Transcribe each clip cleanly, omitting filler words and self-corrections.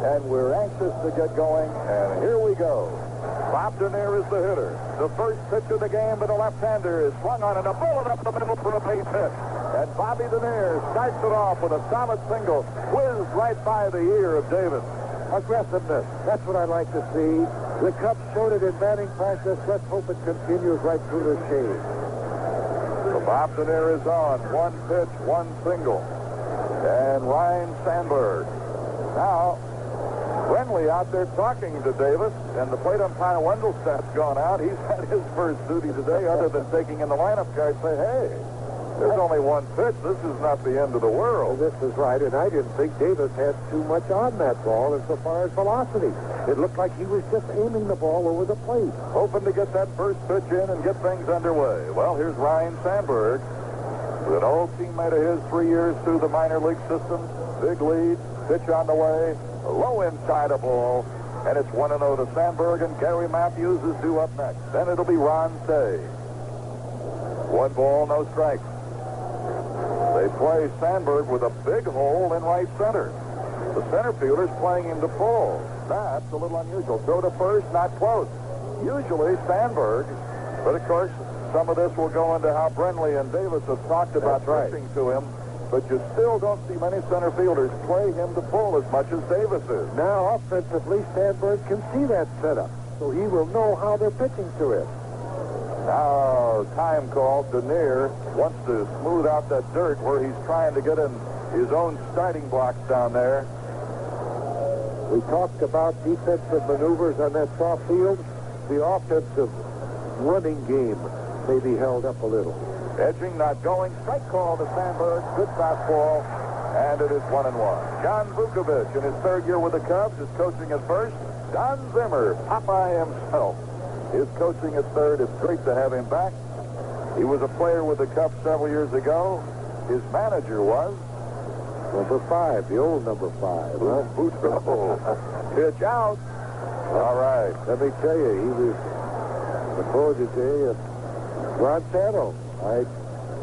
and we're anxious to get going, and here we go. Bob Dernier is the hitter. The first pitch of the game to the left-hander is swung on and a bullet up the middle for a base hit. And Bobby Dernier starts it off with a solid single, whizzed right by the ear of Davis. Aggressiveness. That's what I like to see. The Cubs showed it in batting practice. Let's hope it continues right through the shade. So Bob Dernier is on. One pitch, one single. And Ryne Sandberg. Now, Brenly out there talking to Davis, and the plate umpire Wendelstedt's gone out. He's had his first duty today other than taking in the lineup card. Say, hey, there's only one pitch. This is not the end of the world. Well, this is right, and I didn't think Davis had too much on that ball insofar as velocity. It looked like he was just aiming the ball over the plate. Hoping to get that first pitch in and get things underway. Well, here's Ryne Sandberg, with an old teammate of his, 3 years through the minor league system. Big lead, pitch on the way. A low inside a ball, and it's 1-0 to Sandberg, and Gary Matthews is due up next. Then it'll be Ron Cey. 1 ball, no strikes. They play Sandberg with a big hole in right center. The center fielder's playing him to pull. That's a little unusual. Throw to first, not close. Usually Sandberg, but of course some of this will go into how Brenly and Davis have talked about pitching to him. But you still don't see many center fielders play him to pull as much as Davis is. Now, offensively, Sandberg can see that setup, so he will know how they're pitching to him. Now, time call. Dernier wants to smooth out that dirt where he's trying to get in his own starting blocks down there. We talked about defensive maneuvers on that soft field. The offensive running game may be held up a little. Edging, not going. Strike call to Sandberg. Good fastball. And it is 1-1. John Vukovich, in his third year with the Cubs, is coaching at first. Don Zimmer, Popeye himself, is coaching at third. It's great to have him back. He was a player with the Cubs several years ago. His manager was number 5, the old number 5. Boudreaux. Pitch out. All right. Let me tell you, he was the protege of Ron Santo. I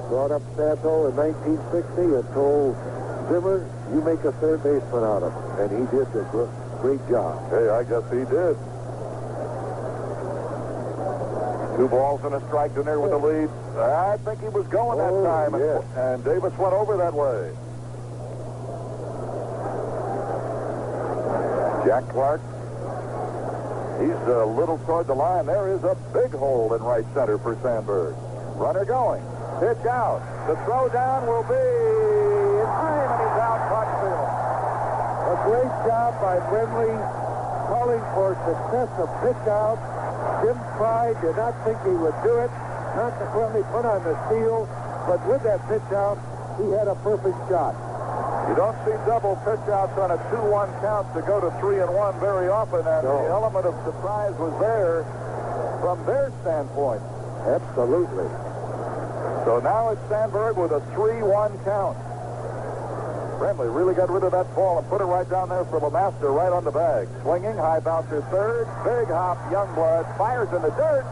brought up Santo in 1960 and told Zimmer, you make a third baseman out of him. And he did a great job. Hey, I guess he did. 2 balls and a strike in there with the lead. I think he was going that time. Yes. And Davis went over that way. Jack Clark. He's a little toward the line. There is a big hole in right center for Sandberg. Runner going. Pitch out. The throw down will be in time, and he's out. Caught field. A great job by Brenly calling for success of pitch out. Jim Pride did not think he would do it. Consequently put on the steal. But with that pitch out, he had a perfect shot. You don't see double pitch outs on a 2-1 count to go to 3-1 very often, and the element of surprise was there from their standpoint. Absolutely. So now it's Sandberg with a 3-1 count. Brenly really got rid of that ball and put it right down there for LeMaster, right on the bag. Swinging, high bouncer third, big hop, Youngblood fires in the dirt,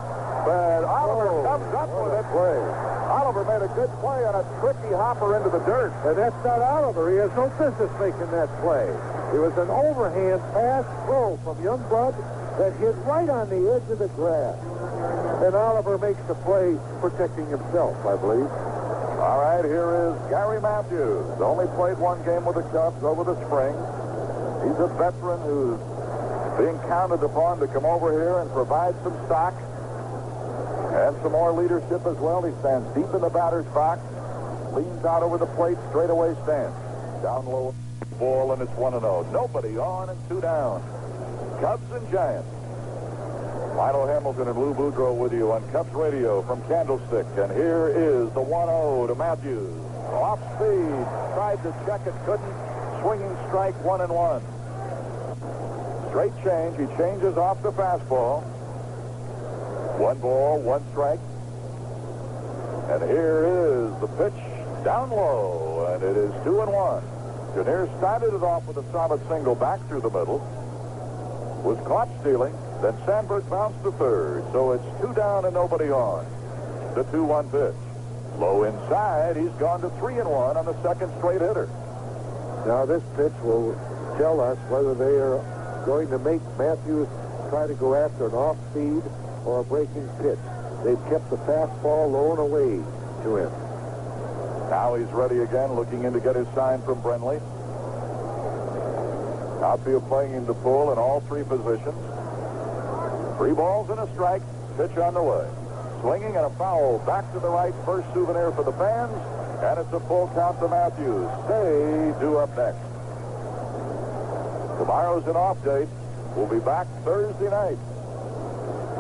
but Oliver comes up with it. Oliver made a good play on a tricky hopper into the dirt. And that's not Oliver. He has no business making that play. It was an overhand pass throw from Youngblood that hit right on the edge of the grass. And Oliver makes the play protecting himself, I believe. All right, here is Gary Matthews. Only played 1 game with the Cubs over the spring. He's a veteran who's being counted upon to come over here and provide some stock and some more leadership as well. He stands deep in the batter's box, leans out over the plate, straightaway stance. Down low, ball, and it's 1-0. Nobody on and 2 down. Cubs and Giants. Lionel Hamilton and Lou Boudreaux with you on Cubs Radio from Candlestick. And here is the 1-0 to Matthews. Off speed. Tried to check it, couldn't. Swinging strike, 1-1. Straight change. He changes off the fastball. 1 ball, 1 strike. And here is the pitch down low. And it is 2-1. Dernier started it off with a solid single back through the middle. Was caught stealing. Then Sandberg bounced to third, so it's 2 down and nobody on. The 2-1 pitch. Low inside, he's gone to 3-1 on the second straight hitter. Now this pitch will tell us whether they are going to make Matthews try to go after an off-speed or a breaking pitch. They've kept the fastball low and away to him. Now he's ready again, looking in to get his sign from Brenly. Outfield playing him to pull in all three positions. 3 balls and a strike. Pitch on the way. Swinging and a foul back to the right. First souvenir for the fans. And it's a full count to Matthews. Stay due up next. Tomorrow's an off date. We'll be back Thursday night.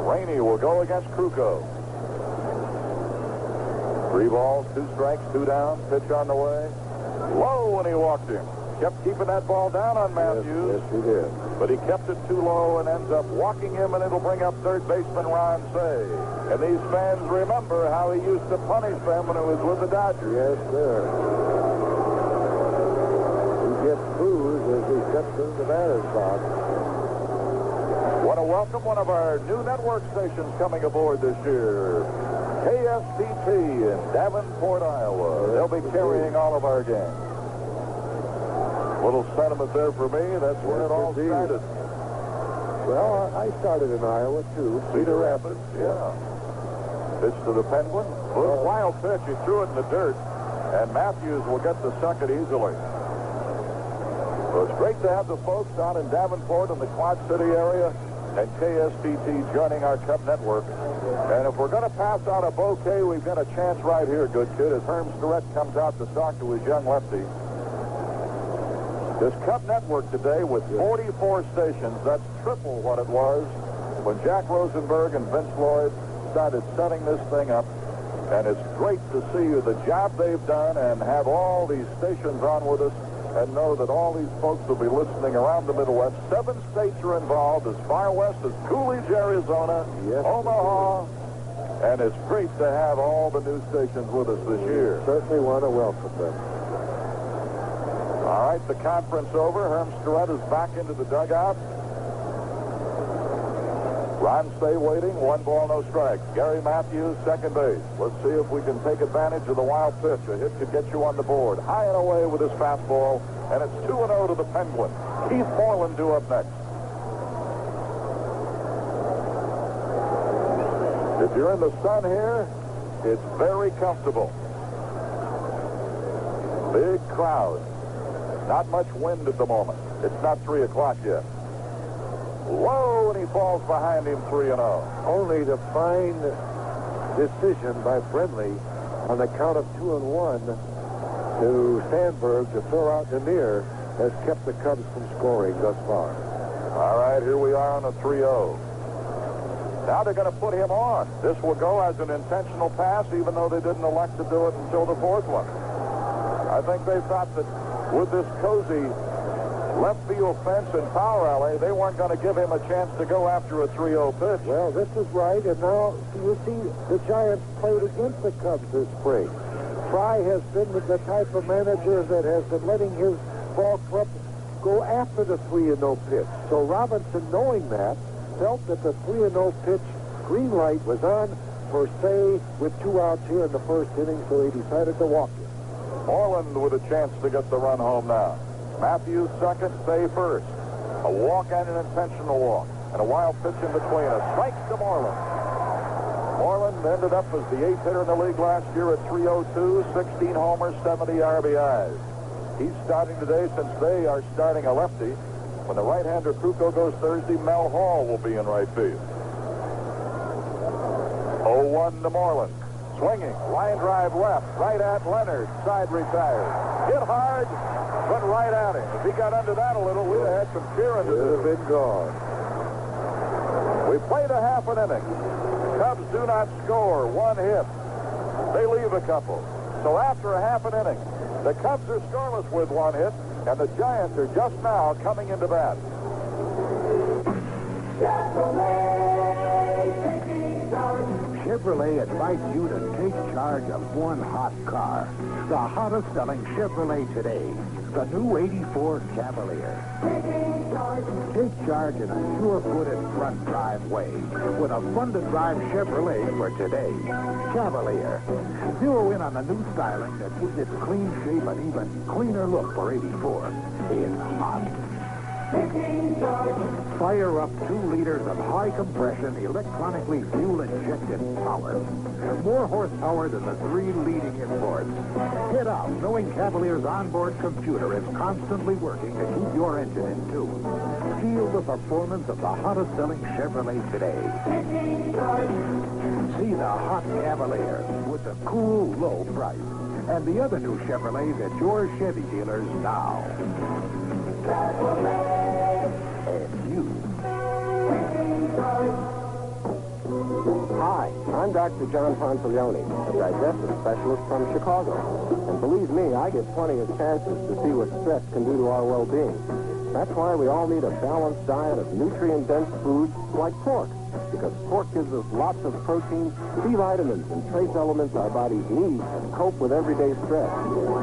Rainey will go against Krukow. 3 balls, 2 strikes, 2 down. Pitch on the way. Low when he walked him. Kept keeping that ball down on Matthews. Yes, he did. But he kept it too low and ends up walking him, and it'll bring up third baseman Ron Cey. And these fans remember how he used to punish them when it was with the Dodgers. Yes, sir. He gets booze as he steps into the batter's box. Want to welcome one of our new network stations coming aboard this year. KSTT in Davenport, Iowa. They'll be carrying all of our games. Little sentiment there for me. That's when it all started. Well, I started in Iowa, too. Cedar Rapids, yeah. Pitch to the Penguin. Little wild pitch. He threw it in the dirt. And Matthews will get the second easily. So it's great to have the folks down in Davenport in the Quad City area and KSTT joining our Cub network. And if we're going to pass out a bouquet, we've got a chance right here, good kid, as Herm Starrett comes out to talk to his young lefty. This Cub network today with 44 stations, that's triple what it was when Jack Rosenberg and Vince Lloyd started setting this thing up. And it's great to see the job they've done and have all these stations on with us and know that all these folks will be listening around the Midwest. 7 states are involved, as far west as Coolidge, Arizona, Omaha. And it's great to have all the new stations with us this year. Certainly want to welcome them. All right, the conference over. Herm Starrett is back into the dugout. Ron Cey waiting. 1 ball, no strikes. Gary Matthews, second base. Let's see if we can take advantage of the wild pitch. A hit could get you on the board. High and away with his fastball, and it's 2-0 to the Penguin. Keith Moreland due up next. If you're in the sun here, it's very comfortable. Big crowd. Not much wind at the moment. It's not 3 o'clock yet. Low, and he falls behind him 3-0. Only the fine decision by Brenly on the count of 2-1 to Sandberg to throw out Demir has kept the Cubs from scoring thus far. All right, here we are on a 3-0. Now they're going to put him on. This will go as an intentional pass, even though they didn't elect to do it until the 4th one. I think they thought that with this cozy left field fence and power alley, they weren't going to give him a chance to go after a 3-0 pitch. Well, this is right, and now you see the Giants played against the Cubs this spring. Fry has been the type of manager that has been letting his ball club go after the 3-0 pitch. So Robinson, knowing that, felt that the 3-0 pitch green light was on for Cey with 2 outs here in the first inning, so he decided to walk him. Moreland with a chance to get the run home now. Matthews second, Cey first. A walk and an intentional walk. And a wild pitch in between. A strike to Moreland. Moreland ended up as the 8th hitter in the league last year at 302, 16 homers, 70 RBIs. He's starting today since they are starting a lefty. When the right-hander Krukow goes Thursday, Mel Hall will be in right field. 0-1 to Moreland. Swinging, line drive left, right at Leonard, side retired. Hit hard, but right at him. If he got under that a little, we'd have had some cheering to do. Would have been gone. We played a half an inning. Cubs do not score 1 hit. They leave a couple. So after a half an inning, the Cubs are scoreless with 1 hit, and the Giants are just now coming into bat. Chevrolet invites you to take charge of one hot car. The hottest selling Chevrolet today, the new '84 Cavalier. Take charge in a sure-footed front drive way with a fun-to-drive Chevrolet for today. Cavalier. Zero in on the new styling that gives it clean shape and even cleaner look for '84. It's hot. Fire up 2 liters of high-compression, electronically fuel-injected power. More horsepower than the 3 leading imports. Hit out knowing Cavalier's onboard computer is constantly working to keep your engine in tune. Feel the performance of the hottest-selling Chevrolet today. See the hot Cavalier with the cool, low price. And the other new Chevrolets at your Chevy dealers now. And you. Hi, I'm Dr. John Ponzilioni, a digestive specialist from Chicago. And believe me, I get plenty of chances to see what stress can do to our well-being. That's why we all need a balanced diet of nutrient-dense foods like pork. Because pork gives us lots of protein, B vitamins, and trace elements our bodies need to cope with everyday stress.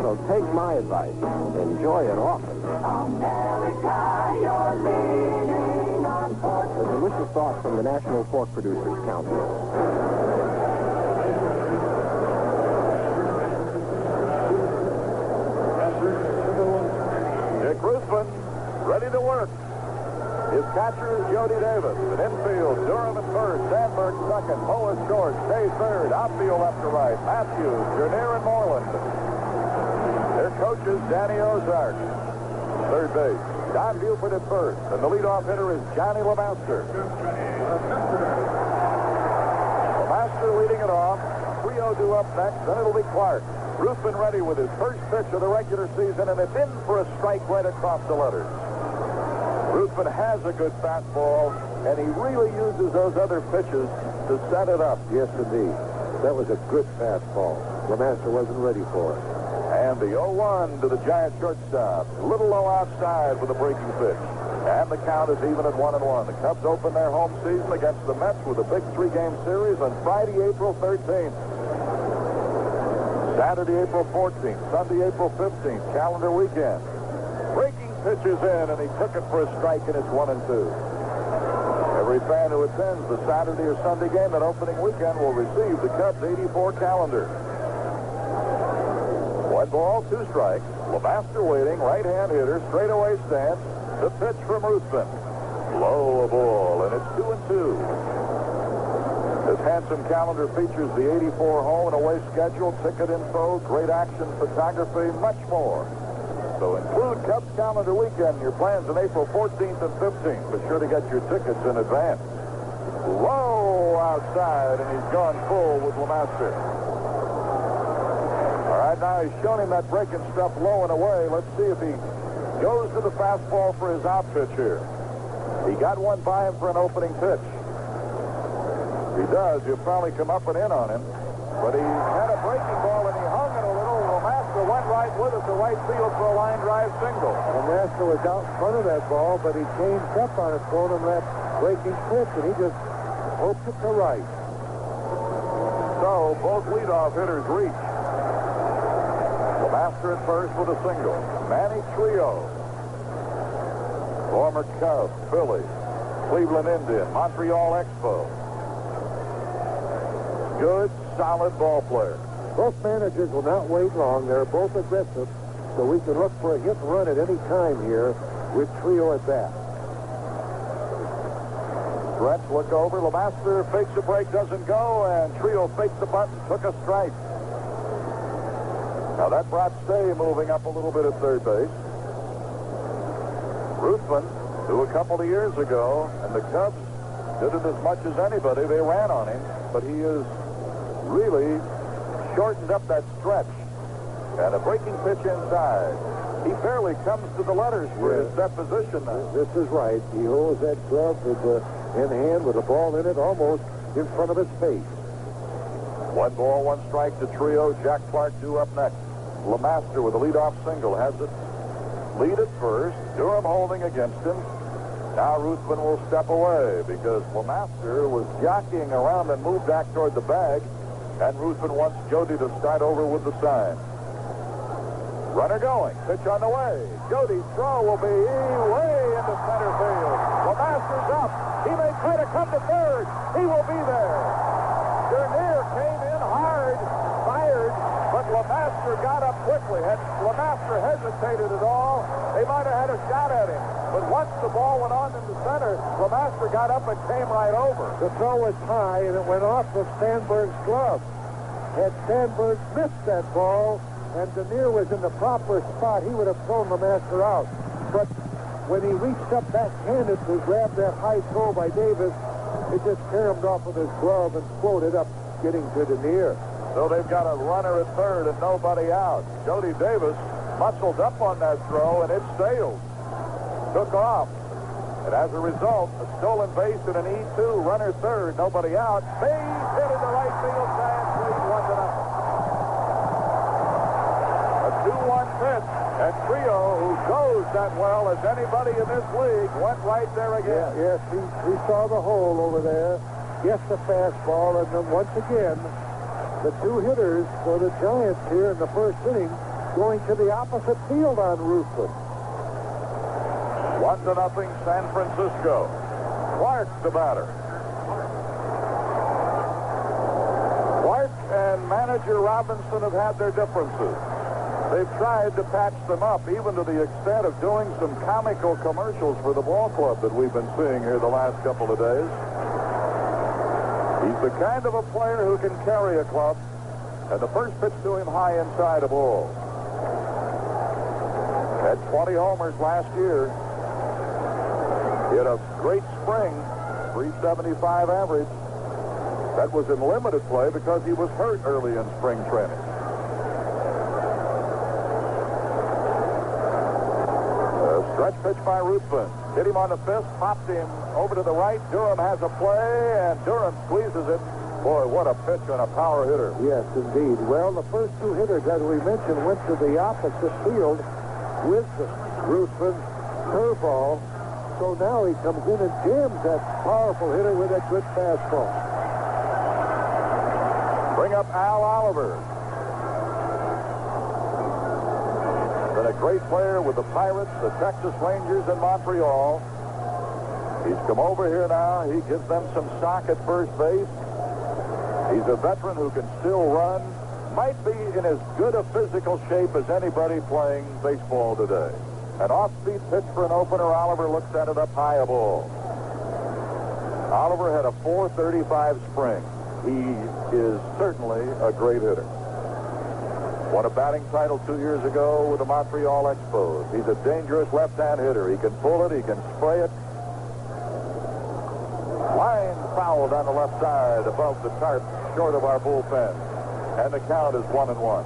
So take my advice. Enjoy it often. America, you're leaning on pork. A delicious thought from the National Pork Producers Council. Dick Ruthven, ready to work. His catcher is Jody Davis. In infield, Durham at first, Sandberg second, Moa short, Day third, outfield left to right, Matthews, Jernier, and Moreland. Their coach is Danny Ozark. Third base, Don Buford at first, and the leadoff hitter is Johnny LeMaster. LeMaster leading it off. Trio due up next, then it'll be Clark. Ruthven ready with his first pitch of the regular season, and it's in for a strike right across the letters. Ruthven has a good fastball, and he really uses those other pitches to set it up. Yes, indeed. That was a good fastball. LeMaster wasn't ready for it. And the 0-1 to the Giant shortstop. Little low outside with a breaking pitch. And the count is even at 1-1. The Cubs open their home season against the Mets with a big 3-game series on Friday, April 13th. Saturday, April 14th. Sunday, April 15th. Calendar weekend. Breaking pitches in, and he took it for a strike, and it's 1-2. Every fan who attends the Saturday or Sunday game that opening weekend will receive the Cubs' 84 calendar. 1 ball, 2 strikes. LeMaster waiting, right-hand hitter, straightaway stance. The pitch from Ruthven. Low a ball, and it's 2-2. This handsome calendar features the 84 home and away schedule, ticket info, great action photography, much more. So include Cubs calendar weekend in your plans on April 14th and 15th. Be sure to get your tickets in advance. Low outside, and he's gone full with LeMaster. All right, now he's shown him that breaking stuff low and away. Let's see if he goes to the fastball for his out pitch here. He got one by him for an opening pitch. If he does, he'll probably come up and in on him. But he had a breaking ball, and he hung it a little. LeMaster went right with it to right field for a line drive single. LeMaster was out in front of that ball, but he changed up on it, throwing him that breaking pitch, and he just hoped it to right. So both leadoff hitters reach. LeMaster at first with a single. Manny Trio, former Cub, Philly, Cleveland Indian, Montreal Expo. Good, solid ball player. Both managers will not wait long. They're both aggressive, so we can look for a hit and run at any time here with Trio at bat. Brett look over. LeMaster fakes a break, doesn't go, and Trio fakes the bunt and took a strike. Now that brought Stay moving up a little bit at third base. Ruthven, who a couple of years ago, and the Cubs did it as much as anybody. They ran on him, but he is really shortened up that stretch. And a breaking pitch inside. He barely comes to the letters for his deposition now. This is right. He holds that glove in hand with a ball in it almost in front of his face. 1 ball, 1 strike to Trio. Jack Clark due up next. LeMaster with a leadoff single has it. Lead at first. Durham holding against him. Now Ruthven will step away because LeMaster was jockeying around and moved back toward the bag. And Ruthven wants Jody to start over with the sign. Runner going. Pitch on the way. Jody's throw will be way into center field. LeMaster's up. He may try to come to third. He will be there. Dernier came in hard, fired, but LeMaster got up quickly. Had LeMaster hesitated at all, they might have had a shot at him. But once the ball went on in the center, Lemaster got up and came right over. The throw was high, and it went off of Sandberg's glove. Had Sandberg missed that ball, and Denier was in the proper spot, he would have thrown Lemaster out. But when he reached up backhanded to grab that high throw by Davis, it just caromed off of his glove and floated up, getting to Denier. So they've got a runner at third and nobody out. Jody Davis muscled up on that throw, and it sailed. Took off. And as a result, a stolen base and an E2, runner third, nobody out. Base hit into right field, Giants lead 1-0. A 2-1 pitch, and Trio, who goes that well as anybody in this league, went right there again. Yes, he saw the hole over there, guessed the fastball, and then once again, the two hitters for the Giants here in the first inning going to the opposite field on Ruthven. 1-0 San Francisco. Clark the batter. Clark and manager Robinson have had their differences. They've tried to patch them up, even to the extent of doing some comical commercials for the ball club that we've been seeing here the last couple of days. He's the kind of a player who can carry a club, and the first pitch to him high inside a ball. Had 20 homers last year. He had a great spring, 375 average. That was in limited play because he was hurt early in spring training. Stretch pitch by Ruthven. Hit him on the fist, popped him over to the right. Durham has a play, and Durham squeezes it. Boy, what a pitch on a power hitter. Yes, indeed. Well, the first two hitters, as we mentioned, went to the opposite field with Ruthven's curveball. So now he comes in and jams that powerful hitter with that good fastball. Bring up Al Oliver. Been a great player with the Pirates, the Texas Rangers, and Montreal. He's come over here now. He gives them some stock at first base. He's a veteran who can still run. Might be in as good a physical shape as anybody playing baseball today. An off-speed pitch for an opener. Oliver looks at it up high, a ball. Oliver had a .435 spring. He is certainly a great hitter. Won a batting title 2 years ago with the Montreal Expos. He's a dangerous left-hand hitter. He can pull it. He can spray it. Line fouled on the left side above the tarp, short of our bullpen. And the count is 1-1.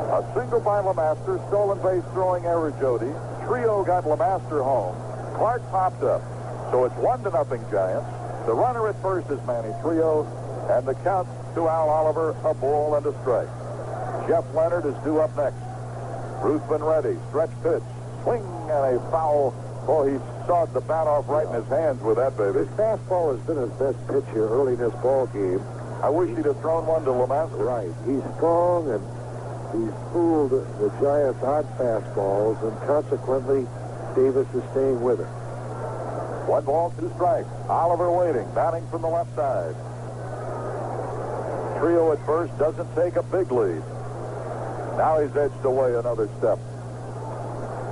A single by Lemaster, stolen base throwing error Jody. Trio got Lemaster home. Clark popped up. So it's 1-0 Giants. The runner at first is Manny Trio, and the count to Al Oliver, a ball and a strike. Jeff Leonard is due up next. Ruthven ready. Stretch pitch. Swing and a foul. Boy, he sawed the bat off right in his hands with that, baby. His fastball has been his best pitch here early in this ball game. I wish he'd have thrown one to Lemaster. Right. He's strong, and he's fooled the Giants' odd fastballs, and consequently, Davis is staying with her. 1 ball, 2 strikes. Oliver waiting, batting from the left side. Trio at first doesn't take a big lead. Now he's edged away another step.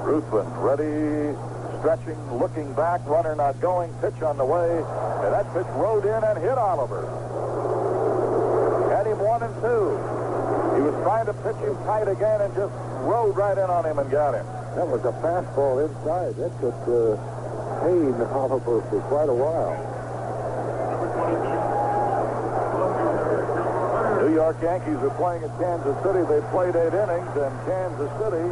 Ruthven ready, stretching, looking back, runner not going, pitch on the way, and that pitch rode in and hit Oliver. Had him 1-2. He was trying to pitch him tight again and just rode right in on him and got him. That was a fastball inside. That could pain Oliver for quite a while. New York Yankees are playing at Kansas City. They played 8 innings, and Kansas City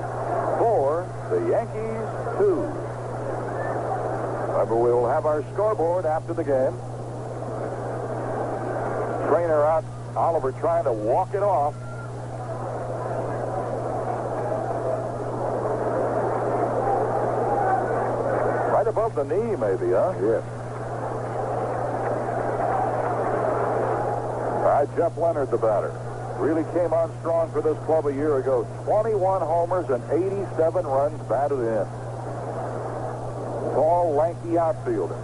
4, the Yankees 2. Remember, we will have our scoreboard after the game. Trainer out, Oliver trying to walk it off. Right above the knee, maybe, huh? Yes. All right, Jeff Leonard, the batter. Really came on strong for this club a year ago. 21 homers and 87 runs batted in. Tall, lanky outfielder.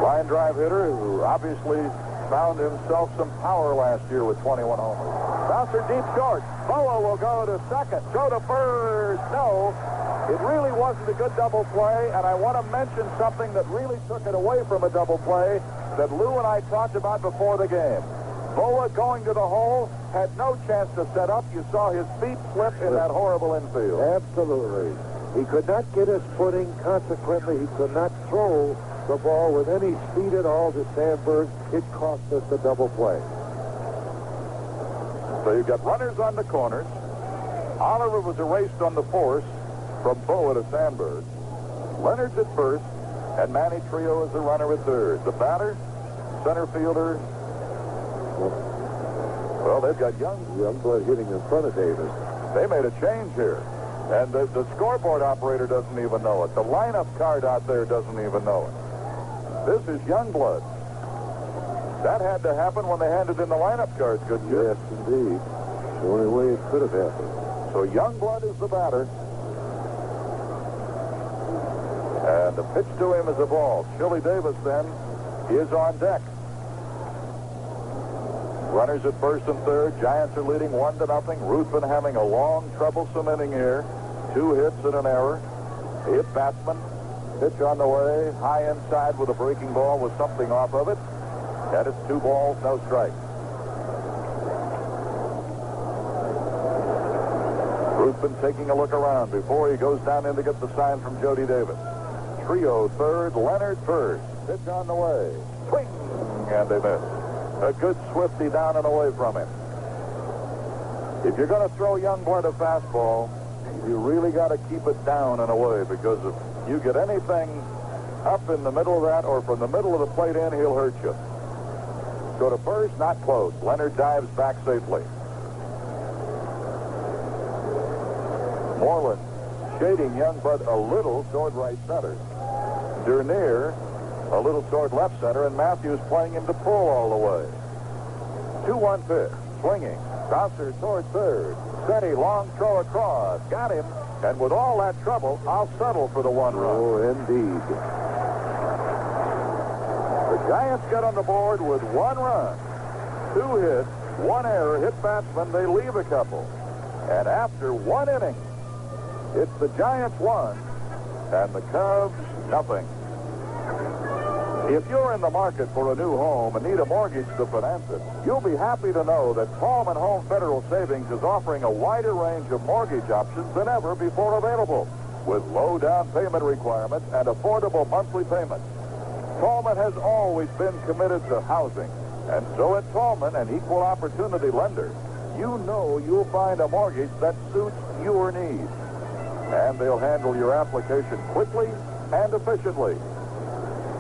Line drive hitter who obviously found himself some power last year with 21 homers. Bouncer deep short. Boa will go to second. Go to first. No. It really wasn't a good double play, and I want to mention something that really took it away from a double play that Lou and I talked about before the game. Boa going to the hole, had no chance to set up. You saw his feet slip in that horrible infield. Absolutely. He could not get his footing. Consequently, he could not throw the ball with any speed at all to Sandberg. It cost us the double play. So you've got runners on the corners. Oliver was erased on the force from Boa to Sandberg. Leonard's at first, and Manny Trio is the runner at third. The batter, center fielder. Well, they've got Youngblood hitting in front of Davis. They made a change here. And the scoreboard operator doesn't even know it. The lineup card out there doesn't even know it. This is Youngblood. That had to happen when they handed in the lineup cards, couldn't you? Yes, indeed. The only way it could have happened. So Youngblood is the batter. And the pitch to him is a ball. Chili Davis then is on deck. Runners at first and third. Giants are leading 1-0. Ruthven having a long, troublesome inning here. 2 hits and an error. Hit batsman. Pitch on the way. High inside with a breaking ball with something off of it. And it's 2 balls, no strikes. Ruthven taking a look around before he goes down in to get the sign from Jody Davis. Trio third, Leonard first. Pitch on the way. Swing! And they miss. A good swifty down and away from him. If you're going to throw Youngblood a fastball, you really got to keep it down and away, because if you get anything up in the middle of that or from the middle of the plate in, he'll hurt you. Go to first, not close. Leonard dives back safely. Moreland shading Youngblood a little toward right center. Dernier a little toward left center, and Matthews playing him to pull all the way. 2-1 pitch. Swinging. Bouncer toward third. Steady, long throw across. Got him. And with all that trouble, I'll settle for the 1 run. Oh, indeed. The Giants get on the board with 1 run. 2 hits, 1 error. Hit batsman, they leave a couple. And after 1 inning, it's the Giants 1 and the Cubs nothing. If you're in the market for a new home and need a mortgage to finance it, you'll be happy to know that Tallman Home Federal Savings is offering a wider range of mortgage options than ever before available, with low down payment requirements and affordable monthly payments. Tallman has always been committed to housing, and so at Tallman, an equal opportunity lender, you know you'll find a mortgage that suits your needs. And they'll handle your application quickly and efficiently.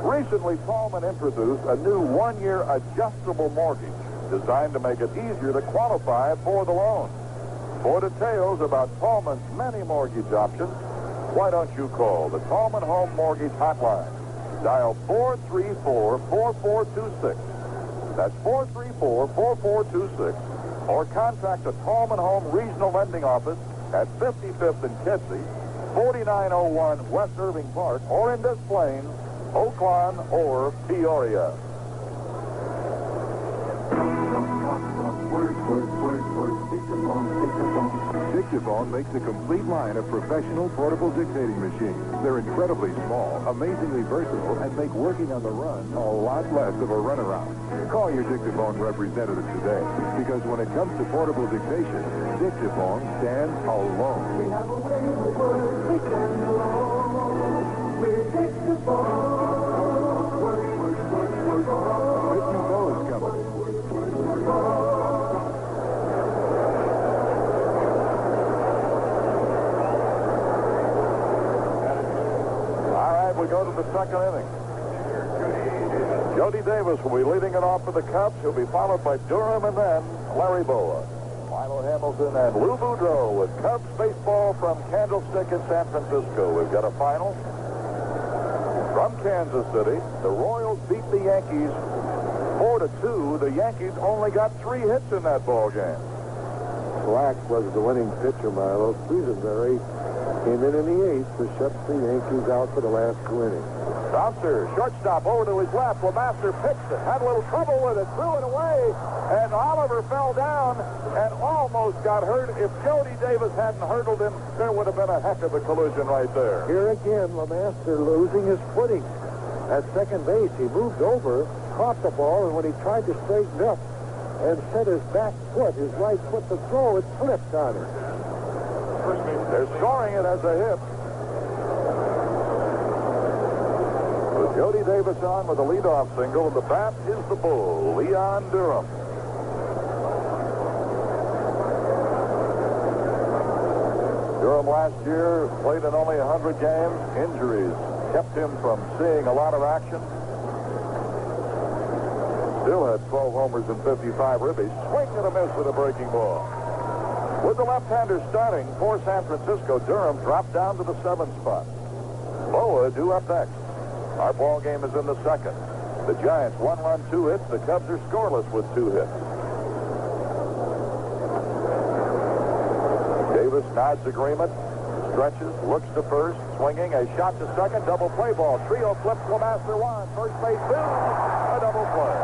Recently, Tallman introduced a new 1-year adjustable mortgage designed to make it easier to qualify for the loan. For details about Tallman's many mortgage options, why don't you call the Tallman Home Mortgage Hotline? Dial 434-4426. That's 434-4426. Or contact the Tallman Home Regional Lending Office at 55th and Kedzie, 4901 West Irving Park, or in Des Plaines, Oak Lawn, or Peoria. Dictaphone makes a complete line of professional portable dictating machines. They're incredibly small, amazingly versatile, and make working on the run a lot less of a runaround. Call your Dictaphone representative today, because when it comes to portable dictation, Dictaphone stands alone. We have a way to work, we stand alone. We're Dictaphone. Whitney Bowes Company. We go to the second inning. Jody Davis will be leading it off for the Cubs. He'll be followed by Durham and then Larry Boa. Milo Hamilton and Lou Boudreau with Cubs baseball from Candlestick in San Francisco. We've got a final from Kansas City. The Royals beat the Yankees 4-2. The Yankees only got 3 hits in that ball game. Black was the winning pitcher, Milo. Quisenberry came in the 8th to shut the Yankees out for the last 2 innings. Bouncer, shortstop over to his left. LeMaster picks it. Had a little trouble with it. Threw it away. And Oliver fell down and almost got hurt. If Jody Davis hadn't hurdled him, there would have been a heck of a collision right there. Here again, LeMaster losing his footing. At second base, he moved over, caught the ball, and when he tried to straighten up and set his back foot, his right foot to throw, it slipped on him. They're scoring it as a hit. With Jody Davis on with a leadoff single, and the bat is the Bull, Leon Durham. Durham last year played in only 100 games. Injuries kept him from seeing a lot of action. Still had 12 homers and 55 ribbies. Swing and a miss with a breaking ball. With the left-hander starting for San Francisco, Durham dropped down to the 7th spot. Boa due up next. Our ball game is in the 2nd. The Giants 1 run, 2 hits. The Cubs are scoreless with 2 hits. Davis nods agreement, stretches, looks to first, swinging a shot to second, double play ball. Trio flips LeMaster 1, first base 2, a double play.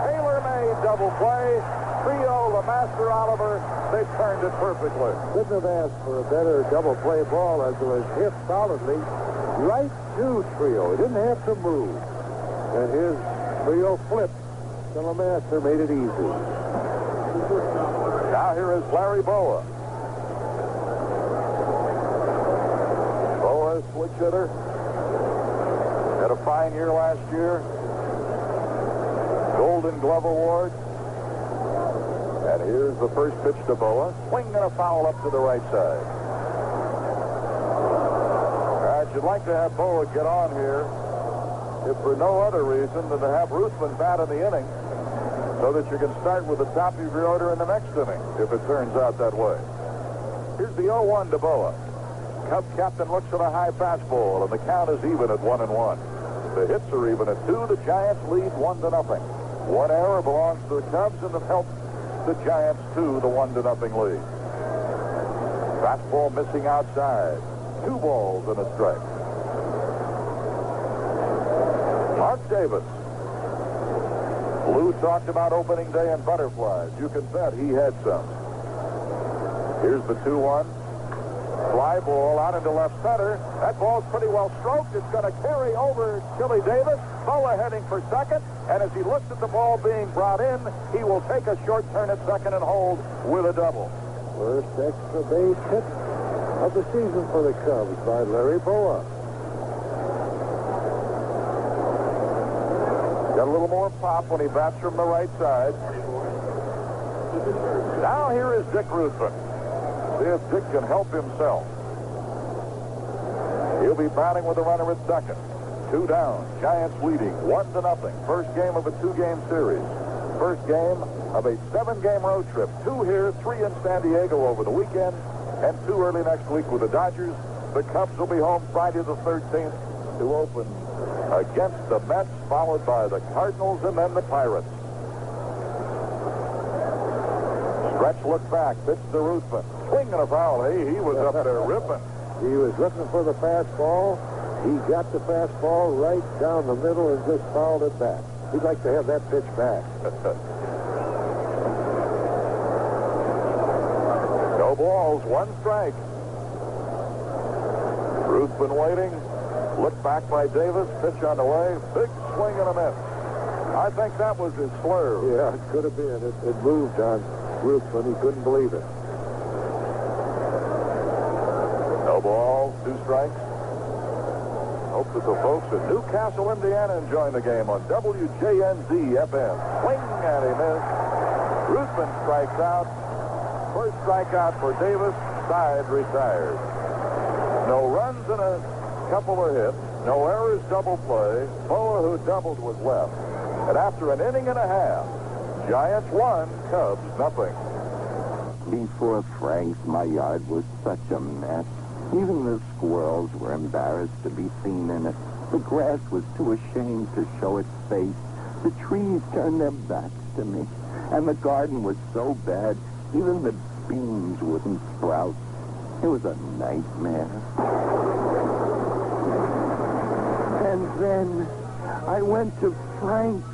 Taylor-made double play. Trio, LeMaster, Oliver, they turned it perfectly. Couldn't have asked for a better double play ball as it was hit solidly right to Trio. He didn't have to move. And his Trio flipped. So LeMaster made it easy. Now here is Larry Boa. Boa, switch hitter. Had a fine year last year. Golden Glove Award. And here's the first pitch to Boa. Swing and a foul up to the right side. You'd like to have Boa get on here, if for no other reason than to have Ruthven bat in the inning, so that you can start with the top of your order in the next inning, if it turns out that way. Here's the 0-1 to Boa. Cubs captain looks at a high fastball, and the count is even at 1-1. The hits are even at 2. The Giants lead 1-0. One error belongs to the Cubs, and it helps the Giants to the 1-0 lead. Fastball missing outside. 2 balls and a strike. Mark Davis. Lou talked about opening day and butterflies. You can bet he had some. Here's the 2-1. Fly ball out into left center. That ball's pretty well stroked. It's going to carry over Chili Davis. Boa heading for second. And as he looks at the ball being brought in, he will take a short turn at second and hold with a double. First extra base hit of the season for the Cubs by Larry Boa. Got a little more pop when he bats from the right side. Now here is Dick Ruthven. See if Dick can help himself. He'll be batting with a runner at second. 2 down. Giants leading 1-0. First game of a 2-game series. First game of a 7-game road trip. 2 here, 3 in San Diego over the weekend, and 2 early next week with the Dodgers. The Cubs will be home Friday the 13th to open against the Mets, followed by the Cardinals and then the Pirates. Stretch look back, pitch to Ruthven. Swing and a foul. He was up there ripping. He was looking for the fastball. He got the fastball right down the middle and just fouled it back. He'd like to have that pitch back. No balls, 1 strike. Ruthven waiting. Look back by Davis. Pitch on the way. Big swing and a miss. I think that was his slur. Yeah, it could have been. It moved on Ruthven. He couldn't believe it. No balls, 2 strikes. Hope that the folks in Newcastle, Indiana enjoying the game on WJNZ-FM. Swing and a miss. Ruthven strikes out. First strikeout for Davis. Side retired. No runs and a couple of hits. No errors, double play. Boa, who doubled, was left. And after an inning and a half, Giants 1, Cubs 0. Before Frank's, my yard was such a mess. Even the squirrels were embarrassed to be seen in it. The grass was too ashamed to show its face. The trees turned their backs to me. And the garden was so bad, even the beans wouldn't sprout. It was a nightmare. And Then I went to Frank's.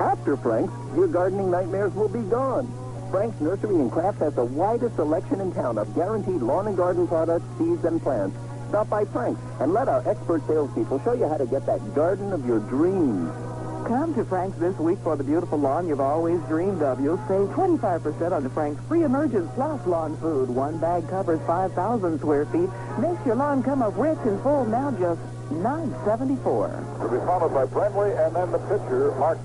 After Frank's, your gardening nightmares will be gone. Frank's Nursery and Craft has the widest selection in town of guaranteed lawn and garden products, seeds, and plants. Stop by Frank's and let our expert salespeople show you how to get that garden of your dreams. Come to Frank's this week for the beautiful lawn you've always dreamed of. You'll save 25% on the Frank's Free Emergence Plus lawn food. One bag covers 5,000 square feet. Makes your lawn come up rich and full, now just $9.74. To be followed by Brentley and then the pitcher, Mark.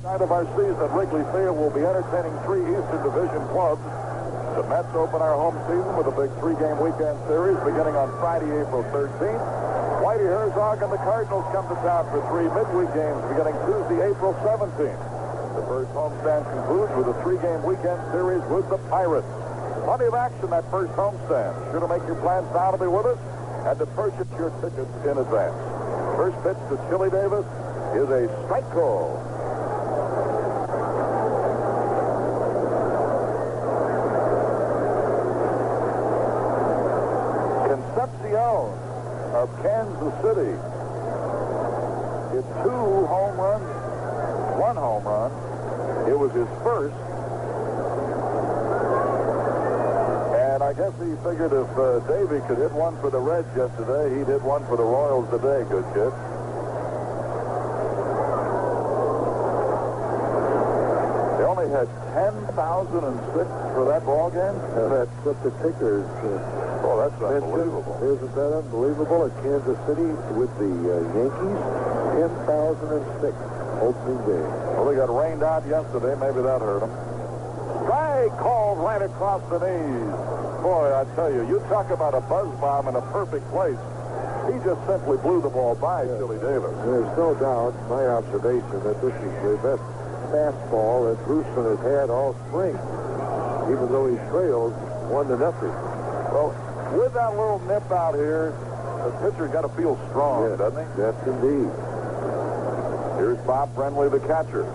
Side of our season at Wrigley Field, will be entertaining 3 Eastern Division clubs. The Mets open our home season with a big 3-game weekend series beginning on Friday, April 13th. Whitey Herzog and the Cardinals come to town for 3 midweek games beginning Tuesday, April 17th. The first homestand concludes with a 3-game weekend series with the Pirates. Plenty of action that first homestand. Sure to make your plans now to be with us and to purchase your tickets in advance. First pitch to Chili Davis is a strike call. Concepcion of Kansas City hit 2 home runs, 1 home run. It was his first. And I guess he figured if Davey could hit one for the Reds yesterday, he'd hit one for the Royals today. Good kid. They only had 10,006 for that ball game. That's what the tickers Oh, that's unbelievable. Isn't that unbelievable? At Kansas City with the Yankees, 10,006 opening day. Well, they got rained out yesterday. Maybe that hurt them. Strike called right across the knees. Boy, I tell you, you talk about a buzz bomb in a perfect place. He just simply blew the ball by Chili Davis. There's no doubt, my observation, that this is the best fastball that Brewston has had all spring, even though he trailed 1-0. Well, with that little nip out here, the pitcher got to feel strong, doesn't he? Yes, indeed. Here's Bob Brentley, the catcher.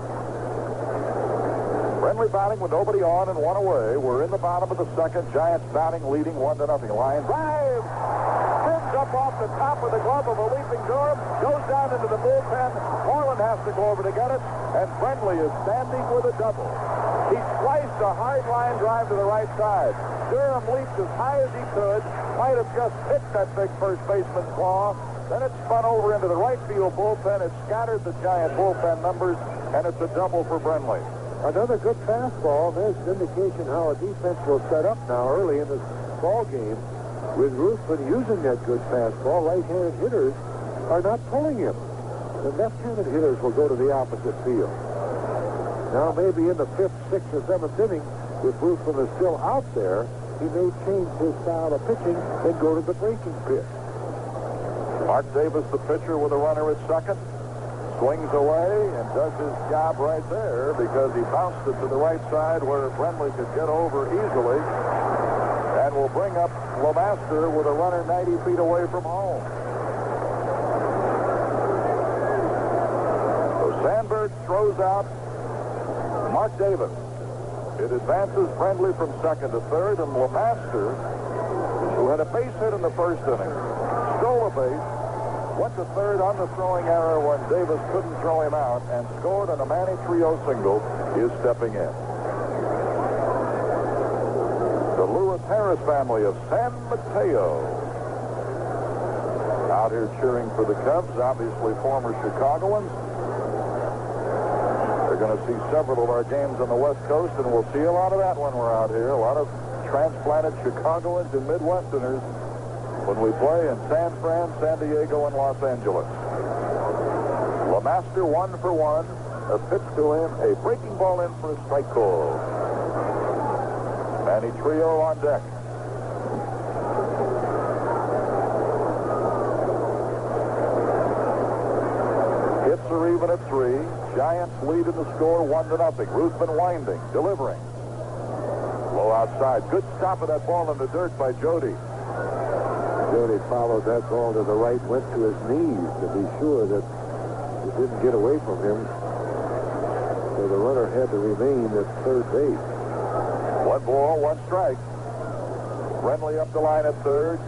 Brentley batting with nobody on and 1 away. We're in the bottom of the second. Giants batting, leading 1-0. Lions drive. Spins up off the top of the glove of a leaping Durham. Goes down into the bullpen. Moreland has to go over to get it. And Brentley is standing with a double. He sliced a hard line drive to the right side. Durham leaped as high as he could. Might have just hit that big first baseman's claw. Then it spun over into the right field bullpen. It scattered the Giant bullpen numbers, and it's a double for Brentley. Another good fastball. There's an indication how a defense will set up now early in this ball game. With Ruthven using that good fastball, right-handed hitters are not pulling him. The left-handed hitters will go to the opposite field. Now maybe in the 5th, 6th, or 7th inning, if Ruthven is still out there, he may change his style of pitching and go to the breaking pitch. Mark Davis, the pitcher, with a runner at second, swings away and does his job right there because he bounced it to the right side where Brentley could get over easily, and will bring up LeMaster with a runner 90 feet away from home. So Sandberg throws out Mark Davis. It advances Brentley from second to third, and LeMaster, who had a base hit in the first inning, stole a base, went to third on the throwing error when Davis couldn't throw him out, and scored on a Manny Trio single, is stepping in. The Lewis Harris family of San Mateo out here cheering for the Cubs, obviously former Chicagoans. We're going to see several of our games on the West Coast, and we'll see a lot of that when we're out here. A lot of transplanted Chicagoans and Midwesterners when we play in San Fran, San Diego, and Los Angeles. LeMaster 1 for 1. A pitch to him, a breaking ball in for a strike call. Manny Trio on deck. Hits are even at 3. Giants lead in the score 1-0. Ruthven winding, delivering. Low outside. Good stop of that ball in the dirt by Jody. Jody followed that ball to the right, went to his knees to be sure that it didn't get away from him. So the runner had to remain at third base. 1 ball, 1 strike. Brentley up the line at third.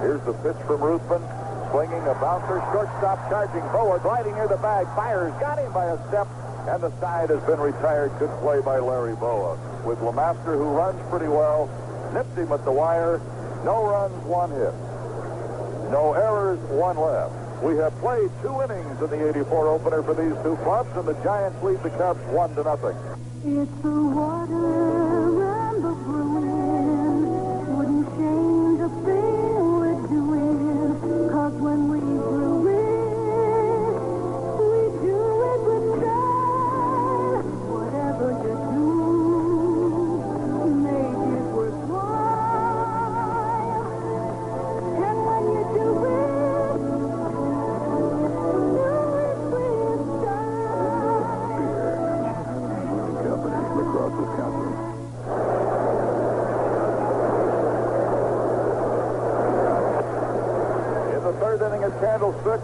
Here's the pitch from Ruthven. Swinging a bouncer, shortstop charging forward, gliding near the bag, fires, got him by a step, and the side has been retired. Good play by Larry Boa. With LeMaster, who runs pretty well, nipped him at the wire. No runs, 1 hit. No errors, 1 left. We have played 2 innings in the 84 opener for these two clubs, and the Giants lead the Cubs 1-0. It's the water and the brewing. Wouldn't change a thing we're doing. 'Cause when we brew it, we do it with style. Whatever you do, make it worthwhile. And when you do it, do it with style. Company, LaCrosse, Wisconsin. In the 3rd inning at Candlestick,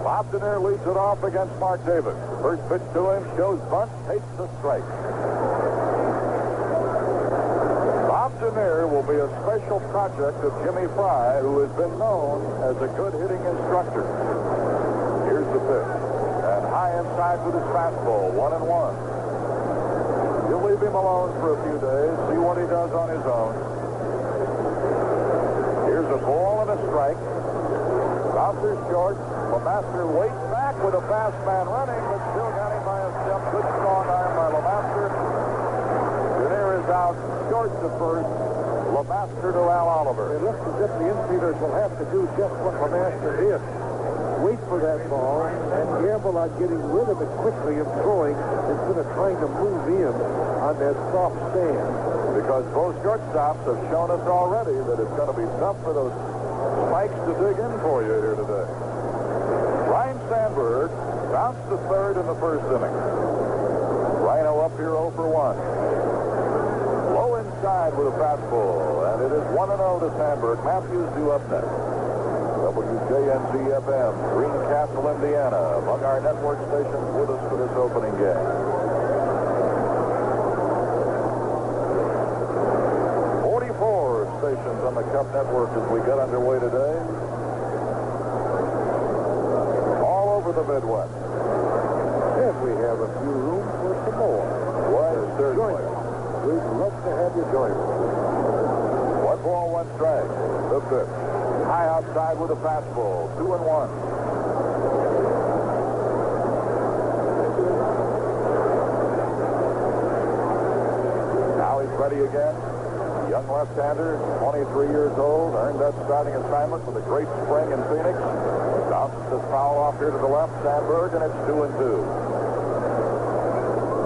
Bob Denier leads it off against Mark Davis. First pitch to him shows bunt, takes the strike. Bob Denier will be a special project of Jimmy Fry, who has been known as a good hitting instructor. Here's the pitch. And high inside with his fastball, 1-1. You'll leave him alone for a few days, see what he does on his own. Here's a ball and a strike. Bouncer short. LeMaster waits back with a fast man running, but still got him by a step. Good strong arm by LeMaster. Denier is out short to first. LeMaster to Al Oliver. It looks as if the infielders will have to do just what LeMaster did. Wait for that ball and gamble on getting rid of it quickly and throwing instead of trying to move in on that soft sand. Because both shortstops have shown us already that it's going to be tough for those spikes to dig in for you here today. Ryne Sandberg bounced to 3rd in the 1st inning. Rhino up here 0 for 1. Low inside with a fastball, and it is 1-0 to Sandberg. Matthews due up next. WJNZ-FM, Greencastle, Indiana, among our network stations with us for this opening game. 44 stations on the Cup Network as we get underway today. All over the Midwest. And we have a few room for some more. What is third Join place? us. We'd love to have you join us. 1 ball, 1 strike. The pitch. High outside with a fastball. 2-1. Now he's ready again. Young left-hander, 23 years old, earned that starting assignment with a great spring in Phoenix. Bounces this foul off here to the left, Sandberg, and it's 2-2.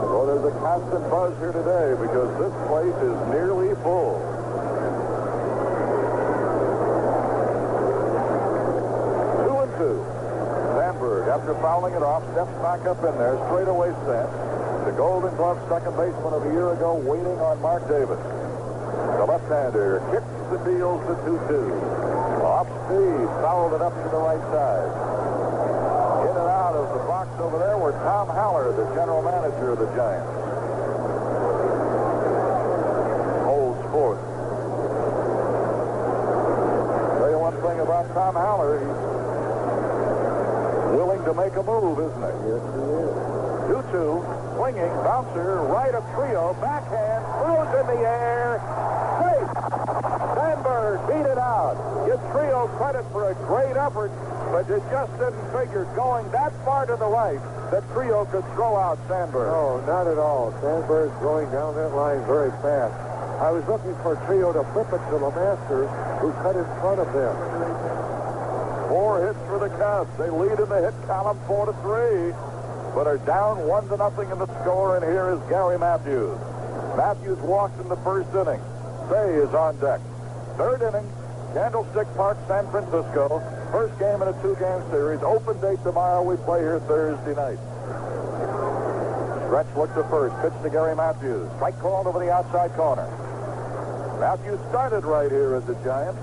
So there's a constant buzz here today because this place is nearly full. 2-2. Sandberg, after fouling it off, steps back up in there, straightaway sent. The Golden Glove second baseman of a year ago waiting on Mark Davis. The left-hander kicks the deals to 2-2. Off speed, fouled it up to the right side. In and out of the box over there were Tom Haller, the general manager of the Giants. Holds fourth. Tell you one thing about Tom Haller, he's willing to make a move, isn't he? Yes, he is. 2-2, swinging, bouncer, right of Trio, backhand, throws in the air, safe. Sandberg beat it out. Give Trio credit for a great effort, but you just didn't figure going that far to the right that Trio could throw out Sandberg. No, not at all. Sandberg's going down that line very fast. I was looking for Trio to flip it to LeMaster, who cut in front of them. 4 hits for the Cubs. They lead in the hit column 4-3, but are down 1-0 in the score, and here is Gary Matthews. Matthews walked in the 1st inning. Say is on deck. 3rd inning, Candlestick Park, San Francisco. First game in a 2-game series. Open date tomorrow. We play here Thursday night. Stretch looked to first. Pitch to Gary Matthews. Strike called over the outside corner. Matthews started right here at the Giants.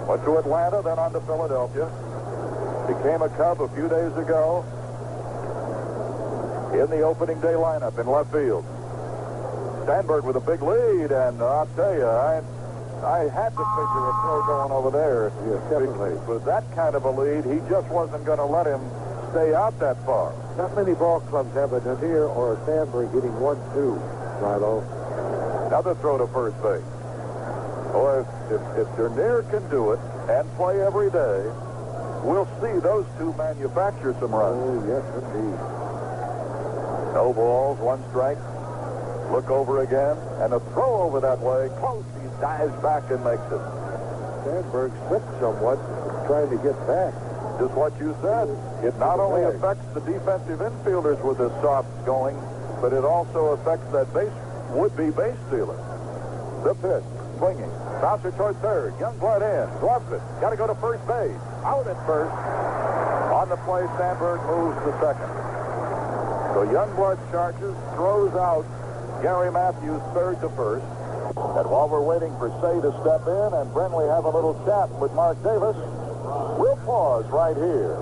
Went to Atlanta, then on to Philadelphia. Became a Cub a few days ago in the opening day lineup in left field. Sandberg with a big lead, and I'll tell you, I had to figure a throw going over there. Yes, definitely. With that kind of a lead, he just wasn't going to let him stay out that far. Not many ball clubs have a Nadir or a Sandberg hitting 1-2, Milo. Another throw to first base. Boy, if Dernier can do it and play every day, we'll see those two manufacture some runs. Oh, yes, indeed. No balls, one strike. Look over again, and a throw over that way. Close. He dives back and makes it. Sandberg slipped somewhat trying to get back. Just what you said. It not only affects the defensive infielders with this soft going, but it also affects that would-be base stealer. The pitch, swinging. Bouncer toward third. Youngblood in. Gloves it. Got to go to first base. Out at first. On the play, Sandberg moves to second. So Youngblood charges, throws out Gary Matthews third to first. And while we're waiting for Say to step in and Brenly have a little chat with Mark Davis, we'll pause right here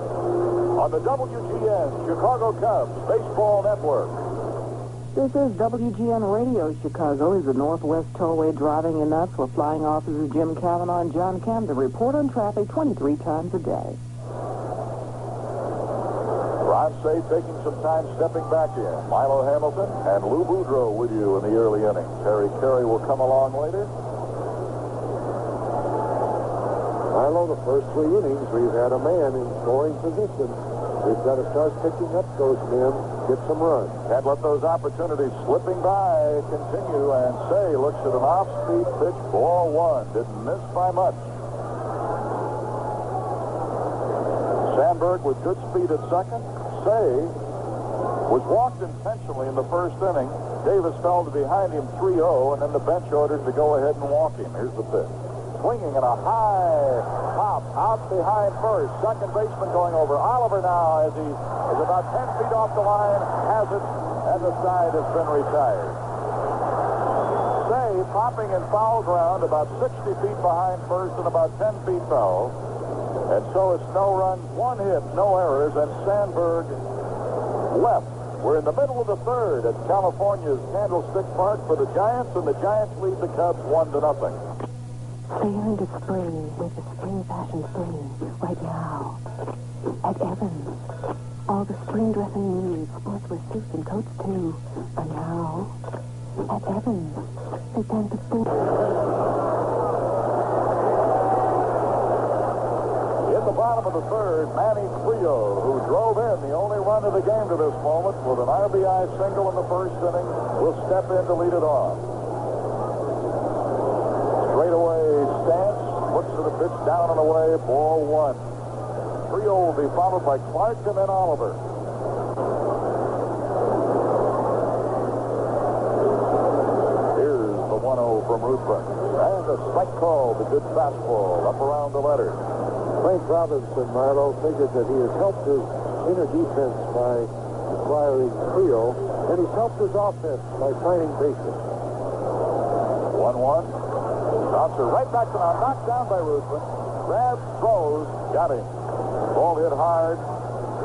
on the WGN Chicago Cubs Baseball Network. This is WGN Radio Chicago. Is the Northwest Tollway driving you nuts? We're flying officers Jim Cavanaugh and John Camden report on traffic 23 times a day. Ron Say taking some time stepping back in. Milo Hamilton and Lou Boudreau with you in the early innings. Harry Carey will come along later. Milo, the first 3 innings, we've had a man in scoring position. We've got to start picking up those men, get some runs. Can't let those opportunities slipping by continue. And Say looks at an off-speed pitch, ball one. Didn't miss by much. Sandberg with good speed at second. Say was walked intentionally in the first inning. Davis fell to behind him 3-0, and then the bench ordered to go ahead and walk him. Here's the pitch. Swinging at a high pop out behind first. Second baseman going over. Oliver now, as he is about 10 feet off the line, has it, and the side has been retired. Say popping in foul ground about 60 feet behind first and about 10 feet foul. And so it's no runs, 1 hit, no errors, and Sandberg left. We're in the middle of the third at California's Candlestick Park for the Giants, and the Giants lead the Cubs 1-0. Clear into spring with the spring fashion spring right now. At Evans, all the spring dressing needs, sportswear suits and coats too, are now at Evans. They tend to fool. In the bottom of the third, Manny Trio, who drove in the only run of the game to this moment with an RBI single in the first inning, will step in to lead it off. Straightaway stance, looks at the pitch down and away, ball one. Trio will be followed by Clark and then Oliver. Here's the 1-0 from Ruthven. And a strike call, the good fastball, up around the letter. Frank Robinson, Milo, figured that he has helped his inner defense by acquiring Trio, and he's helped his offense by signing bases. 1-1. Bouncer right back to now, knocked down by Ruthven. Grabs, throws, got him. Ball hit hard.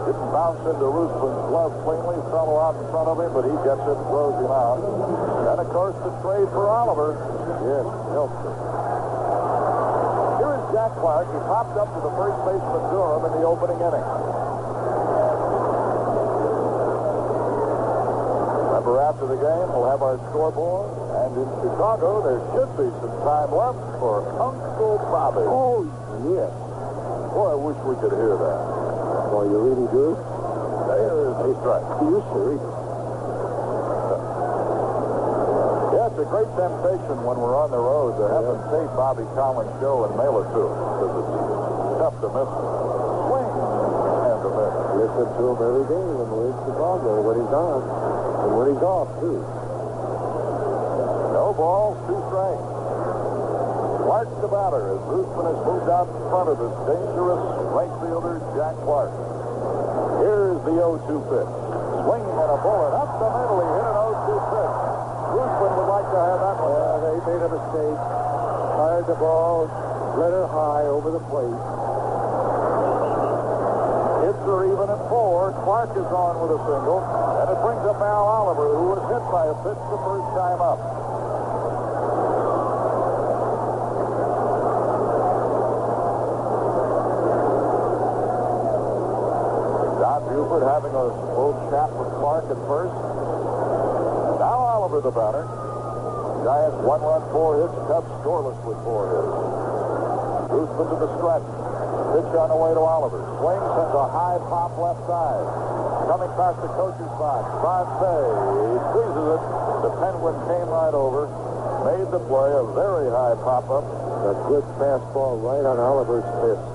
Didn't bounce into Ruthven's glove cleanly. Fell out in front of him, but he gets it and throws him out. And, of course, the trade for Oliver. Yes, helped him. Here is Jack Clark. He popped up to the first baseman Durham in the opening inning. Remember, after the game, we'll have our scoreboard. And in Chicago, there should be some time left for Uncle Bobby. Oh, yes. Boy, I wish we could hear that. Well, you really do? There's the strike. You sure? Yeah, it's a great temptation when we're on the road to have them tape Bobby Collins' show and mail it to him, because it's tough to miss it. Swing and a miss. Listen to him every day when we're in Chicago, when he's on, and when he's off, too. No balls, 2 strikes. Clark the batter as Ruthven has moved out in front of this dangerous right fielder, Jack Clark. Here's the 0-2 pitch. Swing and a bullet up the middle. He hit an 0-2 pitch. Ruthven would like to have that one. Yeah, they made a mistake. Fired the ball, let her high over the plate. Hits are even at 4. Clark is on with a single. And it brings up Al Oliver, who was hit by a pitch the first time up. Buford having a little chat with Clark at first. Now Oliver, the batter. Giants 1 run, 4 hits. Cubs scoreless with 4 hits. Roosman to the stretch. Pitch on the way to Oliver. Swing sends a high pop left side. Coming past the coach's box. Fonte squeezes it. The Penguin came right over. Made the play. A very high pop-up. A good fastball right on Oliver's fist.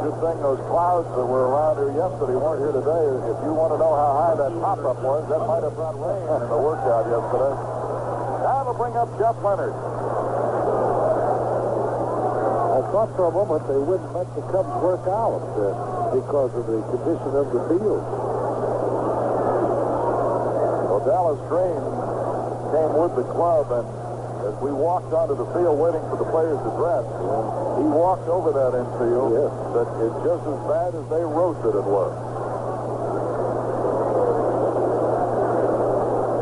Good thing those clouds that were around here yesterday weren't here today. If you want to know how high that pop-up was, that might have brought rain in the workout yesterday. Now to bring up Jeff Leonard. I thought for a moment they wouldn't let the Cubs work out because of the condition of the field. Well, Dallas Green came with the club, and as we walked onto the field waiting for the players to dress, he walked over that infield. Yes. That it's just as bad as they wrote that it was.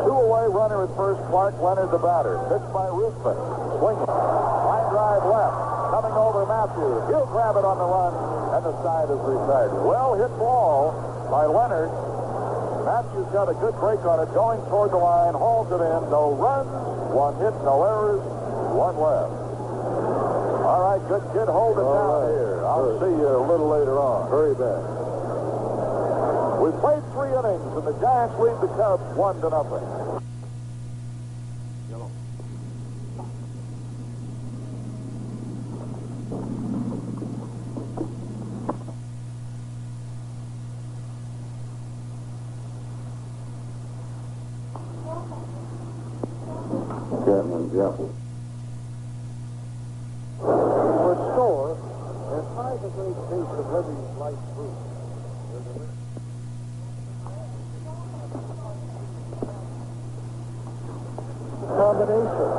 2 away, runner at first. Clark Leonard, the batter. Pitched by Roosman. Swinging. Line drive left. Coming over Matthews. He'll grab it on the run, and the side is retired. Well hit ball by Leonard. Matthews got a good break on it, going toward the line, hauls it in. No runs, 1 hit, no errors, 1 left. All right, good kid, hold it down here. I'll see you a little later on. Very bad. We played 3 innings, and the Giants lead the Cubs 1-0. Restore and find a great taste of living light fruit. Combination.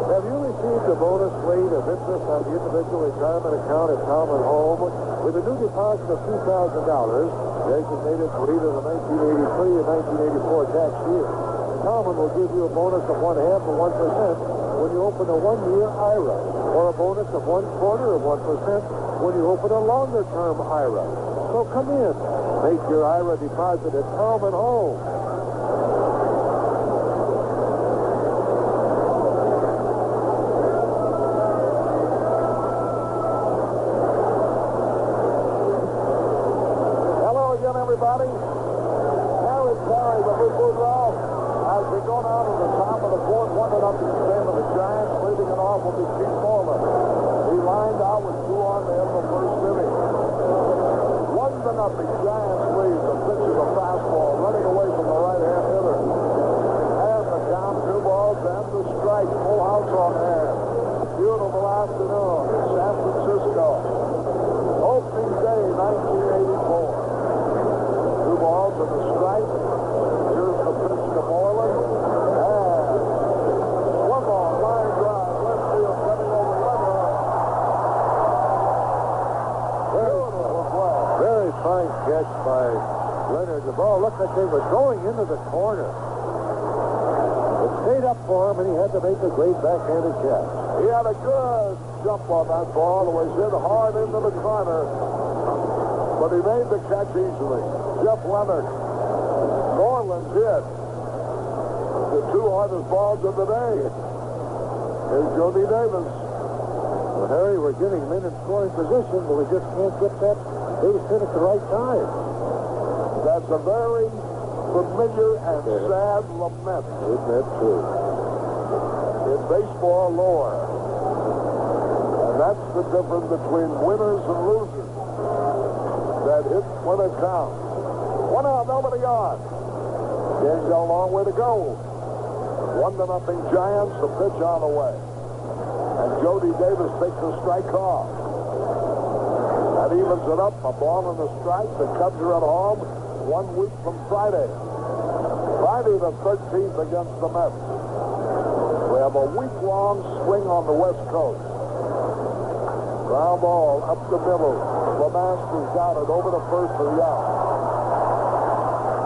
Have you received a bonus rate of interest on the individual retirement account at Talman Home with a new deposit of $2,000 designated for either the 1983 or 1984 tax year? Talman will give you a bonus of 1/2 of 1% when you open a 1-year IRA, or a bonus of 1/4 of 1% when you open a longer-term IRA. So come in, make your IRA deposit at Talman Home. Hello again, everybody. Harry Carey, the big Woodrow. As we go down to the top of the 4th, 1-0 game of the Giants, leading it off will be Keith Moreland. He lined out with 2 on there in the first inning. 1-0 Giants lead. The pitch is a fastball running away from the right-hand hitter. And the count, 2 balls and the strike. Full house on there. Beautiful afternoon in San Francisco. Opening day, 1984. 2 balls and the strike. Here's the pitch to Moreland. And 1 ball, line drive, left field, coming over Leonard. Beautiful play. Very fine catch by Leonard. The ball looked like they were going into the corner. It stayed up for him, and he had to make a great backhanded catch. He had a good jump on that ball. It was hit hard into the corner. But he made the catch easily. Jeff Leonard. Moreland's hit. The 2 hardest balls of the day. Here's Jody Davis. Well, Harry, we're getting him in scoring position, but we just can't get that base hit at the right time. That's a very familiar and sad lament. Isn't that true? In baseball lore. And that's the difference between winners and losers. That hits when it counts. 1 out, nobody on. Game's got a long way to go. 1-0 Giants, the pitch on the way. And Jody Davis takes a strike off. That evens it up, a ball and a strike. The Cubs are at home 1 week from Friday. Friday the 13th against the Mets. We have a week-long swing on the West Coast. Ground ball up the middle. LeMaster's got it over the first for the out.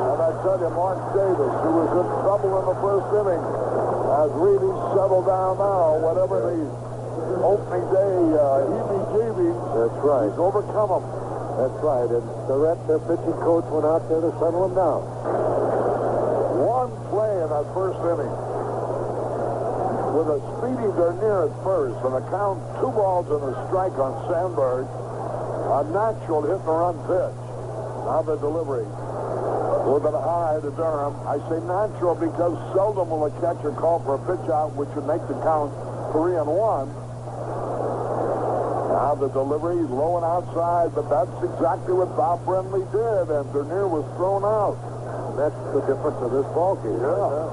And I tell you, Mark Davis, who was in trouble in the first inning, has really settled down now, whatever the opening day heebie-jeebies. That's right. He's overcome them. That's right. And Surratt, their pitching coach, went out there to settle him down. One play in that first inning. With a speedy Dernier at first, and a count 2 balls and a strike on Sandberg. A natural hit and run pitch. Now the delivery. With an eye to Durham. I say natural because seldom will a catcher call for a pitch out, which would make the count 3-1. Now the delivery, low and outside, but that's exactly what Bob Brenly did, and Dernier was thrown out. That's the difference of this ball game. Yeah.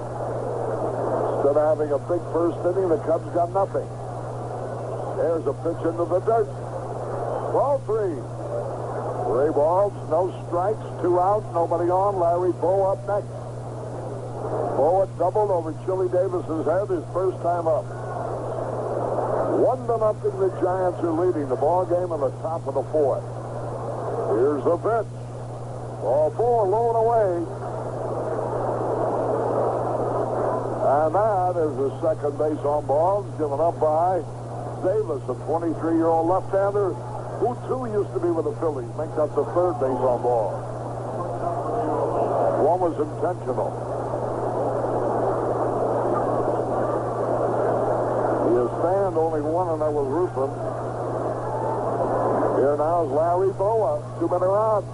Instead of having a big first inning, the Cubs got nothing. There's a pitch into the dirt. Ball 3. 3 balls, no strikes, 2 out, nobody on. Larry Bowa up next. Bowa doubled over Chili Davis's head his first time up. 1-0, the Giants are leading the ball game in the top of the 4th. Here's the pitch. Ball 4, low and away. And that is the second base on balls, given up by Davis, a 23-year-old left-hander, who too used to be with the Phillies. Makes up the third base on balls. One was intentional. He has fanned only one, and that was Ruffin. Here now is Larry Bowa. 2 men are out.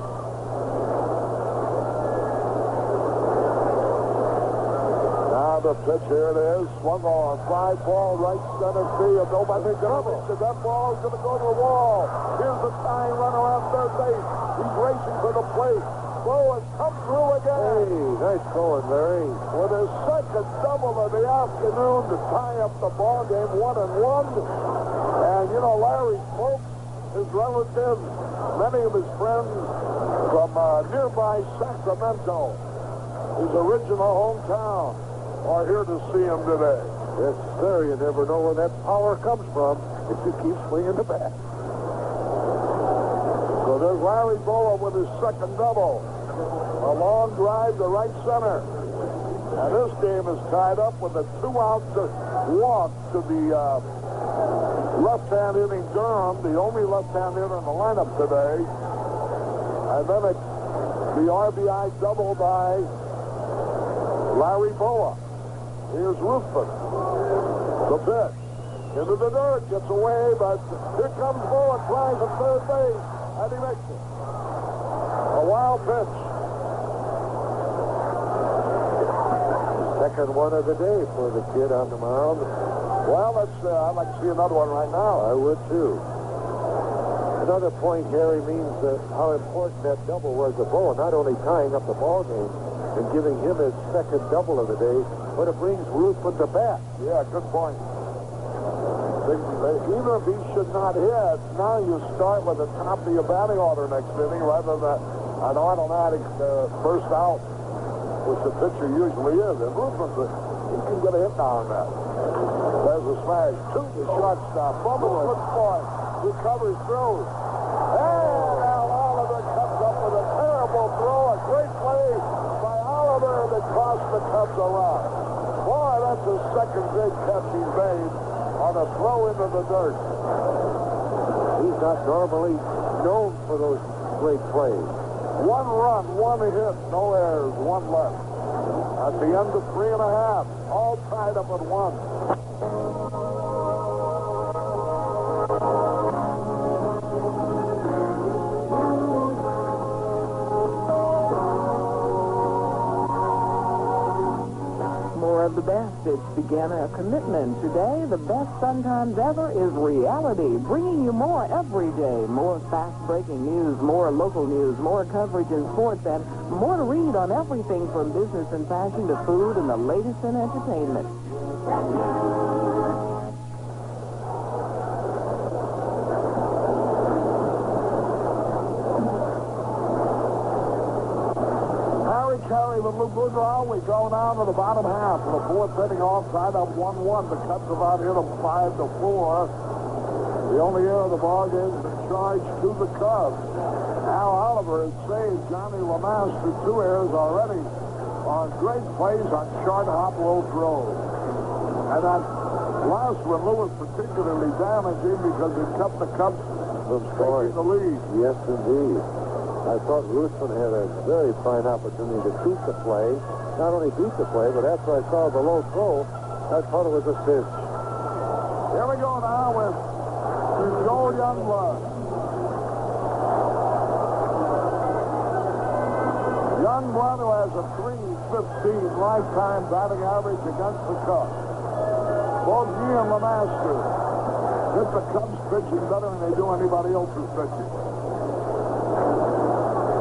Now the pitch, here it is. Swung on. Fly ball, right center field. Nobody coming. That ball is going to go to the wall. Here's the tying runner on third base. He's racing for the plate. Bowa's come through again. Hey, nice going, Larry. With his second double of the afternoon to tie up the ball game, 1-1. And, you know, Larry's folks, his relatives, many of his friends from nearby Sacramento, his original hometown, are here to see him today. Yes, sir. You never know where that power comes from if you keep swinging the bat. So there's Larry Bowa with his second double. A long drive to right center. And this game is tied up with a 2-out walk to the left-hand hitting Durham, the only left-hand hitter in the lineup today. And then the RBI double by Larry Bowa. Here's Ruffin. The pitch. Into the dirt. Gets away, but here comes Bowa. Tries at third base. And he makes it. A wild pitch. Second one of the day for the kid on the mound. Well, I'd like to see another one right now. I would, too. Another point, Harry, means how important that double was to Bowa. Not only tying up the ball game and giving him his second double of the day, but it brings Ruffin to bat. Yeah, good point. Even if he should not hit, now you start with the top of your batting order next inning rather than an automatic first out, which the pitcher usually is. And Ruffin's, he can get a hit now on that. There's a smash. To the shortstop. Fumble at point. Recovers, throws. And Al Oliver comes up with a terrible throw. A great play by Oliver that cost the Cubs a run. Boy, that's the second big catch he's made on a throw into the dirt. He's not normally known for those great plays. 1 run, 1 hit, no errors, 1 left. At the end of 3.5, all tied up at 1. Of the best. It's began a commitment. Today, the best sometimes ever is reality, bringing you more every day. More fast-breaking news, more local news, more coverage in sports, and more to read on everything from business and fashion to food and the latest in entertainment. With Lou Goodrow, we go down to the bottom half of the 4th inning, all tied up 1-1. The Cubs have out hit them 5-4. The only error of the ball game has been charged to the Cubs. Al Oliver has saved Johnny Lamass for 2 errors already on great plays on short hop roll throws. And that last one, Lewis, particularly damaging because it kept the Cubs from taking the lead. Yes, indeed. I thought Ruthven had a very fine opportunity to beat the play. Not only beat the play, but after I saw the low throw, I thought it was a cinch. Here we go now with Joe Youngblood. Youngblood, who has a .315 lifetime batting average against the Cubs. Both he and Lemaster hit the Cubs pitching better than they do anybody else's pitching.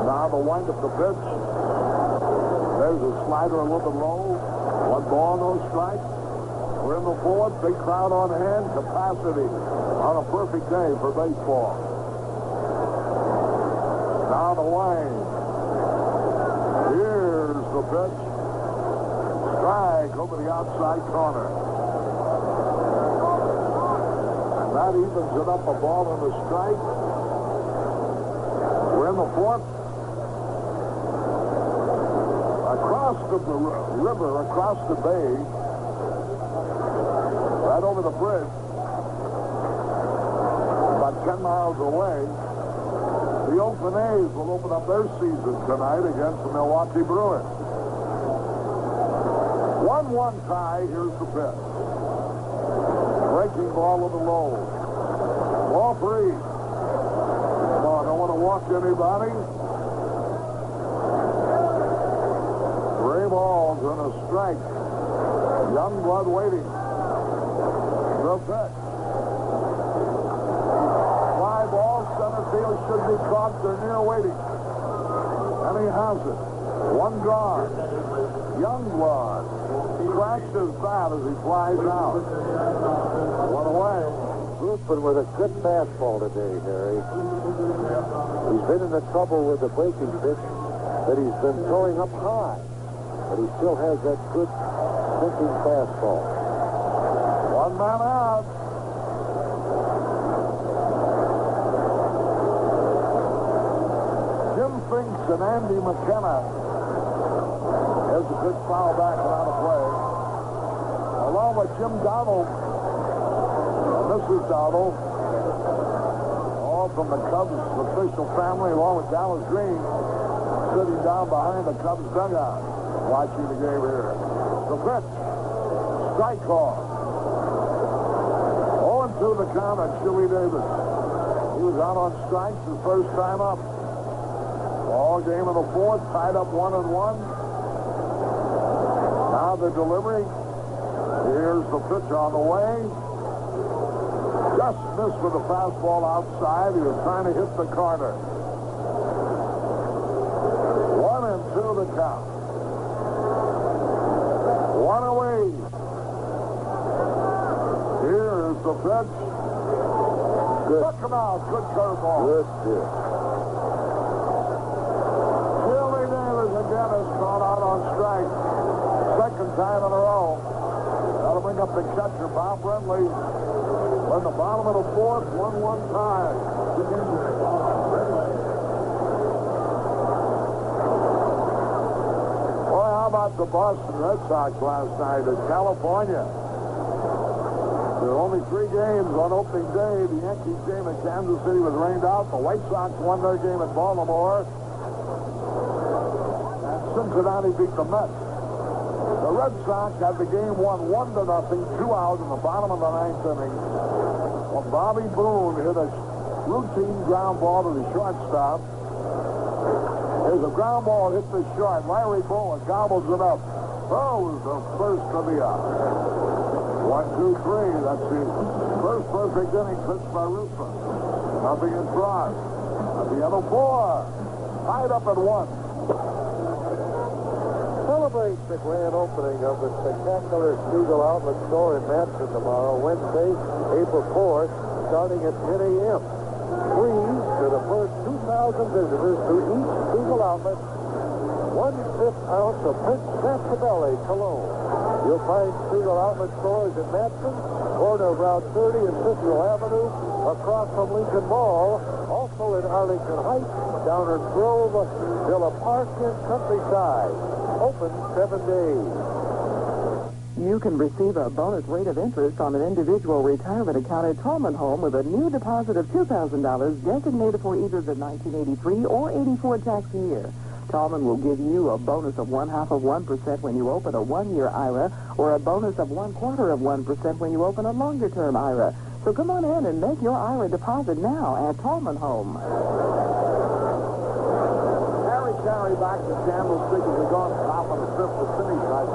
Now the wind up the pitch. There's a slider a little bit low. 1 ball, no strike. We're in the fourth. Big crowd on hand. Capacity on a perfect day for baseball. Now the wind. Here's the pitch. Strike over the outside corner. And that evens it up, a ball and a strike. We're in the fourth. Across the river, across the bay, right over the bridge, about 10 miles away, the Oakland A's will open up their season tonight against the Milwaukee Brewers. 1-1 tie. Here's the pitch. Breaking ball with the low. Ball 3. No, I don't want to walk anybody. 3 balls and a strike. Youngblood waiting. The pitch. Fly ball. Center field should be caught. They're near waiting. And he has it. 1 gone. Youngblood cracks his bat as he flies out. 1 away. Ruthven with a good fastball today, Harry. He's been in the trouble with the breaking pitch that he's been throwing up high. But he still has that good thinking fastball. 1 man out. Jim Finks and Andy McKenna. There's a good foul back around the play. Along with Jim Donald and Mrs. Donald, all from the Cubs official family, along with Dallas Green, sitting down behind the Cubs dugout, watching the game here. The pitch. Strike call. 0-2 the count on Chili Davis. He was out on strikes his first time up. All game in the fourth, tied up 1-1. Now the delivery. Here's the pitch on the way. Just missed with the fastball outside. He was trying to hit the corner. 1-2 the count. 1 away. Here's the pitch. Good. Took him out. Good curveball. Good pitch. Chili Davis again is caught out on strike. Second time in a row. That'll bring up the catcher, Bob Brentley. We're in the bottom of the fourth, 1-1 tie. Boy, how about the Boston Red Sox last night in California? There were only 3 games on opening day. The Yankees game in Kansas City was rained out. The White Sox won their game at Baltimore. And Cincinnati beat the Mets. The Red Sox had the game won 1-0, 2 out in the bottom of the 9th inning. Well, Bobby Boone hit a routine ground ball to the shortstop. There's a ground ball hit the short. Larry Bowen gobbles it up. Throws the first of the out. 1, 2, 3. That's the first perfect inning pitched by Ruthven. Nothing in front. At the end of 4. Tied up at 1. Celebrate the grand opening of the spectacular Spiegel Outlet store in Madison tomorrow, Wednesday, April 4th, starting at 10 a.m. Please, to the first 2,000 visitors to each Spiegel Outlet, 1/5 ounce of Prince Santabelli cologne. You'll find Spiegel Outlet stores in Madison, corner of Route 30 and Cicero Avenue, across from Lincoln Mall, also in Arlington Heights, Downers Grove, Villa Park, and Countryside. Open 7 days. You can receive a bonus rate of interest on an individual retirement account at Tallman Home with a new deposit of $2,000 designated for either the 1983 or 84 tax year. Tallman will give you a bonus of 0.5% when you open a one-year IRA or a bonus of 0.25% when you open a longer-term IRA. So come on in and make your IRA deposit now at Tallman Home. Harry Carey back to Candlestick as we go on top of the fifth to finish. I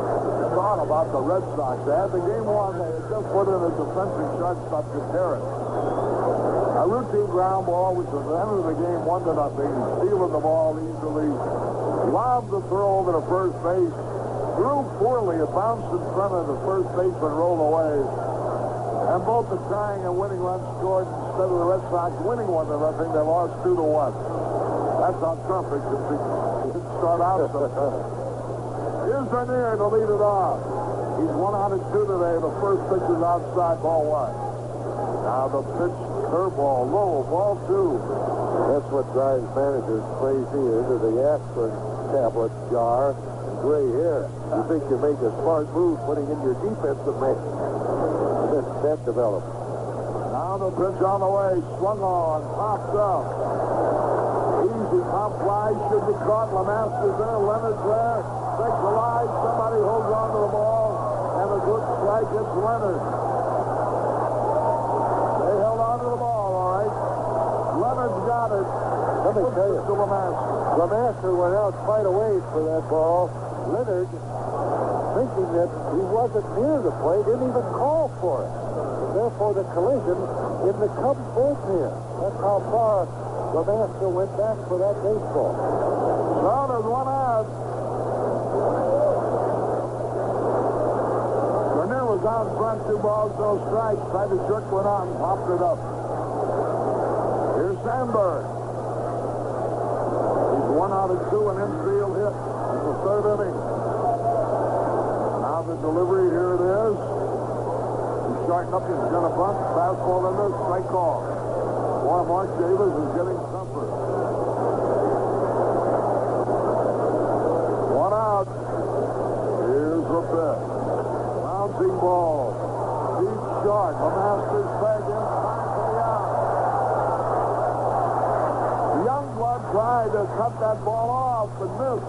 thought about the Red Sox. They had the game won. They had just put in a defensive shortstop to Terrace. A routine ground ball, which was the end of the game, 1-0. Stealing the ball easily. Lobbed the throw over to first base. Threw poorly. It bounced in front of the first baseman, rolled away. And both the tying and winning runs scored instead of the Red Sox winning 1-0. They lost 2-1. That's how tough it could be. It start out sometimes. Here's Vernier to lead it off. He's 1 out of 2 today. The first pitch is outside, ball 1. Now the pitch, curveball, low, ball 2. That's what drives managers crazy into the aspirin tablet jar and gray hair. You think you make a smart move putting in your defensive man. That develops. Now the pitch on the way, swung on, popped up. Easy pop fly, should be caught. Lemaster's there, Leonard's there. Takes the line, somebody holds on to the ball, and a good strike, it's Leonard. They held on to the ball, all right. Leonard's got it. Let me tell you, Lemaster went out quite a ways for that ball. Leonard, thinking that he wasn't near the plate, didn't even call for it. And therefore, the collision in the Cubs bullpen. That's how far Lemaster went back for that baseball. So there's 1 out. Vernier was out in front, 2 balls, no strikes. Tried to jerk one out and popped it up. Here's Sandberg. He's 1 out of 2, an infield hit in the 3rd inning. Now the delivery, here it is. He's starting up, he's going to bunt. Fastball in there, strike call. Boy, Mark Davis is getting tougher. 1 out. Here's the pitch. Bouncing ball. Deep shot. Lemaster's back in time for the out. Youngblood tried to cut that ball off and missed.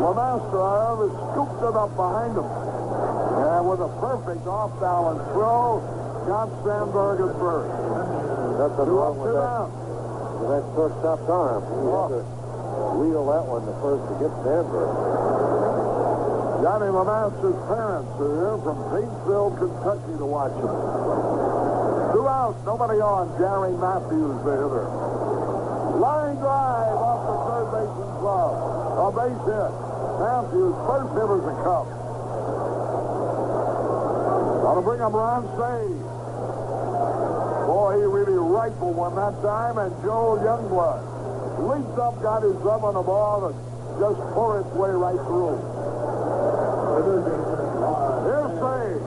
Lemaster, however, scooped it up behind him. And with a perfect off-balance throw, got Sandberg at first. Nothing wrong with that shortstop's arm. He had to wheel that one the first to get Sandberg. Johnny Lemaster's parents are here from Paintsville, Kentucky to watch him. 2 out, nobody on. Gary Matthews, the hitter. Line drive off the third baseman's glove. A base hit. Matthews, first hit as a Cub. That'll bring up Ron Sage. Boy, he really rifled one that time, and Joe Youngblood leaped up, got his thumb on the ball, and just tore its way right through. Here's Sage.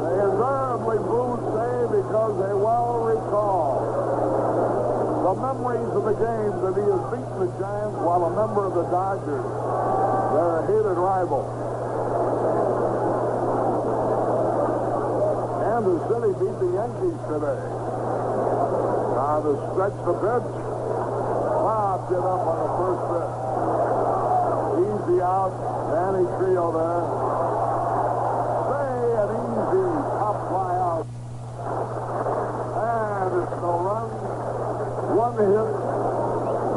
They invariably booed Sage because they well recall the memories of the games that he has beaten the Giants while a member of the Dodgers, their hated rival. Kansas City beat the Yankees today. Now to stretch the pitch. Popped it up on the first pitch. Easy out. Danny Trio there. Say an easy top fly out. And it's no run. 1 hit.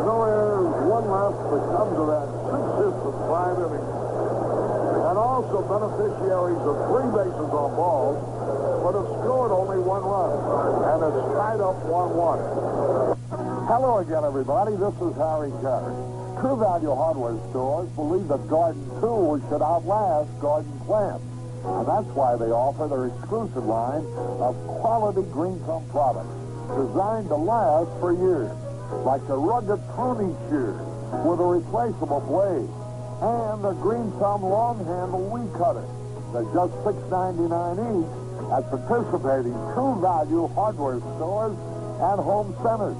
No errors. 1 left. The Cubs of that 6 hits in 5 innings. And also beneficiaries of 3 bases on balls, but have scored only 1 run. And it's tied up 1-1. Hello again, everybody. This is Harry Carey. True Value Hardware stores believe that garden tools should outlast garden plants. And that's why they offer their exclusive line of quality green thumb products designed to last for years. Like the rugged pruning shears with a replaceable blade and the green thumb long handle weed cutter. They're just $6.99 each at participating True Value Hardware stores and home centers.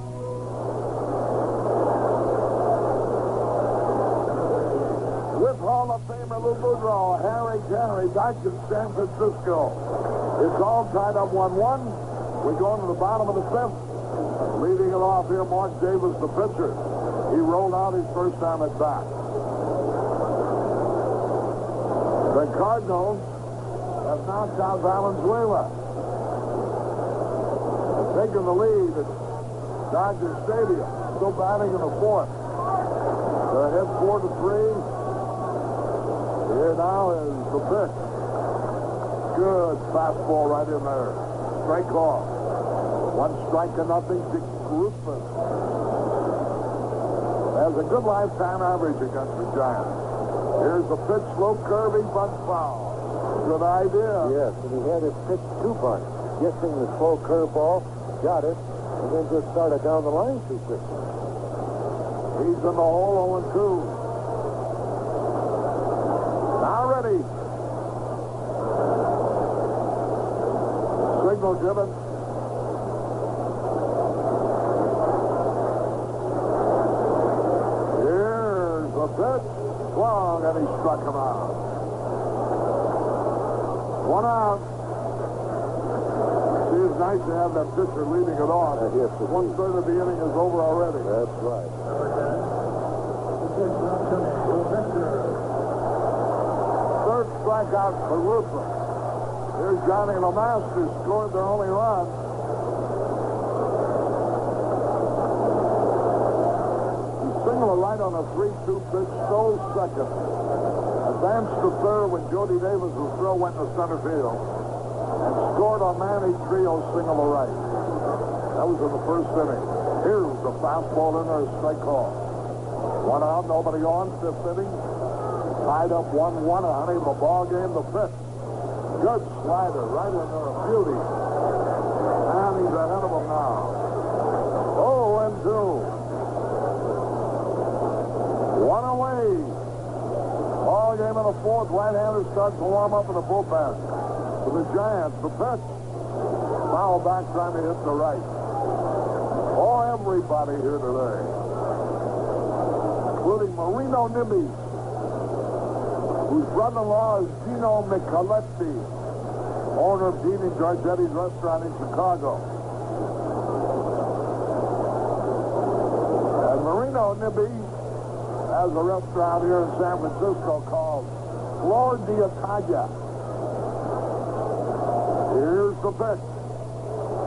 With Hall Hall of Famer Lou Boudreau, Harry Henry back in San Francisco. It's all tied up 1-1. We go into the bottom of the fifth. Leading it off here, Mark Davis, the pitcher. He rolled out his first time at bat. The Cardinals have knocked out Valenzuela. Taking the lead at Dodger Stadium. Still batting in the fourth. They're ahead 4-3. Here now is the pitch. Good fastball right in there. Strike off. 1 strike to nothing. Dick Grossman has a good lifetime average against the Giants. Here's the pitch, slow curving, bunt foul. Good idea. Yes, and he had his pitch 2 bunts. Guessing the slow curveball, got it, and then just started down the line too quickly. He's in the hole, 0-2. Now ready. Signal given. Here's the pitch. Swung, and he struck him out. 1 out. See, it's nice to have that pitcher leading it off. Yes, 1/3 of the inning is over already. That's right. Third strikeout for Ruffin. Here's Johnny LeMaster, scored their only run. He singled right on a 3-2 pitch, stole second. Advanced to third when Jody Davis' throw went to center field. And scored on Manny Trio's single to right. That was in the first inning. Here's the fastball in there, strike call. 1 out, nobody on, 5th inning. Tied up 1-1, unable to ball game the 5th. Good slider right in there, a beauty. And he's ahead of him now. 0-2. 1 away. Ball game in the 4th. Right-hander starts to warm up in the bullpen. For the Giants, the pitch. Foul back trying to hit the right. Oh, everybody here today. Including Marino Nimby, whose brother-in-law is Gino Micheletti, owner of Dean and Giorgetti's restaurant in Chicago. And Marino Nimby has a restaurant here in San Francisco called Flor d'Italia. Here's the pitch.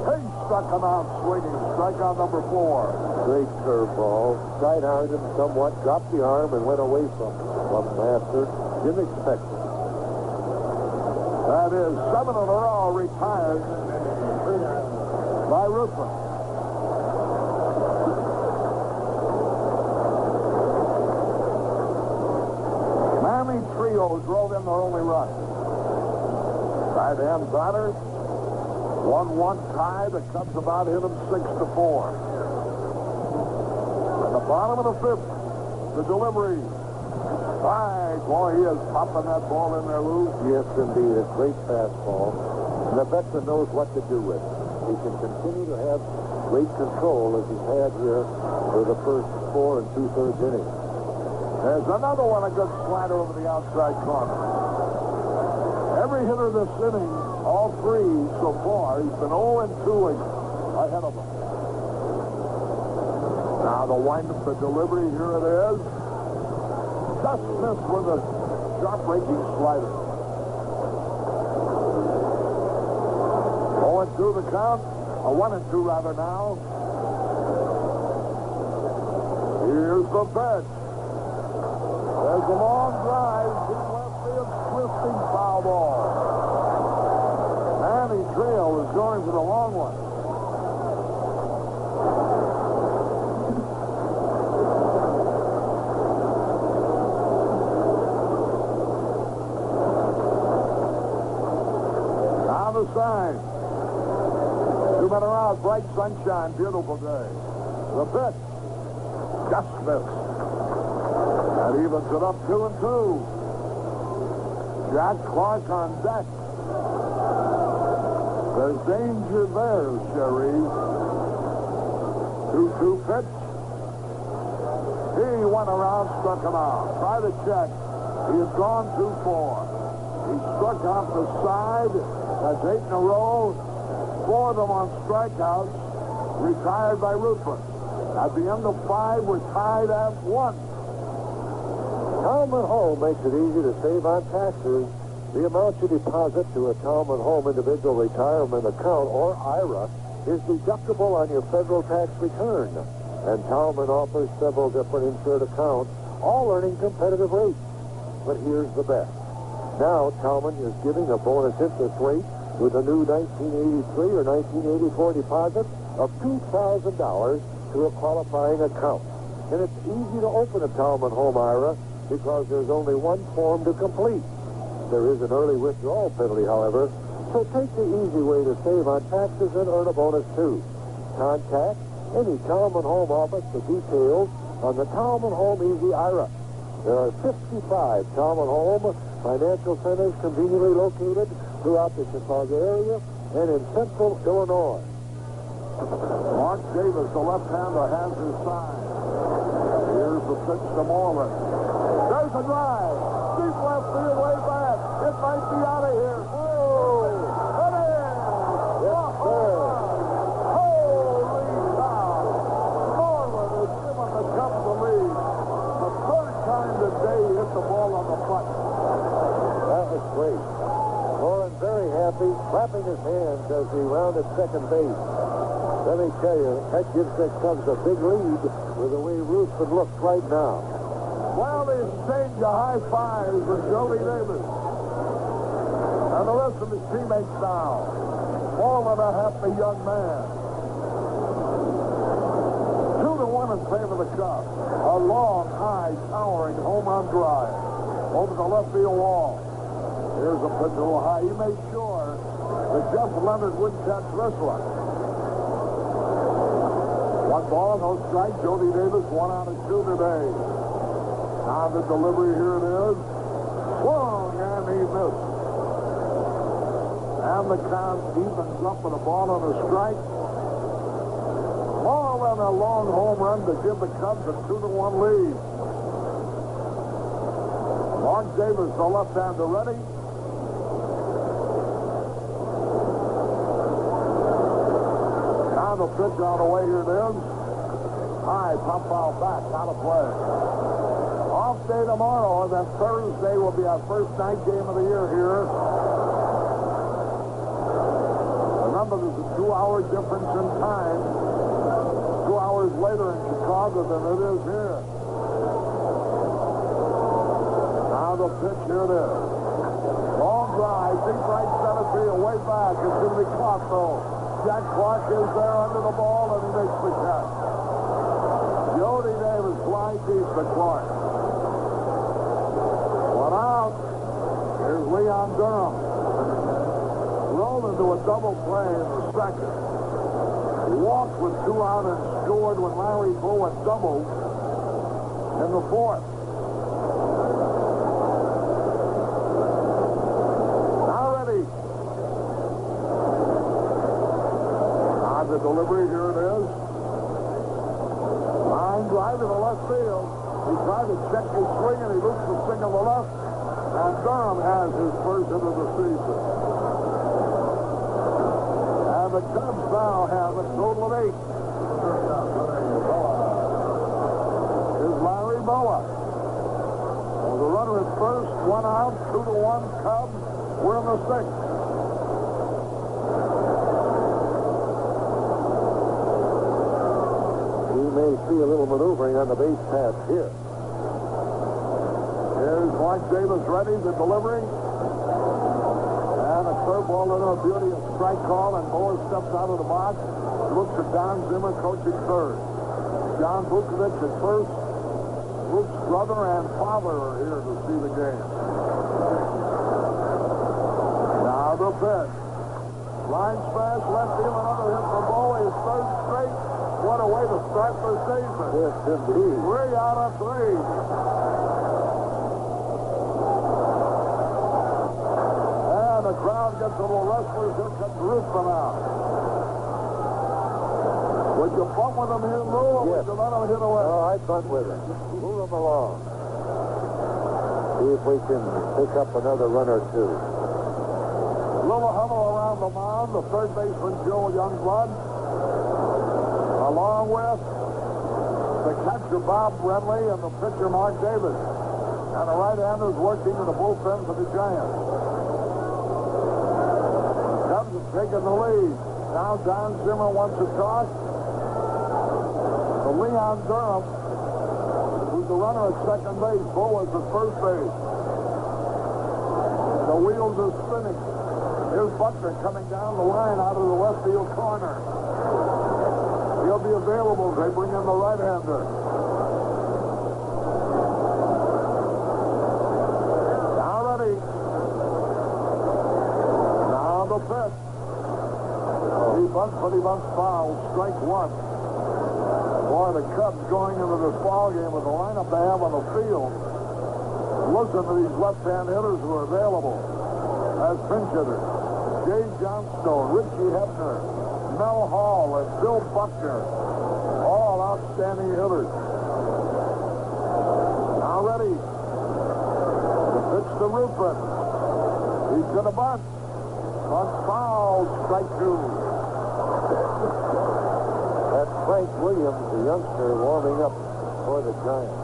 He struck him out swinging. Strikeout number 4. Great curveball. Side-armed him somewhat, dropped the arm, and went away from Master. Didn't expect it. That is 7 in a row retired by Ruffin. Manny Trio drove in their only run. Right-hand batter. 1-1 tie. The Cubs about hit him 6-4. At the bottom of the 5th, the delivery. Right. Boy, he is popping that ball in there, Lou. Yes, indeed. A great fastball. And the veteran knows what to do with it. He can continue to have great control as he's had here for the first 4 2/3 innings. There's another one, a good slider over the outside corner. Every hitter this inning, all 3 so far, he's been 0-2 ahead of them. Now the wind-up, the delivery, here it is. Just missed with a sharp-breaking slider. 0-2 the count. A 1-2 rather now. Here's the pitch. There's a long drive. Deep left field, twisting foul ball. Manny Trio is going for the long one. The sign. 2 men are out. Bright sunshine. Beautiful day. The pitch. Just missed. That evens it up 2-2. Jack Clark on deck. There's danger there, Sherry. 2-2 pitch. He went around, struck him out. Try to check. He has gone too far. He struck out the side. That's 8 in a row. 4 of them on strikeouts. Retired by Rutland. At the end of 5, we're tied at 1. Talman Home makes it easy to save on taxes. The amount you deposit to a Talman Home Individual Retirement Account, or IRA, is deductible on your federal tax return. And Talman offers several different insured accounts, all earning competitive rates. But here's the best. Now, Talman is giving a bonus interest rate with a new 1983 or 1984 deposit of $2,000 to a qualifying account. And it's easy to open a Talman Home IRA because there's only one form to complete. There is an early withdrawal penalty, however, so take the easy way to save on taxes and earn a bonus, too. Contact any Talman Home office for details on the Talman Home Easy IRA. There are 55 Talman Home financial centers conveniently located throughout the Chicago area and in central Illinois. Mark Davis, the left-hander, has his sign. Here's the pitch to Moreland. There's a drive. Deep left field, way back. It might be out of here. Oh! It is! Yes, sir. Holy cow! Moreland has given the Cubs the lead. The third time today he hit the ball on the button. That was great. Moreland very happy, clapping his hands as he rounded second base. Let me tell you, that gives the Cubs a big lead with the way Ruthven looks right now. Well, they exchange a high fives with Jody Davis. And the rest of his teammates now. Moreland a happy young man. 2-1 in favor of the Cubs. A long, high, towering home run drive over the left field wall. Here's a pitch a little high. He made sure that Jeff Leonard wouldn't catch this one. 1 ball, no strike. Jody Davis, 1 out of 2 today. Now the delivery, here it is. Swung, and he missed. And the count evens up with a ball and a strike. Moreland a long home run to give the Cubs a 2-1 lead. Mark Davis, the left-hander, ready. Now the pitch out away, here it is. High, pop foul back, out of play. Off day tomorrow, and then Thursday will be our first night game of the year here. Remember, there's a 2-hour difference in time. 2 hours later in Chicago than it is here. Now the pitch, here it is. Long drive, deep right center field, way back. It's going to be caught, though. Jack Clark is there under the ball, and he makes the catch. Jody Davis fly deep to Clark. One out. Here's Leon Durham. Rolled into a double play in the second. Walked with 2 out and scored when Larry Bowa doubled in the fourth. Now ready. On the delivery, here it is. Line drive to the left field. He tried to check his swing, and he loops the swing on the left. And Durham has his first hit of the season. And the Cubs now have a total of 8. Here's Larry Bowa. Well, the runner at first, 1 out, 2-1 Cubs. We're in the 6th. We may see a little maneuvering on the base pass here. Here's Mark Davis ready, the delivery. And a curveball into a beauty, a strike call, and Bowa steps out of the box. Looks at Don Zimmer coaching third. John Vukovic at first. Luke's brother and father are here to see the game. Now the pitch. Line smash, left field, another hit for Bowa. His third straight. What a way to start the season. Yes, indeed. 3 out of 3. And the crowd gets a little restless. Here comes Ruthven out. Would you bunt with him here, Lou, or yes. would you let him hit away? Oh, I'd bunt with him. Move him along. See if we can pick up another run or two. Little huddle around the mound. The third baseman, Joe Youngblood, along with the catcher, Bob Renly, and the pitcher, Mark Davis. And the right-hander is working in the bullpen for the Giants. The Cubs have taken the lead. Now Don Zimmer wants to toss to Leon Durham, who's the runner at second base. Bo is at first base. The wheels are spinning. Here's Buckner coming down the line out of the left field corner. He'll be available as they bring in the right-hander. Now ready. Now the pitch. He bunts, but he bunts foul. Strike one. Boy, the Cubs going into this ball game with the lineup they have on the field. Listen to these left-hand hitters who are available as pinch hitters. Jay Johnstone, Richie Hebner, Mel Hall, and Bill Buckner. All outstanding hitters. Now ready. The pitch to Rupert. He's going to bunt. Bunt foul. Strike two. That's Frank Williams, the youngster, warming up for the Giants.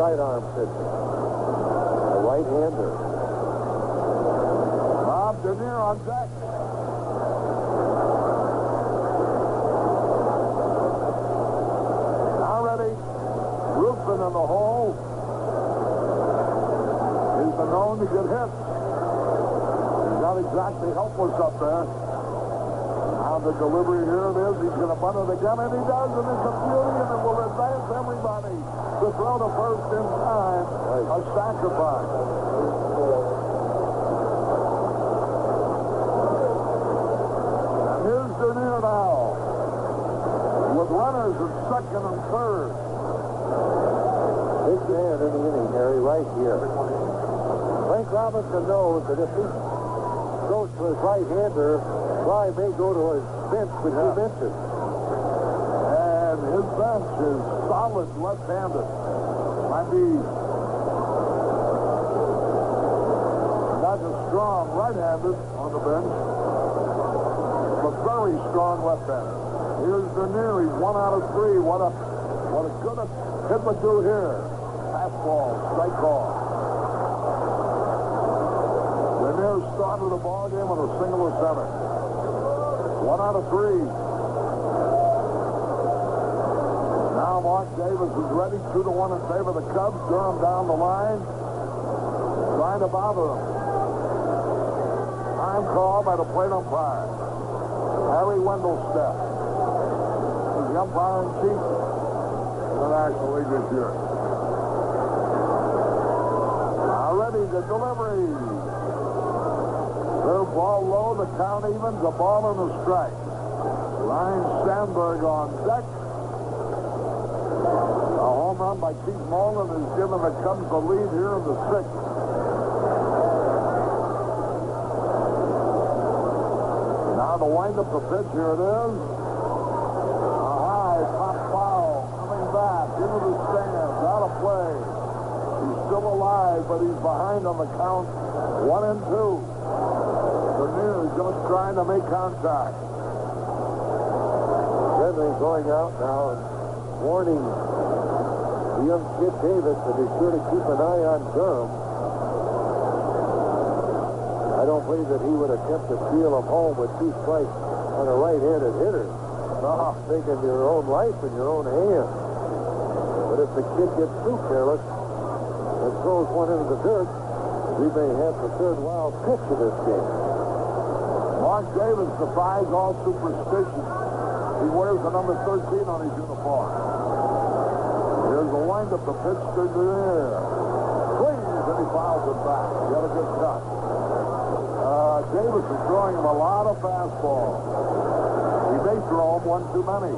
Sidearm pitcher. A right-hander. Bob Dernier on deck. Now ready. Rufin in the hole. He's been known to get hit. He's not exactly helpless up there. Now the delivery, here it is. He's going to bunt it again, and he does, and it's a beauty, and it will advance everybody to throw to first in time. A sacrifice. And here's Dernier now, with runners at second and third. Big man in the inning, Harry, right here. Frank Robinson knows that if he goes to his right-hander, Fry may go to his bench, which he mentioned. And his bench is solid left-handed. Might be not as strong right-handed on the bench, but very strong left-handed. Here's Dernier. He's 1 out of 3. What a good hit would do here. Fastball, strike call. Dernier started the ball game with a single to center. 1 out of 3. Now Mark Davis is ready. 2-1 in favor of the Cubs. Durham down the line, trying to bother him. Time call by the plate umpire, Harry Wendelstedt. He's the umpire in chief in the National League this year. Now ready, the delivery. Their ball low, the count evens, a ball and a strike. Ryan Sandberg on deck. A home run by Keith Mullen has given the Cubs the lead here in the 6th. Now to wind up the pitch, here it is. A high pop foul coming back into the stands, out of play. He's still alive, but he's behind on the count, 1-2. Dernier is just trying to make contact. Renly going out now and warning the young kid Davis to be sure to keep an eye on Durham. I don't believe that he would attempt to steal him home with 2 strikes on a right-handed hitter. Taking your own life in your own hands. But if the kid gets too careless and throws one into the dirt, we may have the third wild pitch of this game. Mark Davis defies all superstition. He wears the number 13 on his uniform. Here's the windup, the pitch to Dernier. Swings, and he fouls it back. He had a good cut. Davis is throwing him a lot of fastballs. He may throw him one too many.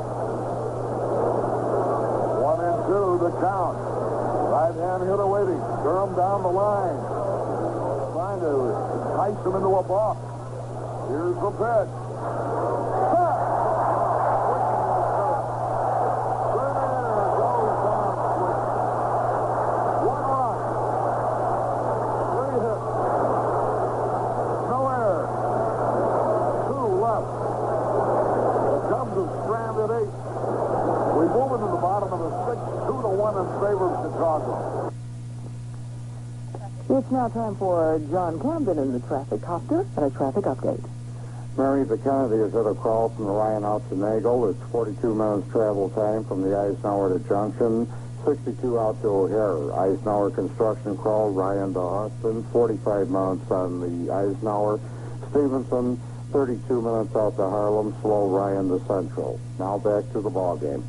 1-2, the count. Right-hand hitter waiting. Durham down the line, trying to entice him into a balk. Here's the pitch. 2-1 in favor of Chicago. It's now time for John Camden in the traffic copter and a traffic update. Mary, the Kennedy is at a call from the Ryan out to Nagel. It's 42 minutes travel time from the Eisenhower to Junction, 62 out to O'Hare. Eisenhower construction crawl, Ryan to Austin, 45 minutes on the Eisenhower. Stevenson, 32 minutes out to Harlem, slow Ryan to Central. Now back to the ball game.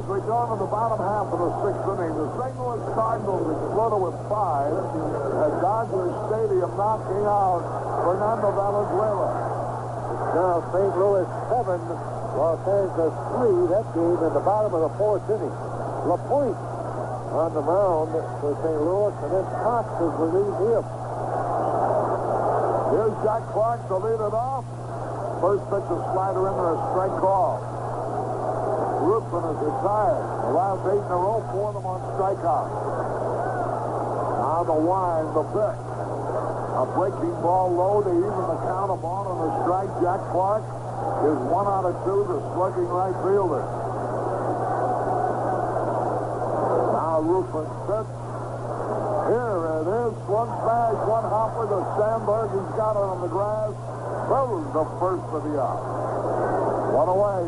We go into the bottom half of the sixth inning. The St. Louis Cardinals exploded with 5 at Dodger Stadium, knocking out Fernando Valenzuela. It's now St. Louis 7, Los Angeles 3. That game in the bottom of the fourth inning. LaPointe on the mound for St. Louis, and then Cox has relieved him. Here's Jack Clark to lead it off. First pitch, a slider in there, a strike call. Ruffin is retired. The last 8 in a row, 4 of them on strikeouts. Now the wind, the pitch. A breaking ball low to even the count, of on a strike. Jack Clark is 1 out of 2, the slugging right fielder. Now Ruffin pitch. Here it is. One smash, one hopper to Sandberg. He's got it on the grass. Throws the first of the out. 1 away.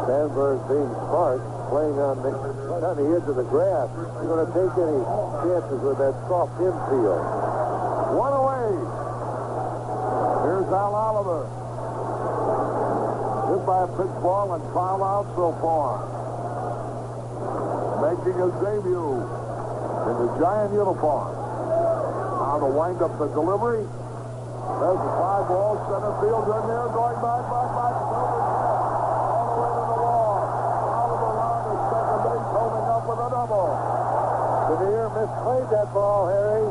Sandberg being smart, playing right on the edge of the grass. He's going to take any chances with that soft infield. 1 away. Here's Al Oliver. Hit by a pitch ball and foul out so far. Making his debut in the Giant uniform. Now to wind up the delivery. There's a fly ball, center fielder in there, going back. Kinnear misplayed that ball, Harry.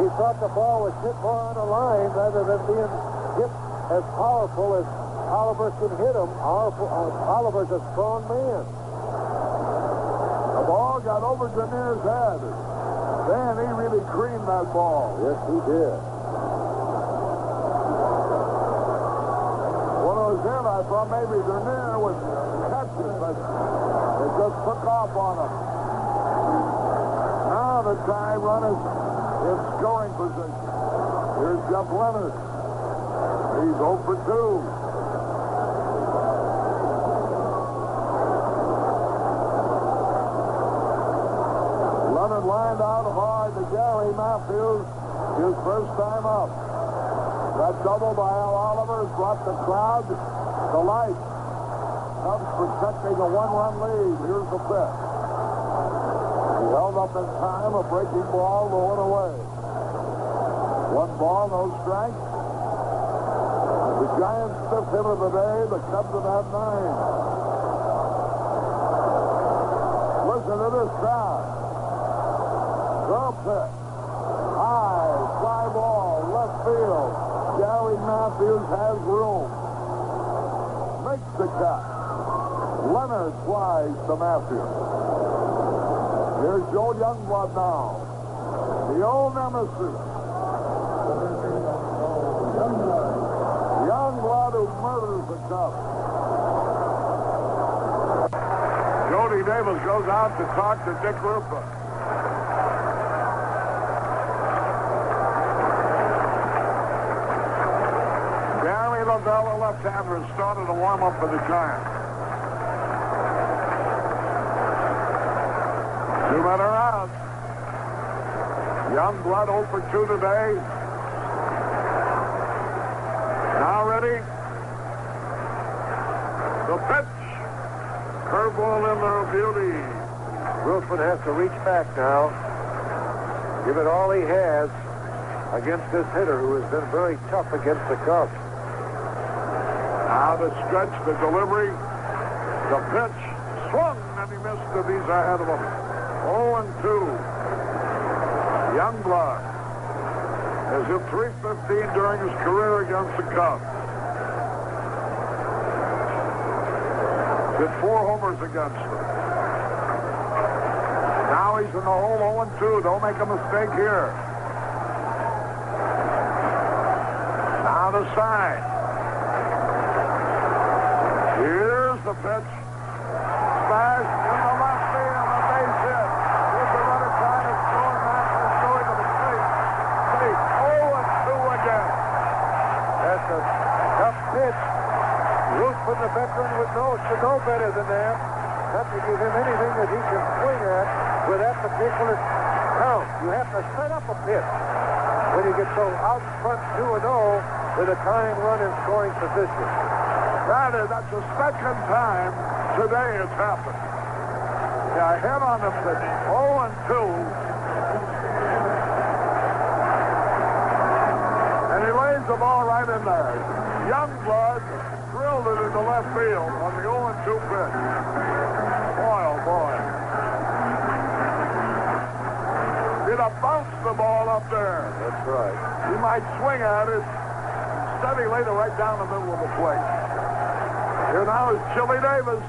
He thought the ball was hit more on the line rather than being hit as powerful as Oliver can hit him. Oliver's a strong man. The ball got over Kinnear's head. Then he really creamed that ball. Yes, he did. When it was in, I thought maybe Kinnear would catch it, but it just took off on him. Now the tie run is in scoring position. Here's Jeff Leonard. He's 0 for 2. Leonard lined out hard to Gary Matthews. His first time up. That double by Al Oliver has brought the crowd to life. Cubs protecting a 1-run lead. Here's the pitch. He held up in time, a breaking ball rolling away. 1 ball, no strike. The Giants' 5th hit of the day. The Cubs have had 9. Listen to this crowd. The pitch. High, fly ball, left field. Gary Matthews has room. Makes the catch. Leonard flies to Matthews. Here's Joe Youngblood now. The old nemesis. Youngblood who murders the Cubs. Jody Davis goes out to talk to Dick Ruffin. Gary Lavelle, the left-hander, started to warm up for the Giants. 2 men are out. Youngblood 0 for 2 today. Now ready. The pitch. Curveball in there, beauty. Ruffin has to reach back now. Give it all he has against this hitter who has been very tough against the Cubs. Now to stretch the delivery. The pitch. Swung and he missed it. He's ahead of him. 0-2. Youngblood has hit .315 during his career against the Cubs. Hit 4 homers against them. Now he's in the hole 0-2. Don't make a mistake here. Now the sign. Here's the pitch. Smash in the left field. A base hit. Here's the runner trying to score. Masters going to the plate. 0-2 again. That's a tough pitch. Ruthven, the veteran, should know better than that. Not to give him anything that he can swing at with that particular count. You have to set up a pitch when you get so out front 2-0 with a tying run in scoring position. That's the second time today it's happened. Yeah, hit on the pitch. 0-2. And he lays the ball right in there. Youngblood drilled it into left field on the 0-2 pitch. Boy, oh boy. He'd have bounced the ball up there. That's right. He might swing at it. Instead, he laid it right down the middle of the plate. Here now is Chili Davis.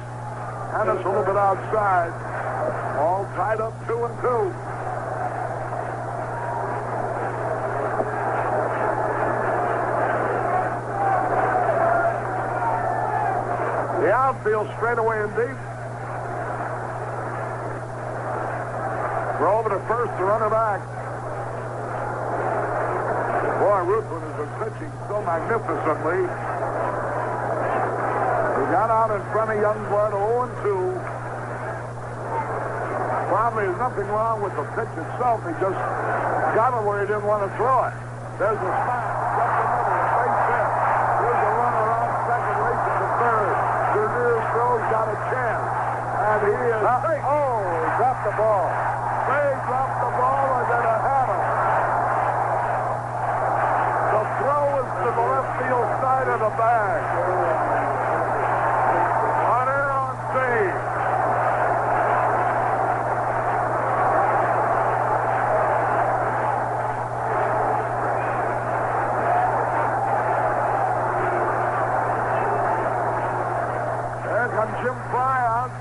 And it's a little bit outside. All tied up 2-2. The outfield straightaway and deep. We're over to first to run it back. Boy, Ruthven has been pitching so magnificently. He got out in front of Youngblood 0-2. Probably there's nothing wrong with the pitch itself. He just got it where he didn't want to throw it. There's a spot. Up the middle. A base hit. Here's a runner on second, racing to third. Bernier Stroh's got a chance. And he is... He dropped the ball. They dropped the ball and then had him. The throw is to the left field side of the bag. On air on save. There comes Jim Fry out.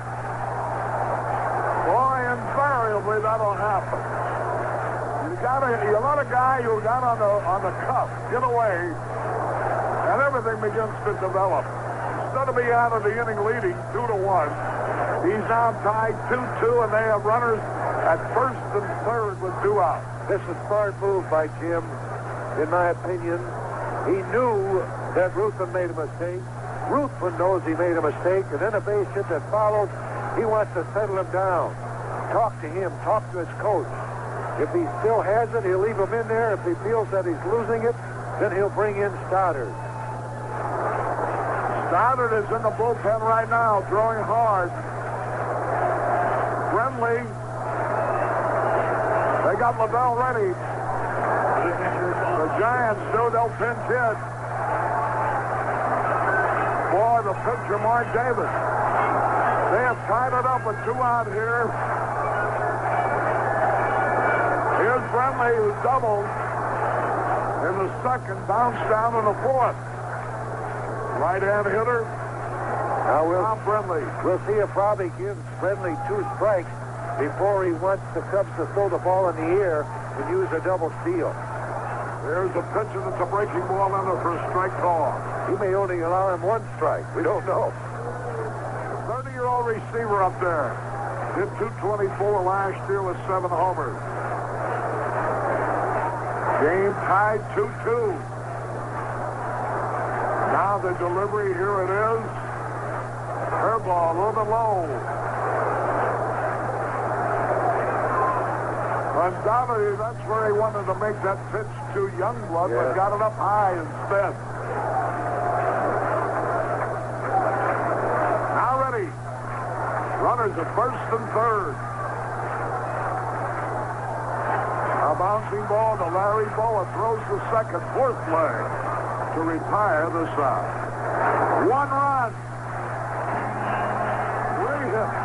Boy, invariably that'll happen. You let a guy who got on the cuff get away, and everything begins to develop. Instead of being out of the inning leading 2-1, he's now tied 2-2, and they have runners at first and third with 2 outs. This is a smart move by Jim, in my opinion. He knew that Ruthven made a mistake. Ruthven knows he made a mistake, and then a base hit that follows, he wants to settle him down. Talk to him. Talk to his coach. If he still has it, he'll leave him in there. If he feels that he's losing it, then he'll bring in Stoddard. Stoddard is in the bullpen right now, throwing hard. Friendly. They got Lavelle ready. The Giants know they'll pinch hit. Boy, the pitcher, Mark Davis. They have tied it up with 2 out here. Here's Friendly, who doubled in the second, bounced down in the fourth. Right-hand hitter. Now Tom Friendly. We'll see if Robbie gives Friendly 2 strikes before he wants the Cubs to throw the ball in the air and use a double steal. There's a pitcher that's a breaking ball under for a strike call. He may only allow him 1 strike. We don't know. 30-year-old receiver up there. Hit 224 last year with 7 homers. Game tied 2-2. Now the delivery, here it is. Curveball, a little bit low. Undoubtedly, that's where he wanted to make that pitch to Youngblood, but got it up high instead. Now ready. Runners at first and third. A bouncing ball to Larry Boa, throws the second, fourth leg to retire the side. 1 run. 3 hits.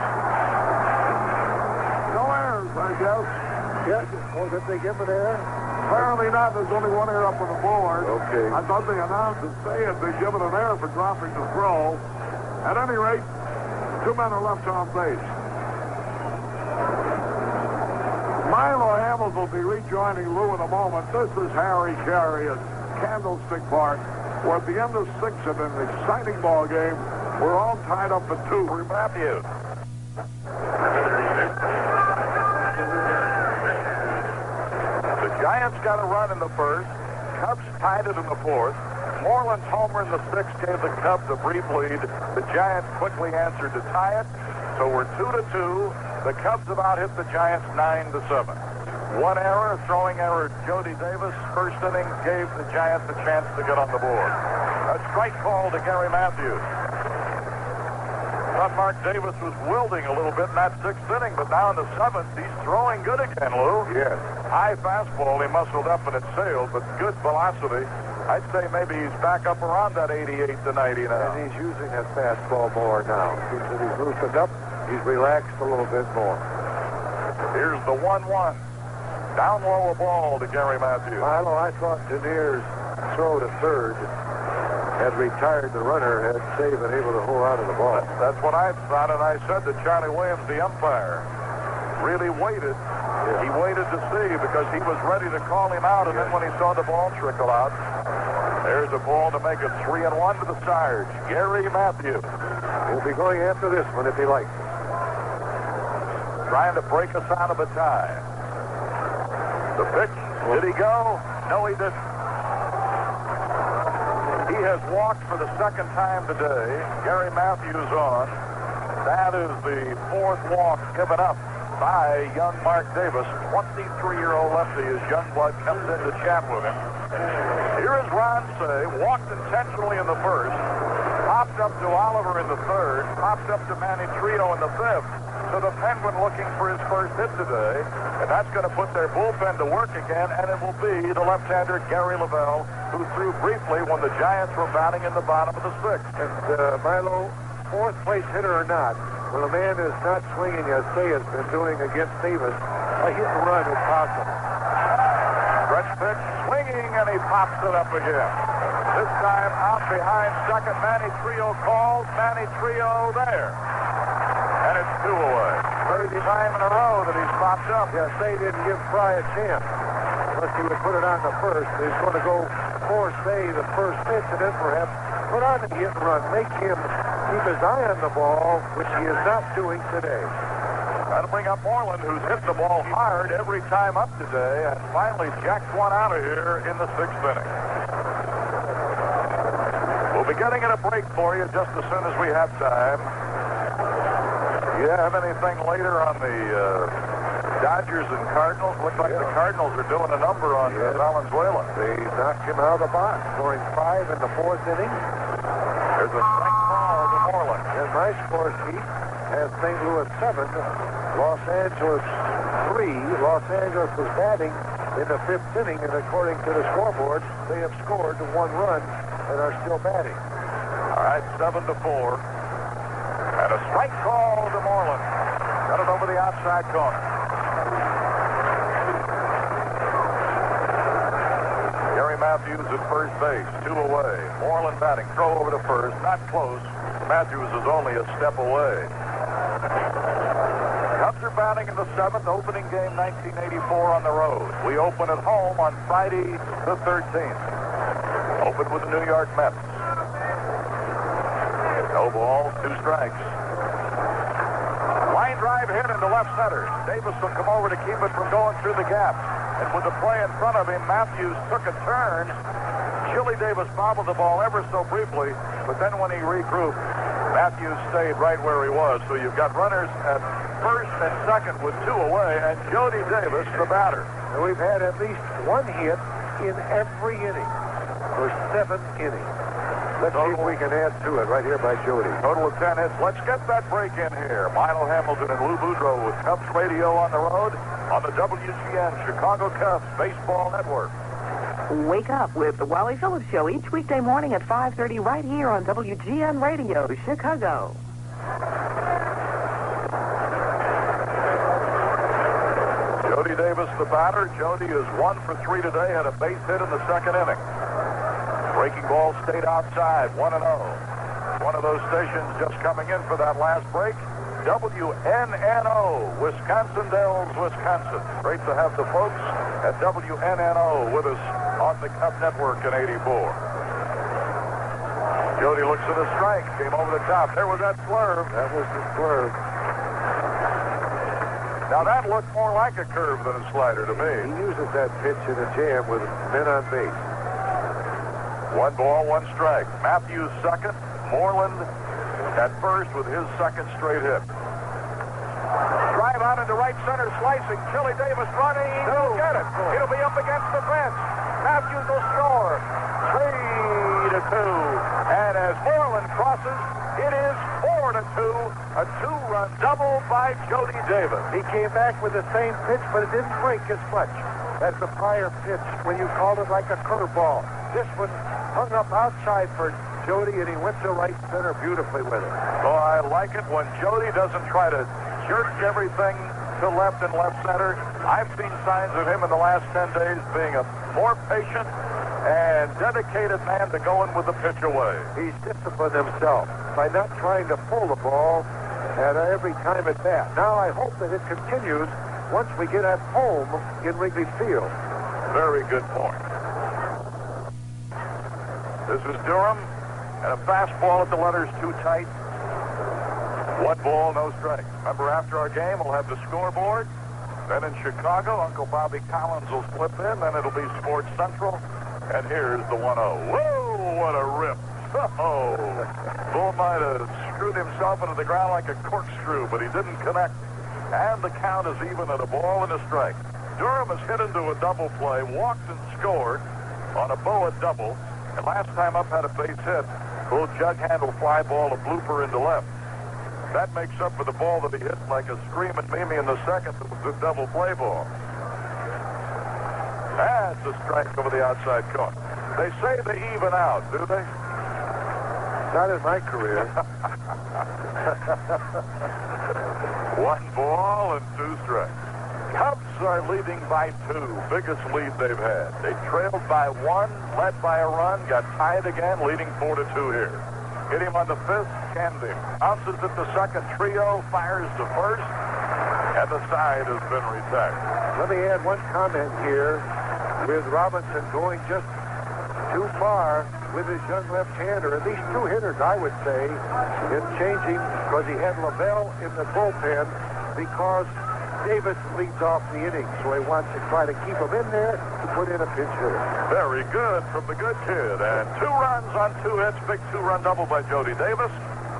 No errors, I guess. Yes. Oh, did they give it air? Apparently not. There's only 1 error up on the board. Okay. I thought they announced it saying they give it an error for dropping the throw. At any rate, 2 men are left on base. Milo Hamels will be rejoining Lou in a moment. This is Harry Carey at Candlestick Park. We're at the end of 6 in an exciting ball game. We're all tied up at 2 for Matthews. The Giants got a run in the first. Cubs tied it in the fourth. Moreland's homer in the sixth gave the Cubs a brief lead. The Giants quickly answered to tie it. So we're 2-2. The Cubs have out hit the Giants 9-7. One error, throwing error. Jody Davis, first inning, gave the Giants a chance to get on the board. A strike call to Gary Matthews. Thought Mark Davis was wilting a little bit in that sixth inning, but now in the seventh, he's throwing good again, Lou. Yes. High fastball, he muscled up and it sailed, but good velocity. I'd say maybe he's back up around that 88 to 90 now. And he's using that fastball more now. Seems that he's loosened up. He's relaxed a little bit more. Here's the 1-1. Down low a ball to Gary Matthews. Milo, I thought Denier's throw to third had retired the runner, had Say been able to hold out of the ball. That's what I thought, and I said to Charlie Williams, the umpire, really waited. Yeah. He waited to see because he was ready to call him out, and then when he saw the ball trickle out, there's a ball to make it 3-1 to the Sarge. Gary Matthews. He'll be going after this one if he likes. Trying to break us out of a tie. The pitch. Did he go? No, he didn't. He has walked for the second time today. Gary Matthews on. That is the fourth walk given up by young Mark Davis. 23-year-old lefty as Youngblood comes in to chat with him. Here is Ron Say, walked intentionally in the first, popped up to Oliver in the third, popped up to Manny Trio in the fifth. So the Penguin looking for his first hit today, and that's going to put their bullpen to work again, and it will be the left-hander Gary Lavelle, who threw briefly when the Giants were batting in the bottom of the sixth. And Milo, fourth place hitter or not, when a man is not swinging as Say has been doing against Davis, a hit and run is possible. Stretch pitch, swinging, and he pops it up again. This time out behind second, Manny Trio calls, Manny Trio there. And it's 2 away. Third time in a row that he's popped up. Yeah, Say didn't give Fry a chance. Unless he would put it on the first. He's going to go for Say the first pitch and then perhaps put on the hit and run. Make him keep his eye on the ball, which he is not doing today. That'll bring up Moreland, who's hit the ball hard every time up today, and finally jacks one out of here in the sixth inning. We'll be getting in a break for you just as soon as we have time. Do you have anything later on the Dodgers and Cardinals? Looks like the Cardinals are doing a number on Valenzuela. They knocked him out of the box, scoring 5 in the fourth inning. There's a strike call to Moreland. And my score sheet has St. Louis 7, Los Angeles 3. Los Angeles was batting in the fifth inning, and according to the scoreboard, they have scored 1 run and are still batting. All right, 7-4. And a strike call to Moreland. Got it over the outside corner. Gary Matthews at first base, 2 away. Moreland batting, throw over to first, not close. Matthews is only a step away. Cubs are batting in the seventh, opening game 1984 on the road. We open at home on Friday the 13th. Open with the New York Mets. No balls, 2 strikes. Line drive hit into left center. Davis will come over to keep it from going through the gap. And with the play in front of him, Matthews took a turn. Chili Davis bobbled the ball ever so briefly, but then when he regrouped, Matthews stayed right where he was. So you've got runners at first and second with 2 away, and Jody Davis, the batter. And we've had at least 1 hit in every inning for 7 innings. Let's see if we can add to it right here by Jody. Total of 10 hits. Let's get that break in here. Milo Hamilton and Lou Boudreau with Cubs Radio on the road on the WGN Chicago Cubs Baseball Network. Wake up with the Wally Phillips Show each weekday morning at 5:30 right here on WGN Radio, Chicago. Jody Davis, the batter. Jody is 1 for 3 today, had a base hit in the second inning. Breaking ball stayed outside, 1-0. One of those stations just coming in for that last break. WNNO, Wisconsin Dells, Wisconsin. Great to have the folks at WNNO with us on the Cub Network in 84. Jody looks at a strike. Came over the top. There was that swerve. That was the swerve. Now, that looked more like a curve than a slider to He me. uses that pitch in a jam with men on base. 1 ball, 1 strike. Matthews second. Moreland at first with his second straight hit. Drive out into right center, slicing. Chili Davis running. He'll get it. It'll be up against the fence. Matthews will score. 3-2. And as Moreland crosses, it is 4-2. A 2-run double by Jody Davis. He came back with the same pitch, but it didn't break as much as the prior pitch when you called it like a curveball. This one hung up outside for Jody, and he went to right center beautifully with it. Oh, I like it when Jody doesn't try to jerk everything to left and left center. I've seen signs of him in the last 10 days being a more patient and dedicated man to going with the pitch away. He's disciplined himself by not trying to pull the ball at every time at bat. Now I hope that it continues once we get at home in Wrigley Field. Very good point. This is Durham, and a fastball at the letters too tight. 1 ball, no strike. Remember, after our game, we'll have the scoreboard. Then in Chicago, Uncle Bobby Collins will slip in. Then it'll be Sports Central. And here's the 1-0. Whoa, what a rip. Oh, Bull might have screwed himself into the ground like a corkscrew, but he didn't connect. And the count is even at a ball and a strike. Durham has hit into a double play, walked and scored on a Boa double. And last time up had a base hit. Pulled jug handle fly ball, a blooper into left. That makes up for the ball that he hit like a screaming Mimi in the second. It was a double play ball. That's a strike over the outside corner. They say they even out, do they? Not in my career. 1 ball and 2 strikes. Cubs are leading by 2. Biggest lead they've had. They trailed by 1, led by a run, got tied again, leading 4-2 here. Hit him on the 5th, canned him. Bounces at the second, trio, fires to first, and the side has been retired. Let me add one comment here. With Robinson going just too far with his young left-hander, at least 2 hitters, I would say, in changing, because he had Lavelle in the bullpen, because Davis leads off the inning, so he wants to try to keep him in there to put in a pinch hitter. Very good from the good kid. And 2 runs on 2 hits. Big 2-run double by Jody Davis.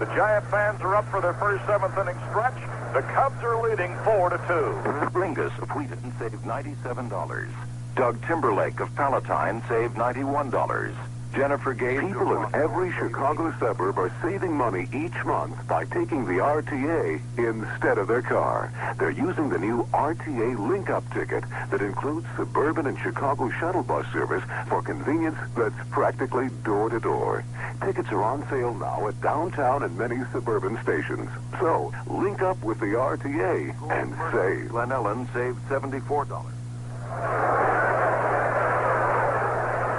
The Giant fans are up for their first 7th inning stretch. The Cubs are leading 4-2. Bringus of Wheaton saved $97. Doug Timberlake of Palatine saved $91. Jennifer Gage. People in every Chicago suburb are saving money each month by taking the RTA instead of their car. They're using the new RTA Link-Up ticket that includes suburban and Chicago shuttle bus service for convenience that's practically door-to-door. Tickets are on sale now at downtown and many suburban stations. So, link up with the RTA and save. Glen Ellen saved $74.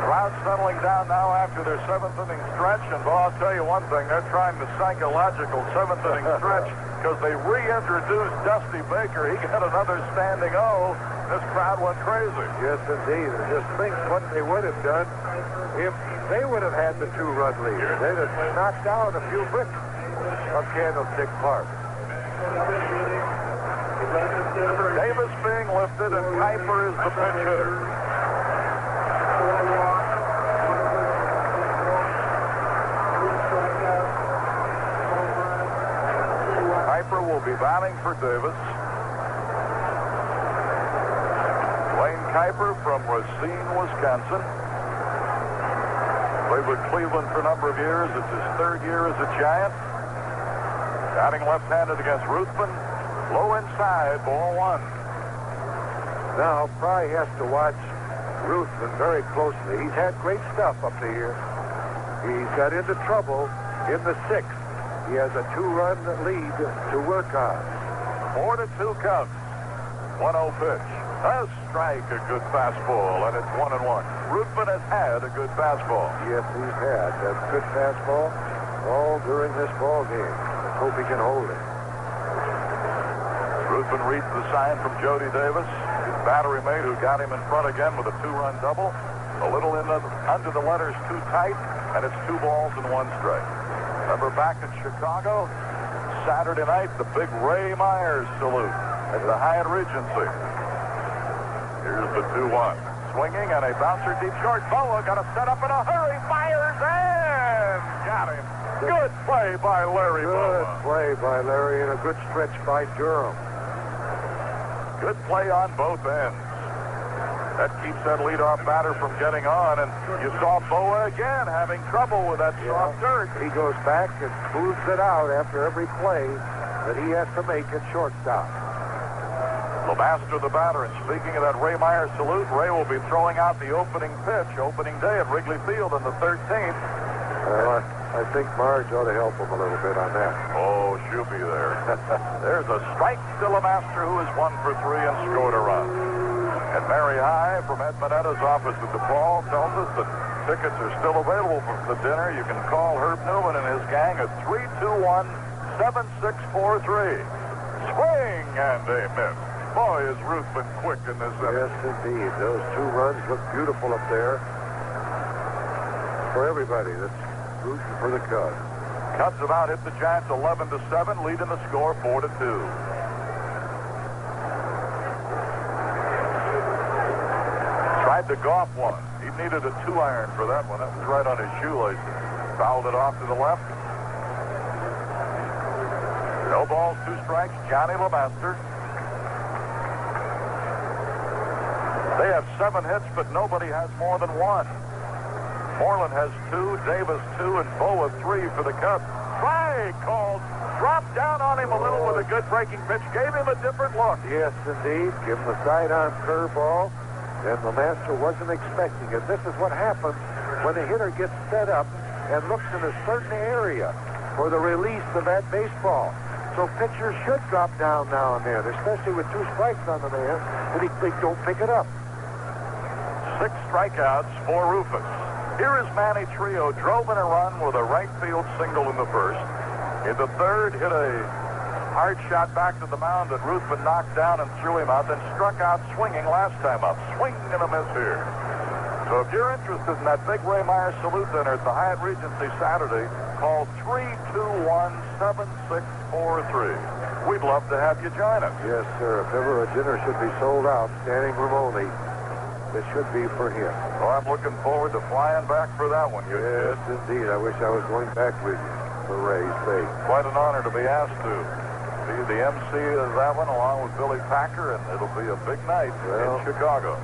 Crowd settling down now after their 7th inning stretch, and I'll tell you one thing, they're trying the psychological 7th inning stretch because they reintroduced Dusty Baker. He got another standing O. This crowd went crazy. Yes, indeed. And just think what they would have done if they would have had the 2-run lead. They'd have knocked down a few bricks of Candlestick Park. Davis being lifted, and Kuiper is the pinch hitter. Kuiper will be batting for Davis. Wayne Kuiper from Racine, Wisconsin. Played with Cleveland for a number of years. It's his 3rd year as a Giant. Batting left-handed against Ruthven. Low inside, ball 1. Now, Fry has to watch Ruthven very closely. He's had great stuff up to here. He's got into trouble in the 6th. He has a 2-run lead to work on. 4-2 Cubs. 1-0 pitch. A strike, a good fastball, and it's 1-1. Ruthven has had a good fastball. Yes, he's had that good fastball all during this ball game. Let's hope he can hold it. Ruthven reads the sign from Jody Davis, his battery mate who got him in front again with a 2-run double. A little under the letters too tight, and it's 2 balls and 1 strike. Remember back in Chicago, Saturday night, the big Ray Myers salute at the Hyatt Regency. Here's the 2-1. Swinging and a bouncer deep short. Boa got to set up in a hurry. Myers and got him. Good play by Larry Boa. Good play by Larry and a good stretch by Durham. Good play on both ends. That keeps that leadoff batter from getting on, and you saw Boa again having trouble with that soft dirt. He goes back and moves it out after every play that he has to make at shortstop. LeMaster the batter, and speaking of that Ray Myers salute, Ray will be throwing out the opening pitch, opening day at Wrigley Field on the 13th. Well, I think Marge ought to help him a little bit on that. Oh, she'll be there. There's a strike to LeMaster, who is 1 for 3 and scored a run. And Mary High from Ed Monetta's office at DePaul tells us that tickets are still available for the dinner. You can call Herb Newman and his gang at 321-7643. Swing and a miss. Boy, has Ruth been quick in this inning. Yes, indeed. Those 2 runs look beautiful up there for everybody that's rooting for the Cubs. Cubs have out hit the Giants 11-7, leading the score 4-2. Tried to golf one. He needed a 2-iron for that one. That was right on his shoelaces. Fouled it off to the left. No balls, 2 strikes. Johnny LeMaster. They have 7 hits, but nobody has more than 1. Moreland has 2, Davis 2, and Boa 3 for the Cubs. Strike called. Dropped down on him a little with a good breaking pitch. Gave him a different look. Yes, indeed. Give him a sidearm curveball. And LeMaster wasn't expecting it. This is what happens when a hitter gets set up and looks in a certain area for the release of that baseball. So pitchers should drop down now and then, especially with 2 strikes on the man, and they don't pick it up. 6 strikeouts for Rufus. Here is Manny Trio, drove in a run with a right field single in the first. In the third, hit a hard shot back to the mound that Ruthven knocked down and threw him out, then struck out swinging last time up. Swing and a miss here. So if you're interested in that big Ray Myers salute dinner at the Hyatt Regency Saturday, call 321-7643. We'd love to have you join us. Yes, sir. If ever a dinner should be sold out, standing room only, it should be for him. Well, I'm looking forward to flying back for that one. Yes, indeed. I wish I was going back with you for Ray's sake. Quite an honor to be asked to be the MC of that one, along with Billy Packer, and it'll be a big night in Chicago.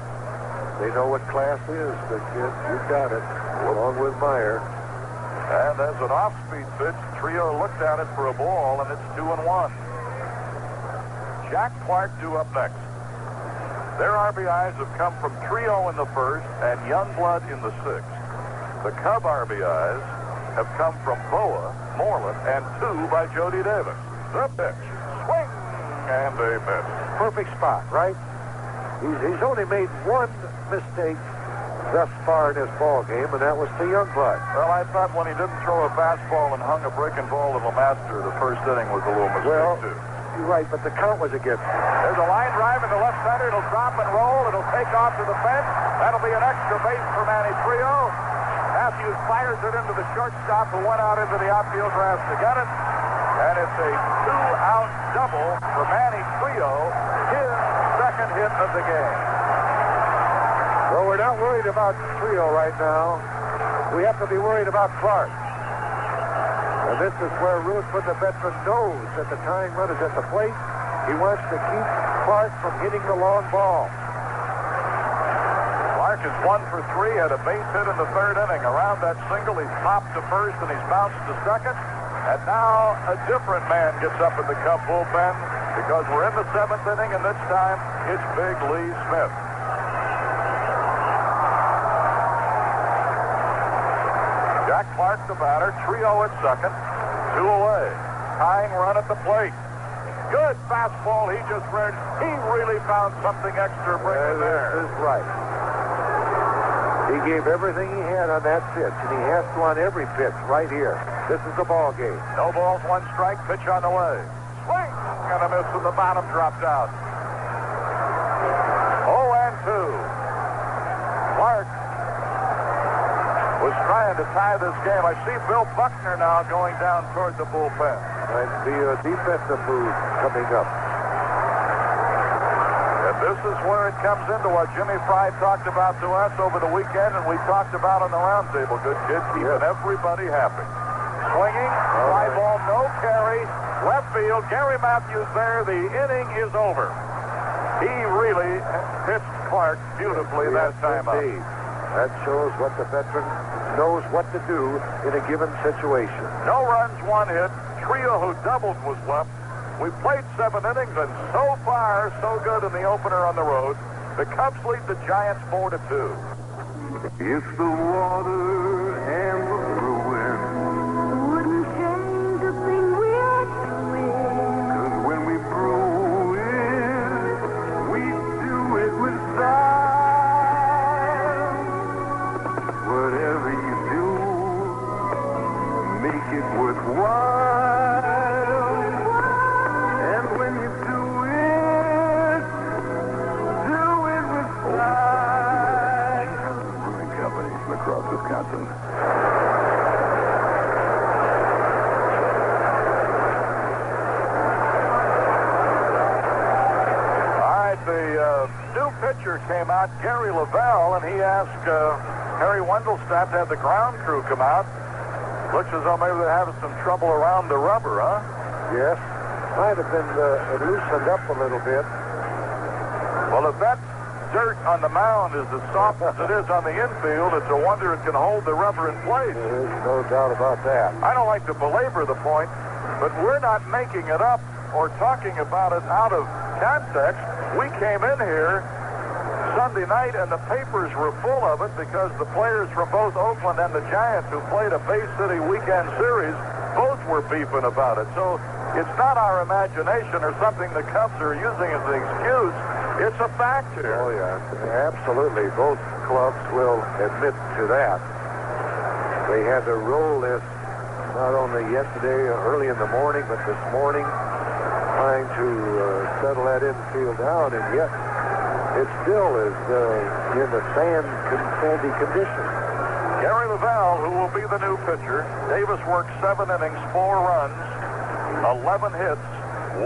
They know what class is, the kids. You got it, along with Meyer. And as an off-speed pitch, Trio looked at it for a ball, and it's 2-1. Jack Clark due up next. Their RBIs have come from Trio in the first and Youngblood in the 6th. The Cub RBIs have come from Boa, Moreland, and 2 by Jody Davis. The pitch. Swing and a miss. Perfect spot, right? He's only made 1 mistake thus far in this ball game, and that was to Youngblood. Well, I thought when he didn't throw a fastball and hung a breaking ball to LeMaster, the first inning was a little mistake, too. You're right, but the count was against him. There's a line drive in the left center. It'll drop and roll. It'll take off to the fence. That'll be an extra base for Manny Trio. Matthews fires it into the shortstop, who went out into the outfield grass to get it. And it's a 2-out double for Manny Trio, his 2nd hit of the game. Well, we're not worried about Trio right now. We have to be worried about Clark. And this is where Ruthven, the veteran, knows that the tying run is at the plate. He wants to keep Clark from hitting the long ball. Clark is 1 for 3, had a base hit in the 3rd inning. Around that single, he's popped to first and he's bounced to second. And now a different man gets up in the Cub bullpen because we're in the 7th inning, and this time it's Big Lee Smith. Jack Clark, the batter, Trio at second, 2 away. Tying run at the plate. Good fastball he just read. He really found something extra bringing there. This is right. He gave everything he had on that pitch, and he has to on every pitch right here. This is the ball game. No balls, 1 strike, pitch on the way. Swing and a miss, and the bottom dropped out. 0-2. Clark was trying to tie this game. I see Bill Buckner now going down toward the bullpen. Might be a defensive move coming up. And this is where it comes into what Jimmy Fry talked about to us over the weekend, and we talked about on the roundtable. Good kid, keeping everybody happy. Swinging, fly ball, no carry, left field. Gary Matthews there. The inning is over. He really pitched Clark beautifully that time out. That shows what the veteran knows what to do in a given situation. No runs, one hit. Trio who doubled was left. We played 7 innings, and so far, so good in the opener on the road. The Cubs lead the Giants 4-2. It's the water and the brewing. Wouldn't change a thing we're doing. 'Cause when we brew it, we do it with style. Whatever you do, make it worthwhile. And when you do it with style. Brewing Company, La Crosse, Wisconsin. The new pitcher came out, Gary Lavelle, and he asked Harry Wendelstadt to have the ground crew come out. Looks as though maybe they're having some trouble around the rubber, huh? Yes. Might have been loosened up a little bit. Well, if that dirt on the mound is as soft as it is on the infield, it's a wonder it can hold the rubber in place. There's no doubt about that. I don't like to belabor the point, but we're not making it up or talking about it out of context. We came in here Sunday night, and the papers were full of it because the players from both Oakland and the Giants who played a Bay City weekend series both were beefing about it. So it's not our imagination or something the Cubs are using as an excuse. It's a fact here. Oh, yeah. Absolutely. Both clubs will admit to that. They had to roll this not only yesterday early in the morning, but this morning, trying to settle that infield down, and yet it still is in the sandy condition. Gary Lavelle, who will be the new pitcher. Davis worked 7 innings, 4 runs, 11 hits,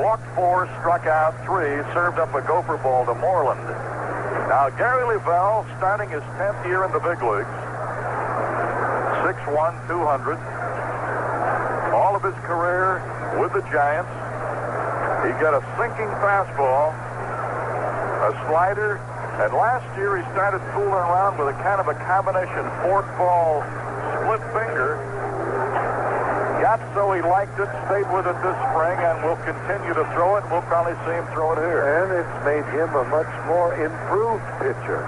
walked 4, struck out 3, served up a gopher ball to Moreland. Now, Gary Lavelle, starting his 10th year in the big leagues, 6'1", 200. All of his career with the Giants. He got a sinking fastball, a slider, and last year he started fooling around with a kind of a combination fork ball, split finger. Got so he liked it, stayed with it this spring, and will continue to throw it. We'll probably see him throw it here. And it's made him a much more improved pitcher.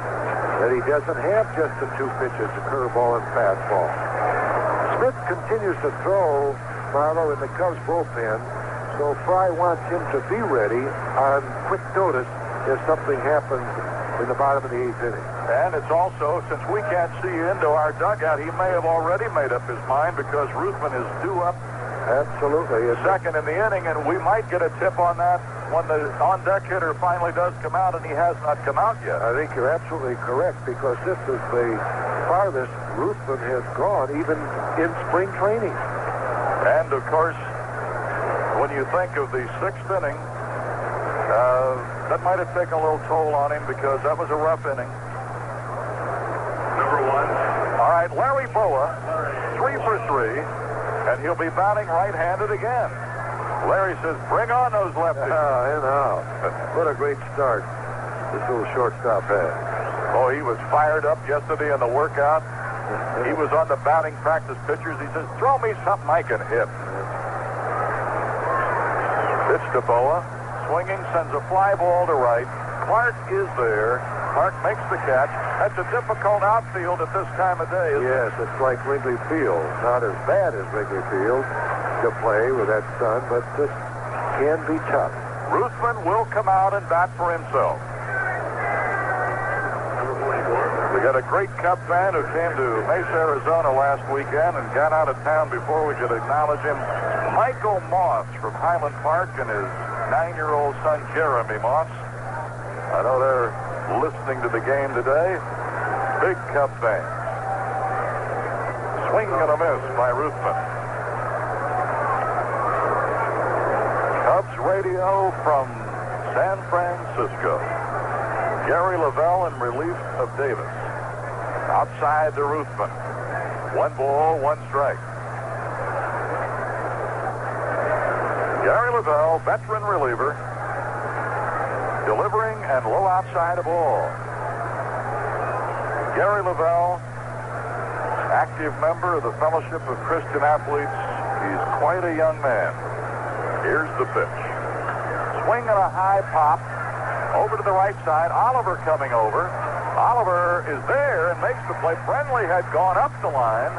That he doesn't have just the 2 pitches, a curveball and fastball. Smith continues to throw, Marlowe, in the Cubs bullpen. So Fry wants him to be ready on quick notice if something happens in the bottom of the 8th inning. And it's also, since we can't see into our dugout, he may have already made up his mind because Ruthven is due up Absolutely. second in the inning, and we might get a tip on that when the on-deck hitter finally does come out, and he has not come out yet. I think you're absolutely correct, because this is the farthest Ruthven has gone, even in spring training. And, of course, when you think of the 6th inning, that might have taken a little toll on him because that was a rough inning. Number 1. All right, Larry Boa, 3 for 3, and he'll be batting right-handed again. Larry says, bring on those lefties. And how? What a great start this little shortstop had. Oh, he was fired up yesterday in the workout. He was on the batting practice pictures. He says, throw me something I can hit. Pitch to Boa. Swinging, sends a fly ball to right. Clark is there. Clark makes the catch. That's a difficult outfield at this time of day, isn't it? Yes, it's like Wrigley Field. Not as bad as Wrigley Field to play with that sun, but this can be tough. Ruthven will come out and bat for himself. We got a great Cub fan who came to Mesa, Arizona last weekend and got out of town before we could acknowledge him. Michael Moss from Highland Park and his 9-year-old son, Jeremy Moss. I know they're listening to the game today. Big Cub fans. Swing and a miss by Ruthven. Cubs radio from San Francisco. Gary Lavelle in relief of Davis. Outside to Ruthven. 1 ball, 1 strike. Gary Lavelle, veteran reliever, delivering and low outside a ball. Gary Lavelle, active member of the Fellowship of Christian Athletes. He's quite a young man. Here's the pitch. Swing and a high pop. Over to the right side. Oliver coming over. Oliver is there and makes the play. Brenly had gone up the line.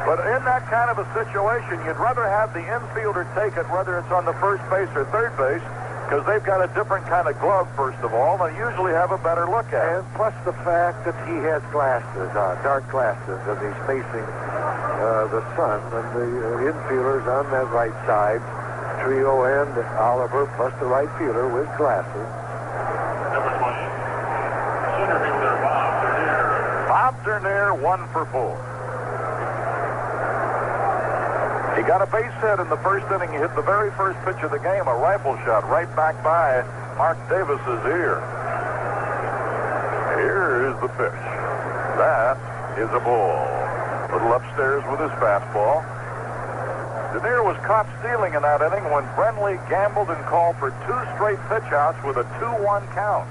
But in that kind of a situation, you'd rather have the infielder take it, whether it's on the first base or third base, because they've got a different kind of glove, first of all. They usually have a better look at it. And plus the fact that he has glasses, dark glasses, and he's facing the sun. And the infielders on that right side, Trio and Oliver, plus the right fielder with glasses. Number 20, center fielder Bob Dernier. Bob Dernier, 1 for 4. He got a base hit in the first inning. He hit the very first pitch of the game, a rifle shot right back by Mark Davis's ear. Here is the pitch. That is a ball. Little upstairs with his fastball. Dernier was caught stealing in that inning when Brenly gambled and called for 2 straight pitch outs with a 2-1 count.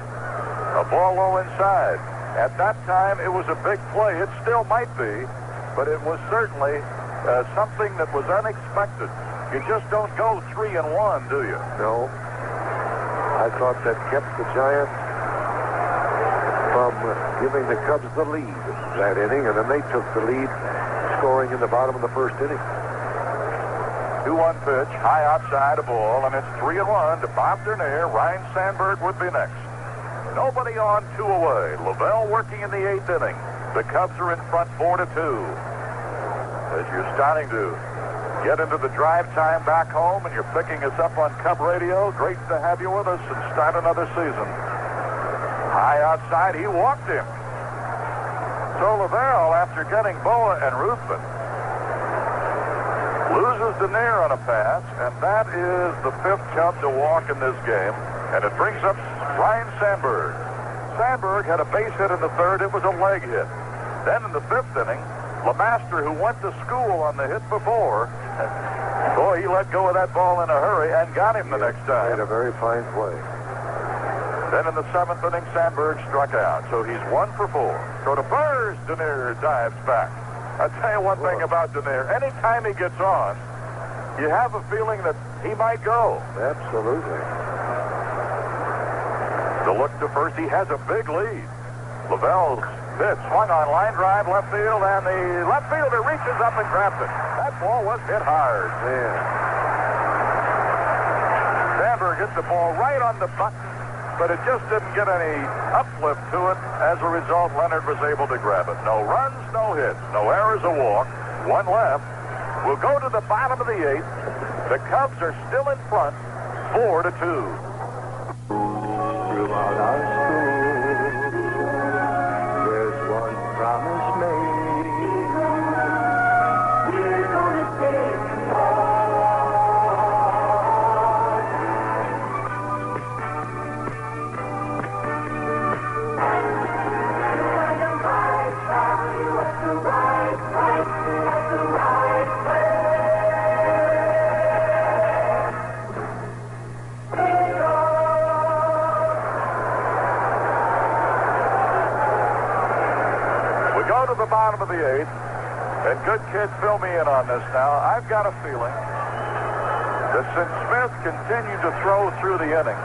A ball low inside. At that time, it was a big play. It still might be, but it was certainly something that was unexpected. You just don't go 3-1, do you? No. I thought that kept the Giants from giving the Cubs the lead that inning, and then they took the lead, scoring in the bottom of the first inning. 2-1 pitch, high outside a ball, and it's 3-1 to Bob Dernier. Ryne Sandberg would be next. Nobody on, 2 away. Lavelle working in the 8th inning. The Cubs are in front 4-2. As you're starting to get into the drive time back home and you're picking us up on Cub Radio, great to have you with us and start another season. High outside, he walked him. So Lavelle, after getting Boa and Ruthven, loses Dernier on a pass, and that is the 5th Cub to walk in this game, and it brings up Ryne Sandberg. Sandberg had a base hit in the 3rd. It was a leg hit. Then in the 5th inning, LeMaster, who went to school on the hit before, boy, he let go of that ball in a hurry and got him the next time. Made a very fine play. Then in the 7th inning, Sandberg struck out. So he's 1 for 4. Go to first. Dernier dives back. I'll tell you one thing about Dernier. Anytime he gets on, you have a feeling that he might go. Absolutely. The look to first. He has a big lead. Lavelle's pitch swung on line drive left field, and the left fielder reaches up and grabs it. That ball was hit hard. Yeah. Sandberg hit the ball right on the button, but it just didn't get any uplift to it. As a result, Leonard was able to grab it. No runs, no hits, no errors, a walk. 1 left. We'll go to the bottom of the 8th. The Cubs are still in front, 4-2. Throughout our school, there's one promise made. We're gonna take to the bottom of the 8th, and good kids, fill me in on this now. I've got a feeling that since Smith continued to throw through the inning,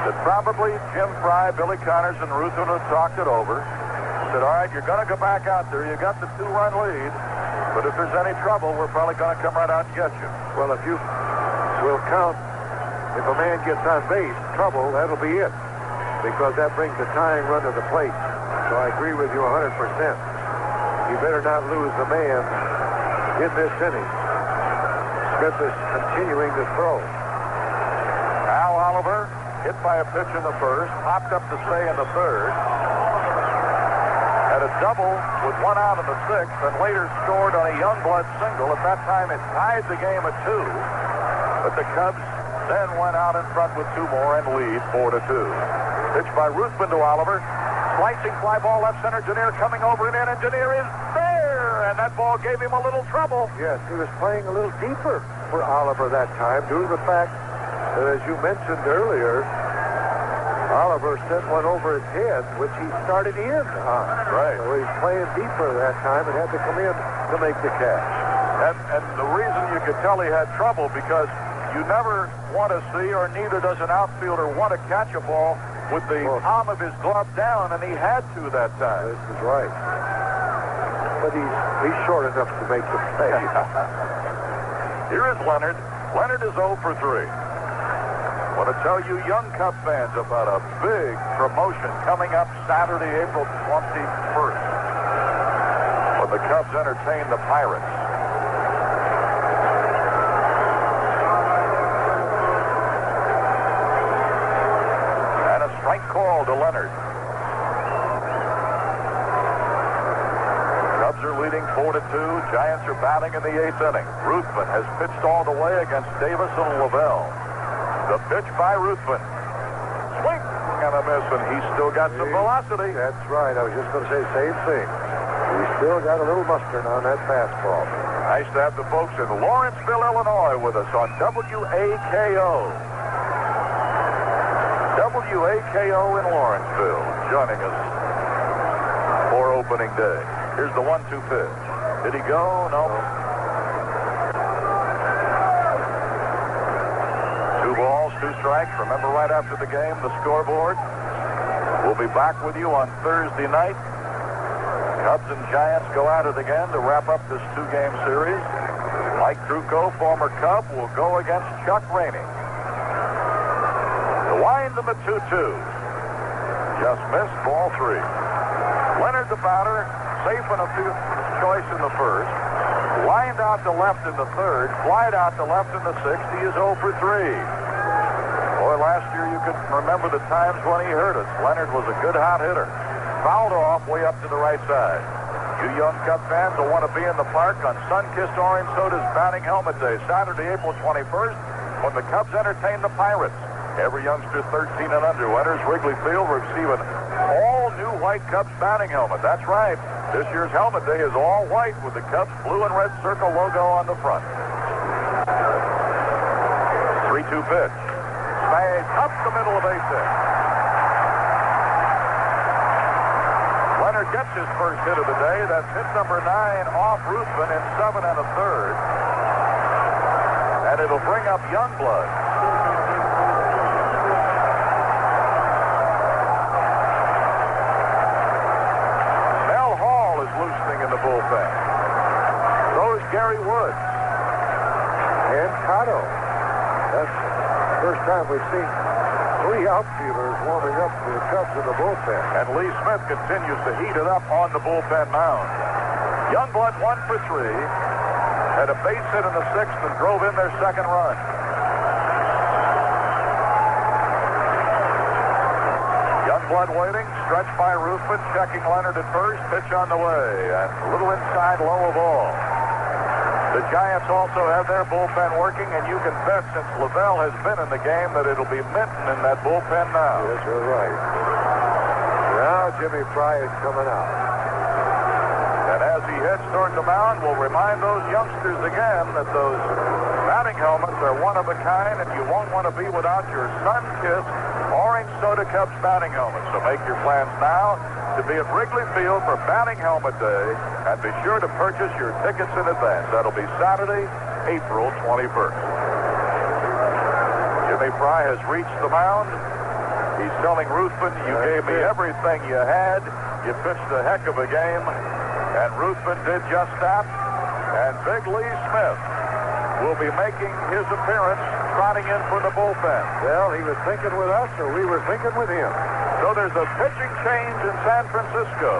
that probably Jim Fry, Billy Connors, and Ruthven had talked it over, said, all right, you're going to go back out there. You got the 2-run lead, but if there's any trouble, we're probably going to come right out and get you. Well, if you will count, if a man gets on base, trouble, that'll be it, because that brings the tying run to the plate. So I agree with you 100%. You better not lose the man in this inning. Smith is continuing to throw. Al Oliver, hit by a pitch in the 1st, popped up to stay in the 3rd. Has had a double with 1 out in the 6th, and later scored on a Youngblood single. At that time, it tied the game at 2. But the Cubs then went out in front with 2 more and lead 4-2. Pitch by Ruthven to Oliver. Slicing fly ball left center. Janier coming over and in, and Janier is there. And that ball gave him a little trouble. Yes, he was playing a little deeper for Oliver that time due to the fact that, as you mentioned earlier, Oliver sent one over his head, which he started in on. Right. So he's playing deeper that time and had to come in to make the catch. And the reason you could tell he had trouble, because you never want to see, or neither does an outfielder want to catch a ball with the palm of his glove down, and he had to that time. This is right. But he's short enough to make the play. Here is Leonard. Leonard is 0 for 3. I want to tell you young Cub fans about a big promotion coming up Saturday, April 21st, when the Cubs entertain the Pirates. And a strike call to Leonard. Cubs are leading 4-2. Giants are batting in the 8th inning. Ruthven has pitched all the way against Davis and Lavelle. The pitch by Ruthven. Swing and a miss, and he's still got some velocity. That's right. I was just going to say the same thing. He's still got a little mustard on that fastball. Nice to have the folks in Lawrenceville, Illinois with us on WAKO. WAKO in Lawrenceville, joining us for opening day. Here's the 1-2 pitch. Did he go? No. 2 balls, 2 strikes. Remember, right after the game, the scoreboard. We'll be back with you on Thursday night. Cubs and Giants go at it again to wrap up this 2-game series. Mike Trucco, former Cub, will go against Chuck Rainey. The wind and the 2-2. Just missed, ball 3. Leonard, the batter, safe in a choice in the first. Lined out to left in the 3rd, flied out to left in the 6th. He is 0 for 3. Boy, last year you could remember the times when he hurt us. Leonard was a good hot hitter. Fouled off way up to the right side. You young Cub fans will want to be in the park on sun-kissed Orange Soda's Batting Helmet Day, Saturday, April 21st, when the Cubs entertain the Pirates. Every youngster 13 and under who enters Wrigley Field will receive an all-new white Cubs batting helmet. That's right. This year's Helmet Day is all white with the Cubs blue and red circle logo on the front. 3-2 pitch. Spades up the middle of base hit. Leonard gets his first hit of the day. That's hit number 9 off Ruthven in 7 1/3. And it'll bring up Youngblood. Loosening in the bullpen. So is Gary Woods. And Cotto. That's the first time we've seen 3 outfielders warming up for the Cubs in the bullpen. And Lee Smith continues to heat it up on the bullpen mound. Youngblood 1 for 3. Had a base hit in the 6th and drove in their 2nd run. Youngblood waiting, stretched by Ruthven, checking Leonard at first, pitch on the way, and a little inside low of all. The Giants also have their bullpen working, and you can bet since Lavelle has been in the game that it'll be Minton in that bullpen now. Yes, you're right. Now Jimmy Fry is coming out. And as he heads toward the mound, we'll remind those youngsters again that those batting helmets are one of a kind, and you won't want to be without your sun-kissed Orange Soda Cubs batting helmets. So make your plans now to be at Wrigley Field for Batting Helmet Day, and be sure to purchase your tickets in advance. That'll be Saturday, April 21st. Jimmy Fry has reached the mound. He's telling Ruthven, you gave me everything you had. You pitched a heck of a game. And Ruthven did just that. And Big Lee Smith will be making his appearance, trotting in for the bullpen. Well, he was thinking with us, or we were thinking with him. So there's a pitching change in San Francisco.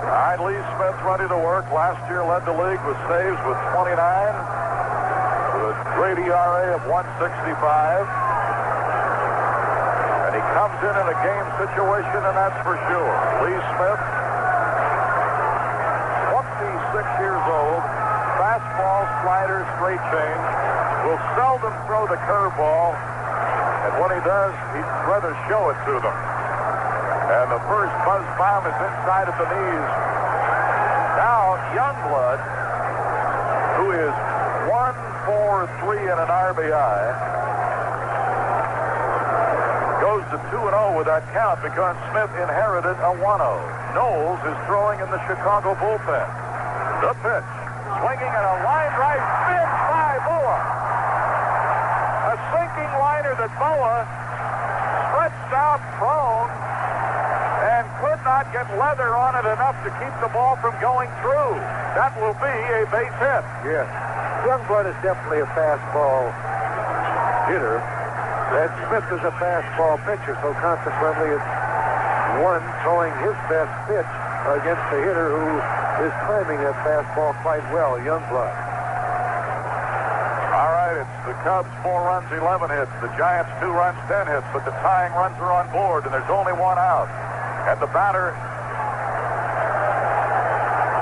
All right, Lee Smith ready to work. Last year led the league with saves with 29, with a great ERA of 1.65. And he comes comes in a game situation, and that's for sure. Lee Smith, 26 years old, fastball, slider, straight change, will seldom throw the curveball, and when he does, he'd rather show it to them. And the first buzz bomb is inside at the knees. Now, Youngblood, who is 1-for-3 in an RBI, goes to 2-0 with that count because Smith inherited a 1-0. Knowles is throwing in the Chicago bullpen. The pitch, swinging at a line drive, big by Boa. A sinking liner that Boa stretched out prone and could not get leather on it enough to keep the ball from going through. That will be a base hit. Yes. Youngblood is definitely a fastball hitter. And Smith is a fastball pitcher, so consequently it's one throwing his best pitch against a hitter who is timing that fastball quite well, Youngblood. All right, it's the Cubs 4 runs, 11 hits. The Giants 2 runs, 10 hits, but the tying runs are on board, and there's only one out. And the batter,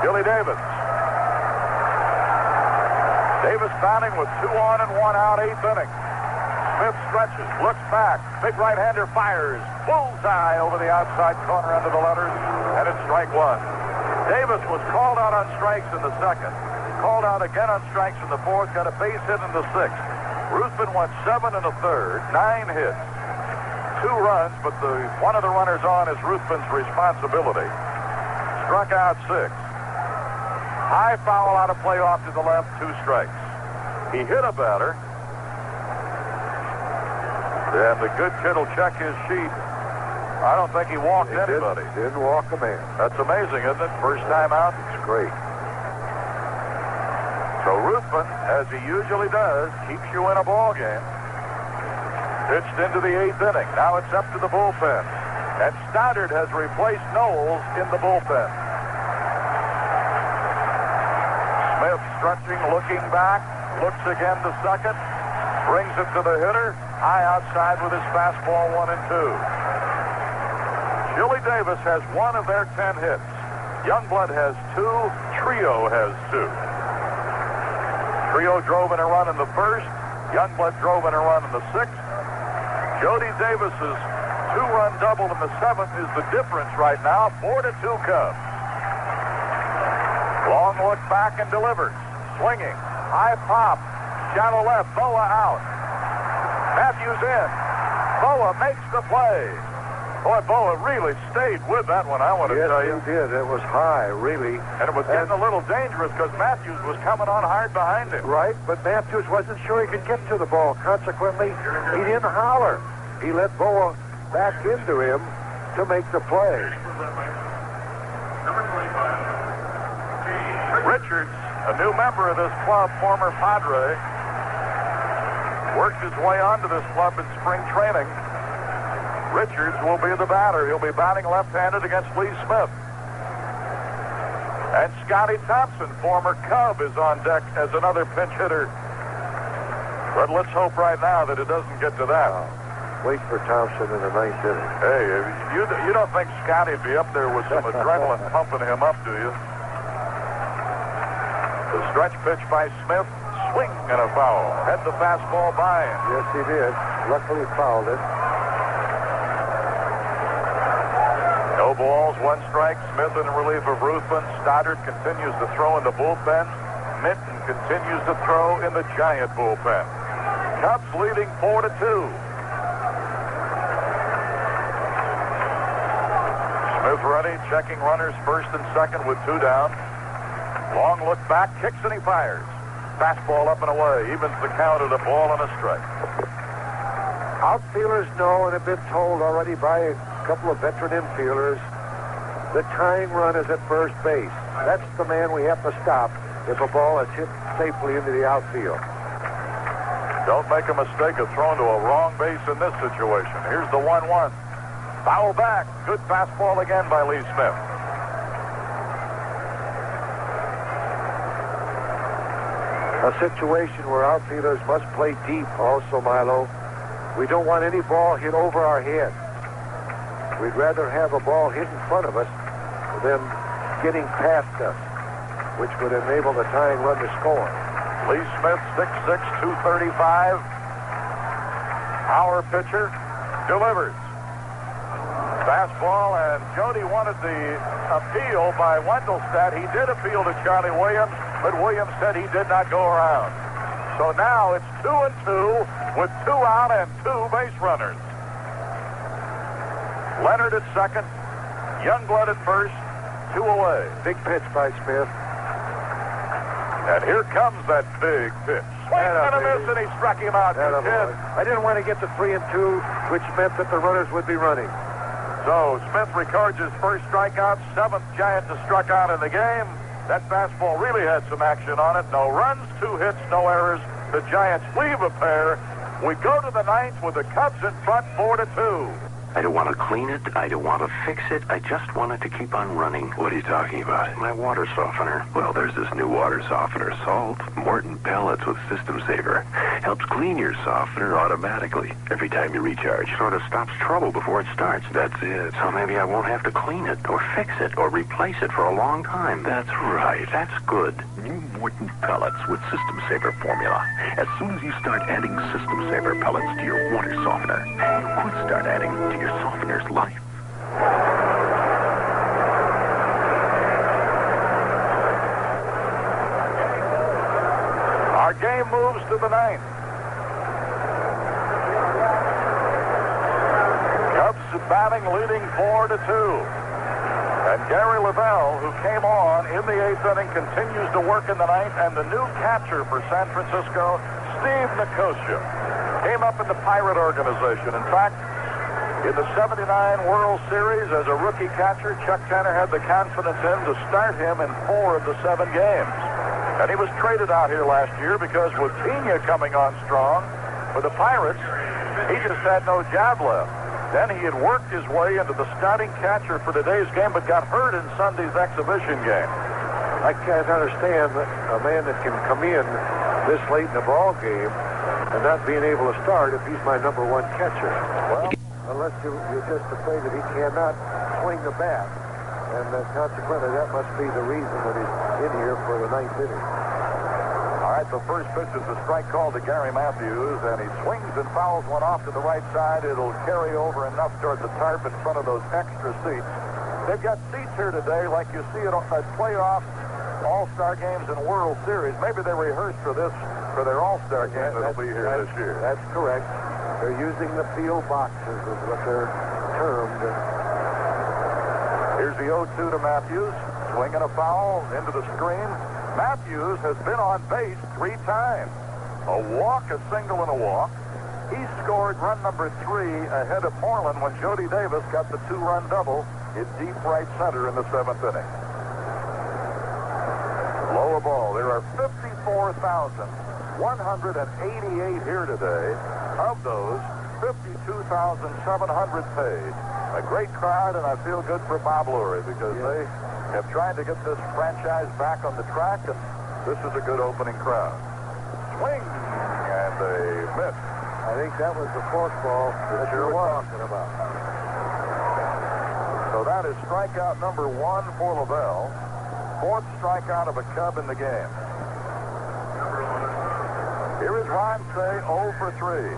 Billy Davis. Davis batting with 2 on and 1 out, 8th inning. Smith stretches, looks back, big right-hander fires, bullseye over the outside corner under the letters, and it's strike 1. Davis was called out on strikes in the second, called out again on strikes in the fourth, got a base hit in the sixth. Ruthven went 7 in the third, 9 hits, 2 runs, but one of the runners on is Ruthven's responsibility. Struck out 6. High foul out of play off to the left, 2 strikes. He hit a batter. And the good kid will check his sheet. I don't think he walked anybody. Didn't walk a man. That's amazing, isn't it? First time out. It's great. So Ruthven, as he usually does, keeps you in a ball game. Pitched into the 8th inning. Now it's up to the bullpen. And Stoddard has replaced Knowles in the bullpen. Smith stretching, looking back, looks again to second, brings it to the hitter, high outside with his fastball 1 and 2. Chili Davis has 1 of their 10 hits. Youngblood has 2. Trio has 2. Trio drove in a run in the first. Youngblood drove in a run in the 6th. Jody Davis's 2-run double in the 7th is the difference right now. 4-2 Cubs. Long look back and delivers. Swinging. High pop. Shallow left. Boa out. Matthews in. Boa makes the play. Boy, Boa really stayed with that one, I want to tell you. Yes, he did. It was high, really. And it was getting a little dangerous because Matthews was coming on hard behind him. Right, but Matthews wasn't sure he could get to the ball. Consequently, he didn't holler. He let Boa back into him to make the play. Richards, a new member of this club, former Padre, worked his way onto this club in spring training. Richards will be the batter. He'll be batting left-handed against Lee Smith. And Scotty Thompson, former Cub, is on deck as another pinch hitter. But let's hope right now that it doesn't get to that. Wait for Thompson in the 9th inning. Hey, you don't think Scotty'd be up there with some adrenaline pumping him up, do you? The stretch pitch by Smith, swing and a foul. Had the fastball by him. Yes, he did. Luckily fouled it. No balls, 1 strike. Smith in relief of Ruthven. Stoddard continues to throw in the bullpen. Minton continues to throw in the Giant bullpen. Cubs leading 4-2. Smith ready, checking runners first and second with 2 down. Long look back, kicks and he fires. Fastball up and away, evens the count at a ball and a strike. Outfielders know and have been told already by a couple of veteran infielders the tying run is at first base. That's the man we have to stop if a ball is hit safely into the outfield. Don't make a mistake of throwing to a wrong base in this situation. Here's the 1-1. Foul back. Good fastball again by Lee Smith. A situation where outfielders must play deep also, Milo. We don't want any ball hit over our head. We'd rather have a ball hit in front of us than getting past us, which would enable the tying run to score. Lee Smith, 6'6", 235. Power pitcher, delivers. Fastball, and Jody wanted the appeal by Wendelstedt. He did appeal to Charlie Williams, but Williams said he did not go around. So now it's 2-2 with 2 out and 2 base runners. Leonard at second, Youngblood at first, 2 away. Big pitch by Smith. And here comes that big pitch. Swing and a miss, and he struck him out. I didn't want to get to 3-2, which meant that the runners would be running. So Smith records his first strikeout, 7th Giant to struck out in the game. That fastball really had some action on it. No runs, 2 hits, no errors. The Giants leave a pair. We go to the 9th with the Cubs in front, 4-2. I don't want to clean it. I don't want to fix it. I just want it to keep on running. What are you talking about? My water softener. Well, there's this new water softener, Salt. Morton pellets with System Saver. Helps clean your softener automatically every time you recharge. Sort of stops trouble before it starts. That's it. So maybe I won't have to clean it or fix it or replace it for a long time. That's right. That's good. New Morton pellets with System Saver formula. As soon as you start adding System Saver pellets to your water softener, you could start adding to your softener's life. Our game moves to the 9th. Cubs batting, leading 4-2. And Gary Lavelle, who came on in the 8th inning, continues to work in the 9th. And the new catcher for San Francisco, Steve Nicosia, came up in the Pirate organization. In fact, in the '79 World Series, as a rookie catcher, Chuck Tanner had the confidence in to start him in 4 of the 7 games. And he was traded out here last year because with Pena coming on strong for the Pirates, he just had no job left. Then he had worked his way into the starting catcher for today's game, but got hurt in Sunday's exhibition game. I can't understand a man that can come in this late in the ball game and not being able to start if he's my number 1 catcher. Well, unless you're just afraid that he cannot swing the bat. And consequently, that must be the reason that he's in here for the 9th inning. All right, the first pitch is a strike call to Gary Matthews, and he swings and fouls one off to the right side. It'll carry over enough toward the tarp in front of those extra seats. They've got seats here today like you see it at playoff All-Star games and World Series. Maybe they rehearsed for this, for their All-Star game that'll be here this year. That's correct. They're using the field boxes is what they're termed. Here's the 0-2 to Matthews. Swinging a foul into the screen. Matthews has been on base 3 times. A walk, a single, and a walk. He scored run number 3 ahead of Moreland when Jody Davis got the 2-run double in deep right center in the 7th inning. Low ball. There are 54,188 here today. Of those, 52,700 paid. A great crowd, and I feel good for Bob Lurie because they have tried to get this franchise back on the track, and this is a good opening crowd. Swing, and they miss. I think that was the forkball that you were talking about. So that is strikeout number 1 for Lavelle. 4th strikeout of a Cub in the game. Here is Ron Cey, 0 for 3.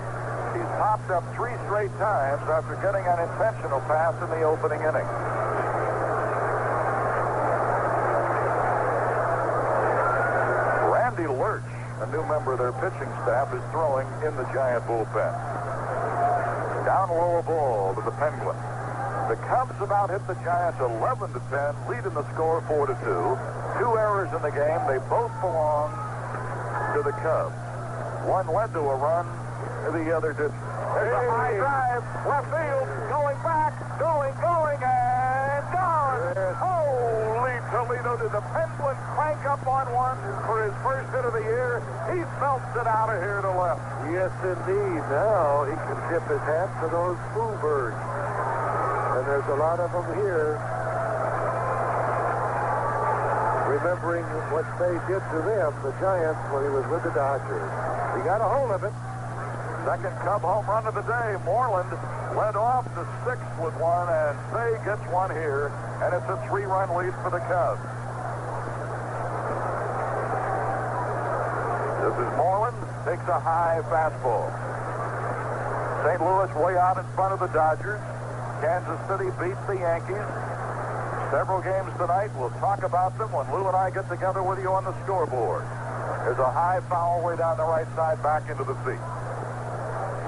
He's popped up 3 straight times after getting an intentional pass in the opening inning. Randy Lurch, a new member of their pitching staff, is throwing in the Giant bullpen. Down low a ball to the Penguin. The Cubs about hit the Giants 11-10, lead in the score 4-2. 2 errors in the game. They both belong to the Cubs. One led to a run. The other did. There's a high drive. Left field. Going back. Going, and gone. Holy Toledo. Did the Penguin crank up on one for his first hit of the year? He belts it out of here to left. Yes, indeed. Now he can tip his hat to those Foo Birds. And there's a lot of them here. Remembering what they did to them, the Giants, when he was with the Dodgers. He got a hold of it. Second Cub home run of the day. Moreland led off the sixth with one, and Say gets one here, and it's a 3-run lead for the Cubs. This is Moreland, takes a high fastball. St. Louis way out in front of the Dodgers. Kansas City beats the Yankees. Several games tonight. We'll talk about them when Lou and I get together with you on the scoreboard. There's a high foul way down the right side back into the seat.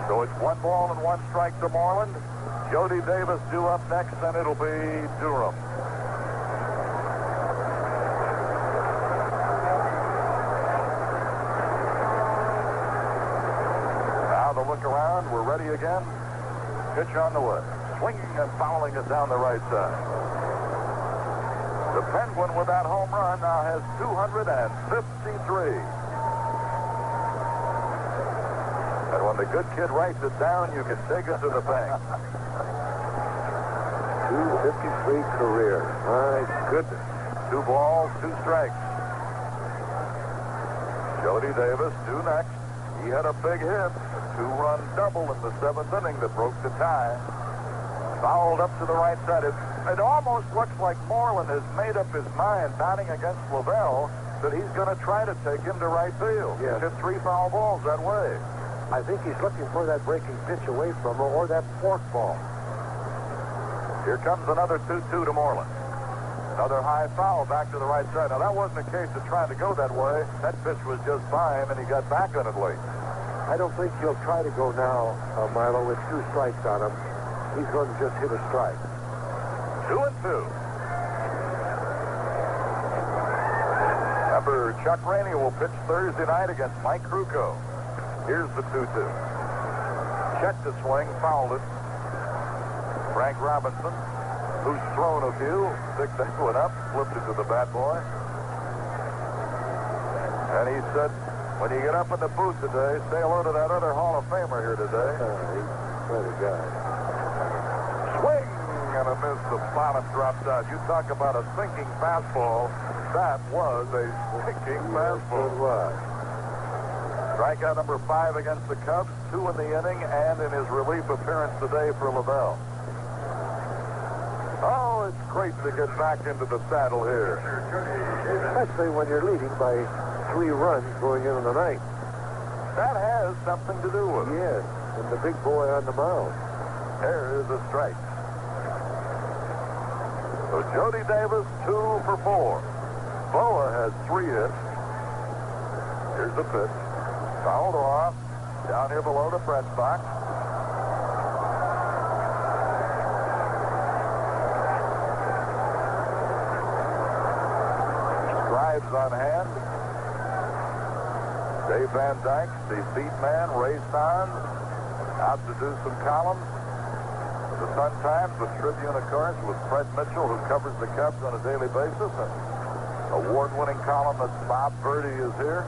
So it's 1 ball and 1 strike to Moreland. Jody Davis due up next, and it'll be Durham. Now the look around. We're ready again. Pitch on the way. Swinging and fouling it down the right side. The Penguin with that home run now has 253. And when the good kid writes it down, you can take it to the bank. 253 career. My goodness. 2 balls, 2 strikes. Jody Davis, due next. He had a big hit. A 2-run double in the 7th inning that broke the tie. Fouled up to the right side. It almost looks like Moreland has made up his mind, batting against Lavelle, that he's going to try to take him to right field. Yes. He's hit 3 foul balls that way. I think he's looking for that breaking pitch away from her or that fork ball. Here comes another 2-2 to Moreland. Another high foul back to the right side. Now, that wasn't a case of trying to go that way. That pitch was just by him, and he got back on it late. I don't think he'll try to go now, Milo, with 2 strikes on him. He's going to just hit a strike. 2-2. Remember, Chuck Rainey will pitch Thursday night against Mike Krukow. Here's the 2-2. Checked the swing, fouled it. Frank Robinson, who's thrown a few, picked that one up, flipped it to the bat boy. And he said, when you get up in the booth today, say hello to that other Hall of Famer here today. He's quite a guy. Swing and a miss. The bottom dropped out. You talk about a sinking fastball. That was a sinking fastball. It was. Strikeout number 5 against the Cubs, 2 in the inning, and in his relief appearance today for Lavelle. Oh, it's great to get back into the saddle here. Especially when you're leading by 3 runs going into the ninth. That has something to do with it. Yes, and the big boy on the mound. There is a strike. So Jody Davis, 2 for 4. Boa has 3 hits. Here's the pitch. Fouled off. Down here below the press box. Scribes on hand. Dave Van Dyke, the beat man, Ray Stans, out to do some columns. The Sun-Times, the Tribune, of course, with Fred Mitchell, who covers the Cubs on a daily basis. And award-winning columnist Bob Verdi is here.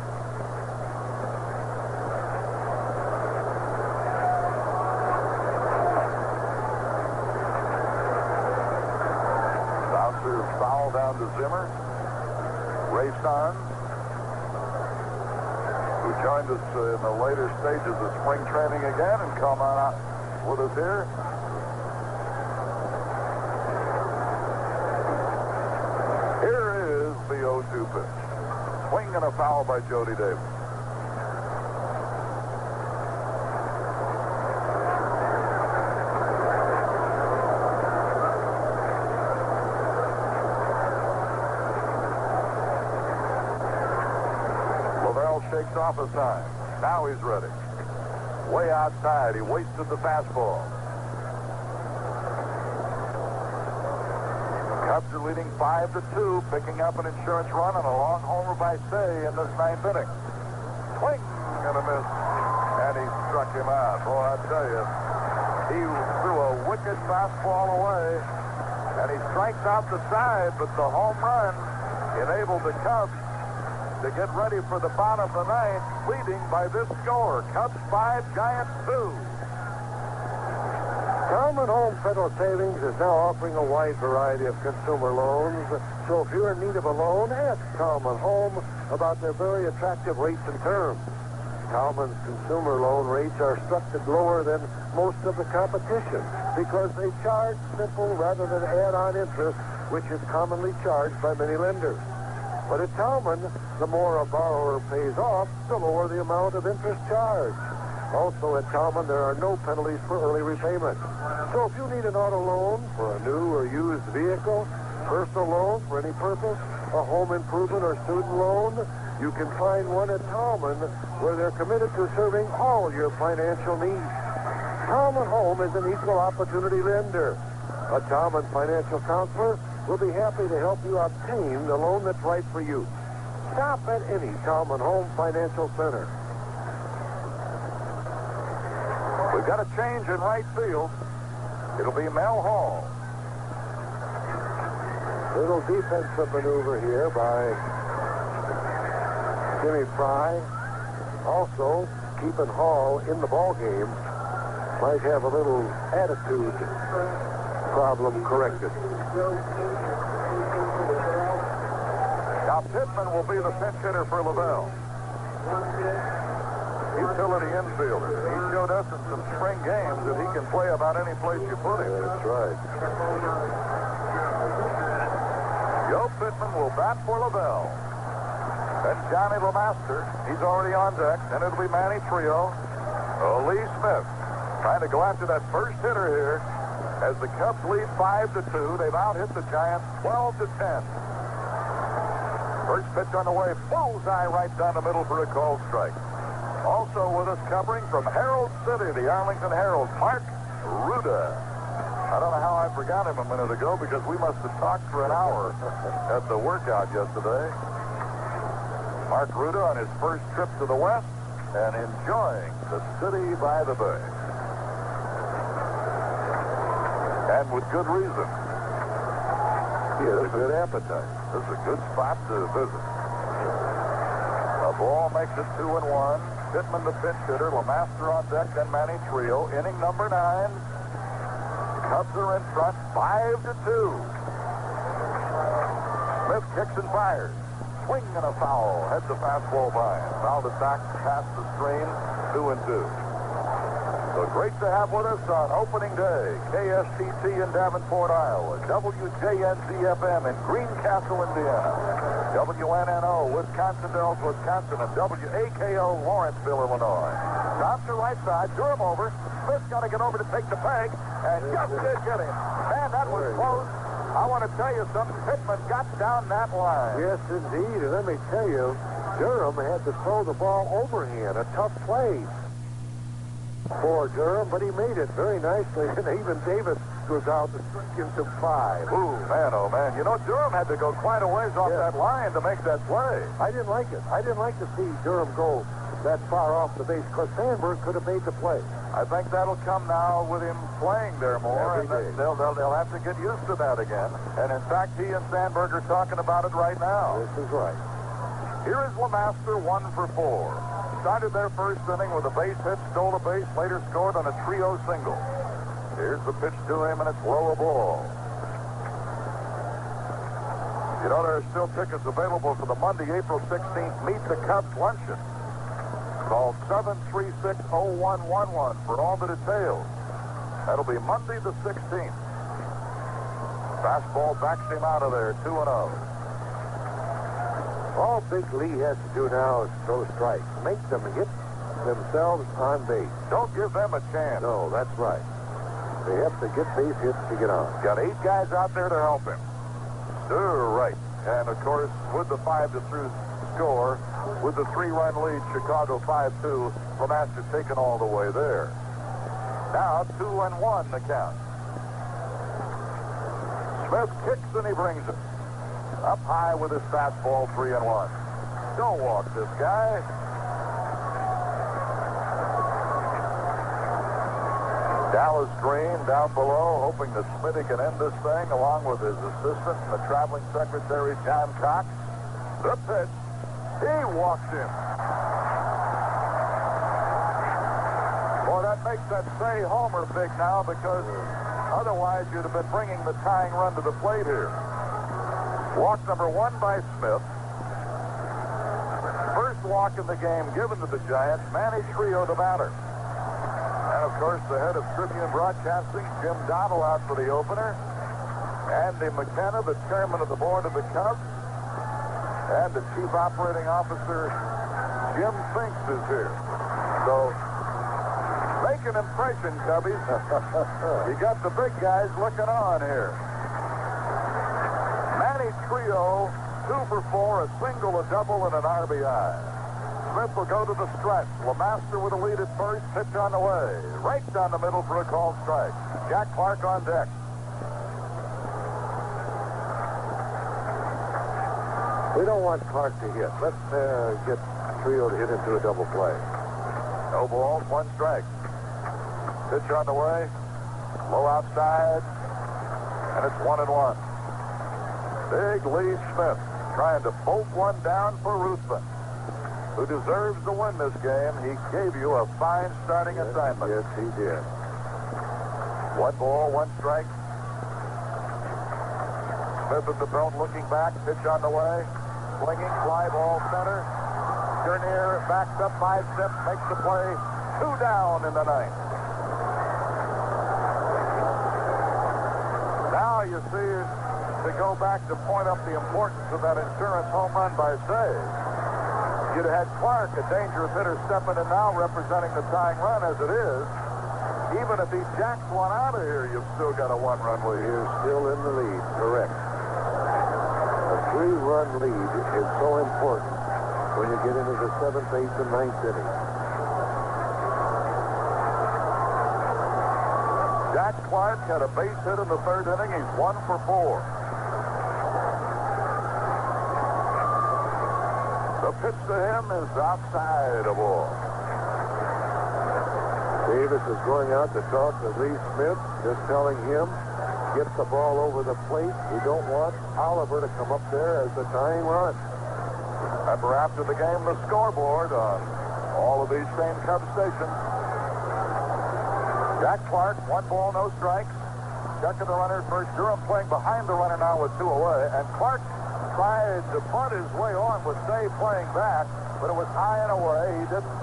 Bouncer foul down to Zimmer. Ray Stans, who joined us in the later stages of spring training again and come on out with us here. Here is the 0-2 pitch. Swing and a foul by Jody Davis. Lavelle shakes off a sign. Now he's ready. Way outside. He wasted the fastball. Cubs are leading 5-2, picking up an insurance run and a long homer by Say in this 9th inning. Swing and a miss. And he struck him out. Boy, I tell you, he threw a wicked fastball away. And he strikes out the side, but the home run enabled the Cubs to get ready for the bottom of the 9th, leading by this score. Cubs 5, Giants 2. Common Home Federal Savings is now offering a wide variety of consumer loans. So if you're in need of a loan, ask Common Home about their very attractive rates and terms. Talman's consumer loan rates are structured lower than most of the competition because they charge simple rather than add-on interest, which is commonly charged by many lenders. But at Talman, the more a borrower pays off, the lower the amount of interest charged. Also at Talman, there are no penalties for early repayment. So if you need an auto loan for a new or used vehicle, personal loan for any purpose, a home improvement or student loan, you can find one at Talman where they're committed to serving all your financial needs. Talman Home is an equal opportunity lender. A Talman financial counselor will be happy to help you obtain the loan that's right for you. Stop at any Talman Home Financial Center. We've got a change in right field. It'll be Mel Hall. Little defensive maneuver here by Jimmy Fry. Also, keeping Hall in the ball game might have a little attitude problem corrected. Now Pittman will be the pinch hitter for Lavelle. Utility infielder. He showed us in some spring games that he can play about any place you put him. That's right. Joe Pittman will bat for Lavelle. Then Johnny LeMaster, he's already on deck. Then it'll be Manny Trio. Lee Smith trying to go after that first hitter here. As the Cubs lead 5-2, they've out-hit the Giants 12-10. First pitch on the way, bullseye right down the middle for a called strike. Also with us covering from Herald City, the Arlington Herald, Mark Ruda. I don't know how I forgot him a minute ago because we must have talked for an hour at the workout yesterday. Mark Ruda on his first trip to the West and enjoying the city by the bay. And with good reason. He has a good appetite. This is a good spot to visit. A ball makes it 2-1. Pittman the pinch hitter, LeMaster on deck, then Manny Trio. Inning number 9. Cubs are in front, 5-2. Smith kicks and fires. Swing and a foul. Heads a fastball by him. Fouled it back past the screen, 2-2. So great to have with us on opening day. KSTT in Davenport, Iowa. WJNZ-FM in Greencastle, Indiana. WNNO, Wisconsin Dells, Wisconsin, and WAKO, Lawrenceville, Illinois. Drops to right side, Durham over. Smith's got to get over to take the peg, and just did get him. Man, that was close. I want to tell you something. Pittman got down that line. Yes, indeed. And let me tell you, Durham had to throw the ball overhand. A tough play for Durham, but he made it very nicely. And even Davis goes out to strike him 5. Ooh, man, oh, man. You know, Durham had to go quite a ways off that line to make that play. I didn't like it. I didn't like to see Durham go that far off the base because Sandberg could have made the play. I think that'll come now with him playing there more, and they'll have to get used to that again. And in fact, he and Sandberg are talking about it right now. This is right. Here is LeMaster, 1 for 4. Started their first inning with a base hit, stole a base, later scored on a trio single. Here's the pitch to him, and it's low a ball. You know, there are still tickets available for the Monday, April 16th Meet the Cubs luncheon. Call 736-0111 for all the details. That'll be Monday the 16th. Fastball backs him out of there, 2-0. All Big Lee has to do now is throw strikes. Make them hit themselves on base. Don't give them a chance. No, that's right. They have to get base hits to get on. Got 8 guys out there to help him. Right. And, of course, with the 5-2 score, with the 3-run lead, Chicago 5-2, LeMaster taken all the way there. Now 2-1 the count. Smith kicks and he brings it. Up high with his fastball, 3-1. Don't walk this guy. Dallas Green down below, hoping that Smitty can end this thing, along with his assistant and the traveling secretary, John Cox. The pitch. He walks him. Boy, that makes that Say homer big now because otherwise you'd have been bringing the tying run to the plate here. Walk number 1 by Smith. First walk in the game given to the Giants. Manny Trio, the batter. And, of course, the head of Tribune Broadcasting, Jim Dowdle, out for the opener. Andy McKenna, the chairman of the board of the Cubs. And the chief operating officer, Jim Finks, is here. So, make an impression, Cubbies. You got the big guys looking on here. Manny Trio, 2 for 4, a single, a double, and an RBI. Smith will go to the stretch. LeMaster with a lead at first. Pitch on the way. Right down the middle for a called strike. Jack Clark on deck. We don't want Clark to hit. Let's get Trio to hit into a double play. No balls, 1 strike. Pitch on the way. Low outside. And it's 1-1. Big Lee Smith trying to bolt one down for Ruthven, who deserves to win this game. He gave you a fine starting assignment. Yes, he did. 1 ball, 1 strike. Smith at the belt looking back. Pitch on the way. Swinging, fly ball center. Dernier backs up 5 steps, makes the play. 2 down in the 9th. Now you see, to go back to point up the importance of that insurance home run by Say. You'd have had Clark, a dangerous hitter, stepping in now, representing the tying run as it is. Even if he jacks one out of here, you've still got a 1-run lead. You're still in the lead, correct. A 3-run lead is so important when you get into the 7th, 8th, and 9th inning. Jack Clark had a base hit in the 3rd inning. He's 1 for 4. The pitch to him is outside a ball. Davis is going out to talk to Lee Smith, just telling him, get the ball over the plate. We don't want Oliver to come up there as the tying run. Remember, after the game, the scoreboard on all of these same Cubs stations. Jack Clark, 1 ball, no strikes. Checking the runner at first. Durham playing behind the runner now with 2 away. And Clark tried to bunt his way on with Say playing back, but it was high and away. He didn't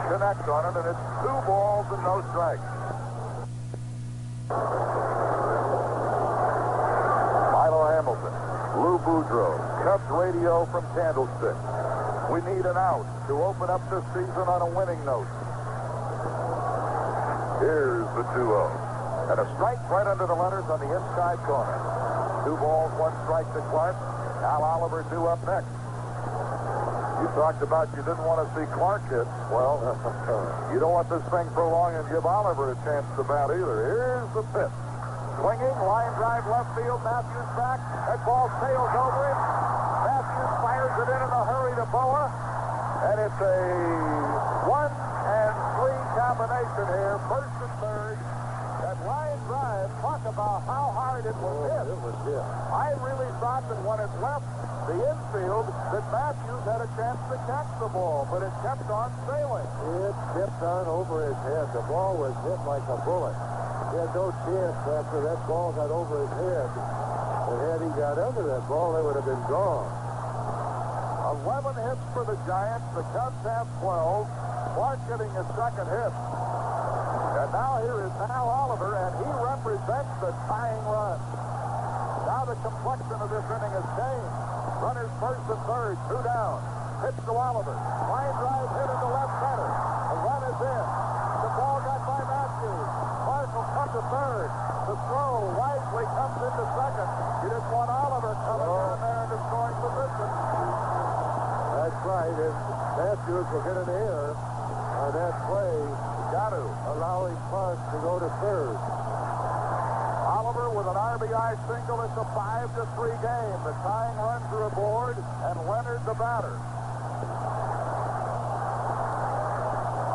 connect on it, and it's 2 balls and no strikes. Milo Hamilton, Lou Boudreau, Cubs radio from Candlestick. We need an out to open up this season on a winning note. Here's the 2-0. And a strike right under the letters on the inside corner. 2 balls, 1 strike to Clark. Al Oliver due up next. You talked about you didn't want to see Clark hit. Well, you don't want this thing prolong and give Oliver a chance to bat either. Here's the pitch. Swinging, line drive left field. Matthews back. That ball sails over him. Matthews fires it in a hurry to Boa. And it's a 1-3 combination here. First and third. That line drive, talk about how hard it was hit. It was hit. I really thought that when it left the infield, that Matthews had a chance to catch the ball, but it kept on sailing. It tipped on over his head. The ball was hit like a bullet. He had no chance after that ball got over his head. And had he got under that ball, they would have been gone. 11 hits for the Giants. The Cubs have 12. Clark getting his 2nd hit. And now here is Al Oliver, and he represents the tying run. Now the complexion of this inning has changed. Runners first and third, 2 down. Pitch to Oliver. Line drive hit into left center. The run is in. The ball got by Matthews. Clark will come to third. The throw wisely comes into second. You just want Oliver coming down there in the scoring position. That's right. If Matthews will get an error on that play, Got to. allowing Clark to go to third. Oliver with an RBI single. It's a 5-3 game. The tying runs are aboard, and Leonard the batter.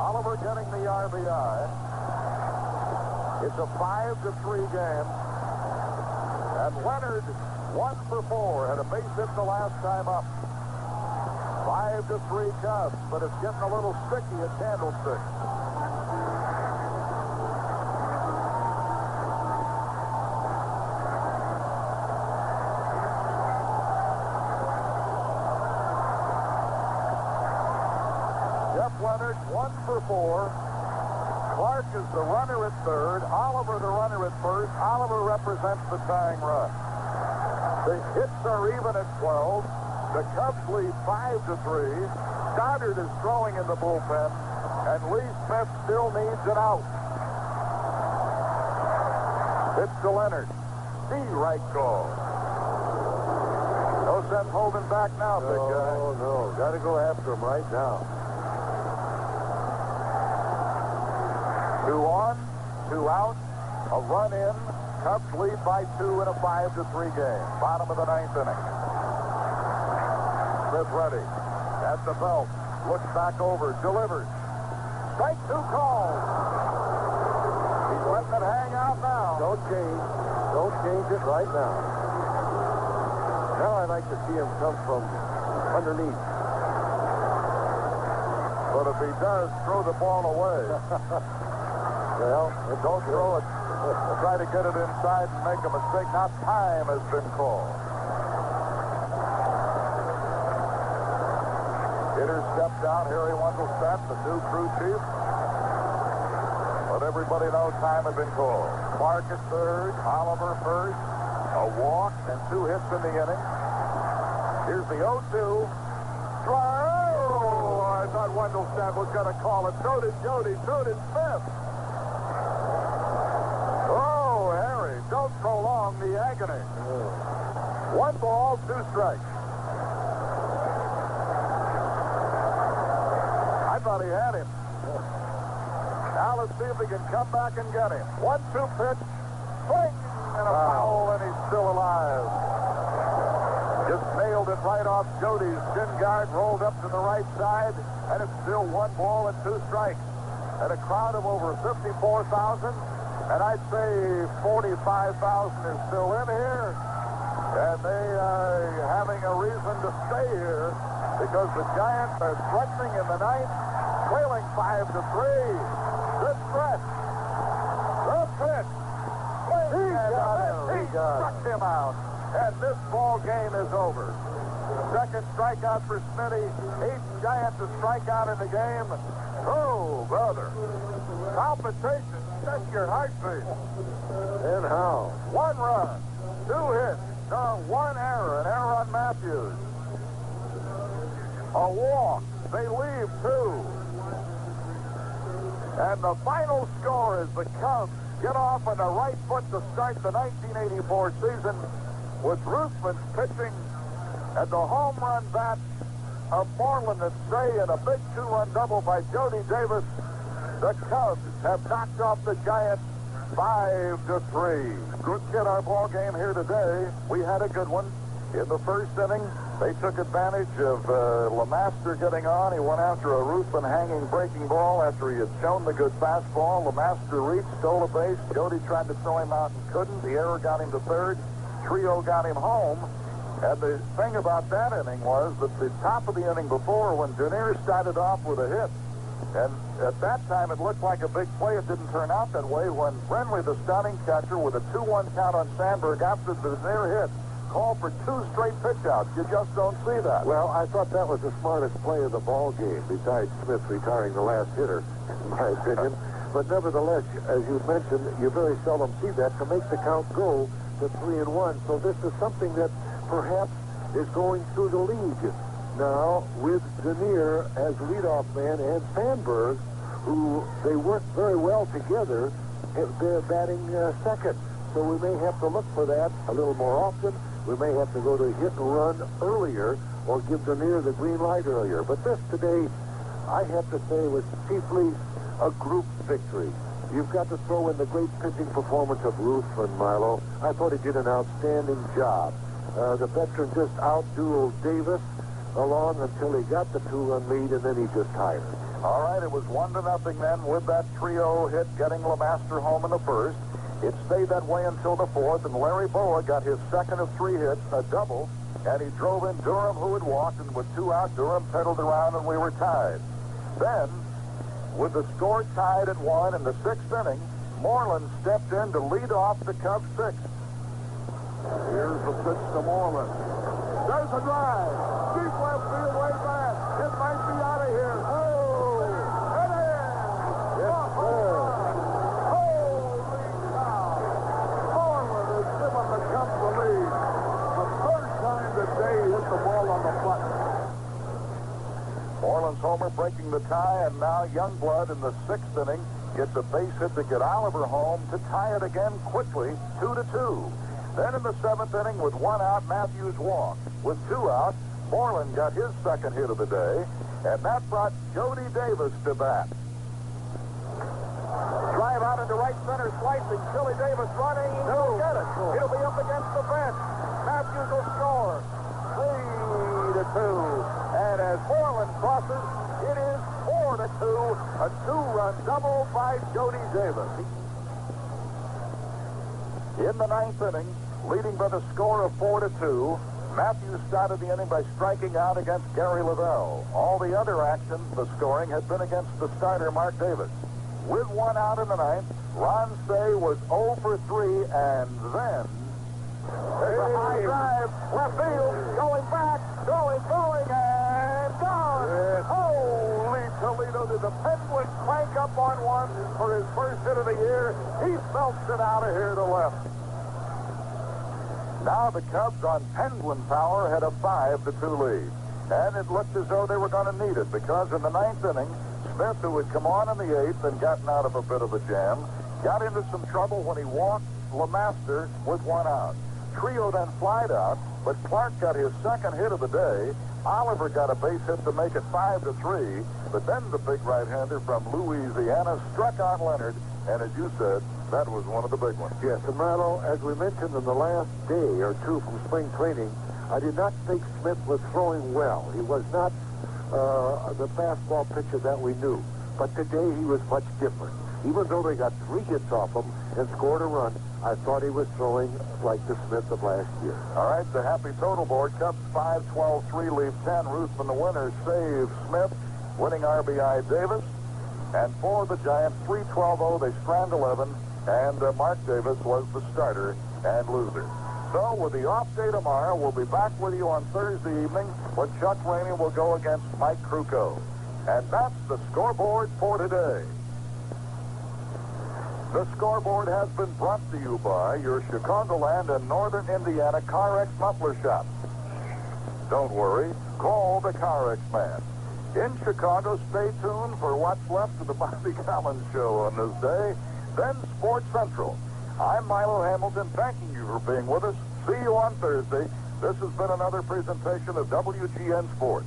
Oliver getting the RBI. It's a 5-3 game. And Leonard, 1 for 4, had a base hit the last time up. 5-3 Cubs, but it's getting a little sticky at Candlestick. Leonard, 1 for 4. Clark is the runner at third. Oliver the runner at first. Oliver represents the tying run. The hits are even at 12. The Cubs lead 5-3. Stoddard is throwing in the bullpen, and Lee Smith still needs an out. Pitch to Leonard. Right call. No sense holding back now, big guy. No. Got to go after him right now. 2 on, 2 out, a run in. Cubs lead by 2 in a 5-3 game. Bottom of the 9th inning. Smith ready. At the belt. Looks back over. Delivers. Strike 2 called. He's letting it hang out now. Don't change it right now. Now I'd like to see him come from underneath. But if he does, throw the ball away. Well, don't throw it. Try to get it inside and make a mistake. Now time has been called. Hitter stepped out. Harry Wendelstedt, the new crew chief. But everybody knows time had been called. Clark at third, Oliver first, a walk, and 2 hits in the inning. Here's the 0-2. Oh, I thought Wendelstedt was going to call it. So did Jody. So did Smith. Oh, Harry, don't prolong the agony. 1 ball, 2 strikes. I thought he had him. Now let's see if he can come back and get him. 1-2 pitch. Swing and a foul, and he's still alive. Just nailed it right off Jody's shin guard, rolled up to the right side, and it's still 1 ball and 2 strikes. And a crowd of over 54,000, and I'd say 45,000 is still in here. And they are having a reason to stay here because the Giants are threatening in the 9th, trailing 5-3. Good stretch. The pitch. He struck him out. And this ball game is over. Second strikeout for Smitty. 8th Giant to strike out in the game. Oh, brother. Competition. That's your heartbeat. And how? 1 run. 2 hits. No, 1 error. An error on Matthews. A walk. They leave 2. And the final score is the Cubs get off on the right foot to start the 1984 season with Ruthven pitching and the home run bat of Moreland and Say and a big 2-run double by Jody Davis. The Cubs have knocked off the Giants 5-3. Good kid, our ball game here today. We had a good one. In the first inning, they took advantage of LeMaster getting on. He went after a Ruthven hanging breaking ball after he had shown the good fastball. LeMaster reached, stole a base. Jody tried to throw him out and couldn't. The error got him to third. Trio got him home. And the thing about that inning was that the top of the inning before, when Dernier started off with a hit, and at that time it looked like a big play. It didn't turn out that way. When Brenly, the starting catcher, with a 2-1 count on Sandberg after the Dernier hit, called for 2 straight pitch-outs. You just don't see that. Well, I thought that was the smartest play of the ball game, besides Smith retiring the last hitter, in my opinion. But nevertheless, as you mentioned, you very seldom see that to make the count go to 3-1. So this is something that perhaps is going through the league now with Dernier as leadoff man and Sandberg, who they work very well together. They're batting second. So we may have to look for that a little more often. We may have to go to hit and run earlier or give Dernier the green light earlier. But this today, I have to say, was chiefly a group victory. You've got to throw in the great pitching performance of Ruthven, Milo. I thought he did an outstanding job. The veteran just out-dueled Davis along until he got the 2-run lead, and then he just tired. All right, it was 1-0 then with that trio hit getting LeMaster home in the first. It stayed that way until the 4th, and Larry Boa got his second of 3 hits, a double, and he drove in Durham, who had walked, and with 2 out, Durham pedaled around, and we were tied. Then, with the score tied at 1 in the 6th inning, Moreland stepped in to lead off the Cubs 6th. Here's the pitch to Moreland. There's a drive. Deep left field way back. It might be out of here. Oh! Holy cow! Moreland has given the Cubs the lead. The third time today he hit the ball on the button. Moreland's homer breaking the tie, and now Youngblood in the sixth inning gets a base hit to get Oliver home to tie it again quickly, 2-2. Then in the seventh inning, with one out, Matthews walked. With two out, Moreland got his second hit of the day, and that brought Jody Davis to bat. Drive out into right center, slicing. Billy Davis running. He'll get it. He'll be up against the fence. Matthews will score. 3-2. And as Moreland crosses, it is 4-2. A two-run double by Jody Davis. In the ninth inning, leading by the score of 4-2, Matthews started the inning by striking out against Gary Lavelle. All the other action, the scoring, had been against the starter, Mark Davis. With one out in the ninth, Ron Cey was 0 for 3, and then there's a high drive, left field, going back, going, and gone. Yes. Holy Toledo, did the Penguins crank up on one for his first hit of the year? He belts it out of here to left. Now the Cubs on Penguin power had a 5-2 lead. And it looked as though they were going to need it, because in the ninth inning, Smith, who had come on in the eighth and gotten out of a bit of a jam, got into some trouble when he walked LeMaster with one out. Trio then flied out, but Clark got his second hit of the day. Oliver got a base hit to make it 5-3, but then the big right-hander from Louisiana struck out Leonard, and as you said, that was one of the big ones. Yes, and Marlowe, as we mentioned in the last day or two from spring training, I did not think Smith was throwing well. He was not the fastball pitcher that we knew. But today he was much different. Even though they got 3 hits off him and scored a run, I thought he was throwing like the Smith of last year. All right, the happy total board. Cubs 5-12-3 leave 10. Ruthven, the winner, saves Smith, winning RBI Davis. And for the Giants, 3-12-0, they strand 11, and Mark Davis was the starter and loser. So with the off day tomorrow, we'll be back with you on Thursday evening when Chuck Rainey will go against Mike Krukow. And that's the scoreboard for today. The scoreboard has been brought to you by your Chicagoland and Northern Indiana CarX muffler shop. Don't worry, call the CarX man. In Chicago, stay tuned for what's left of the Bobby Collins Show on this day. Then Sports Central. I'm Milo Hamilton, thanking you for being with us. See you on Thursday. This has been another presentation of WGN Sports.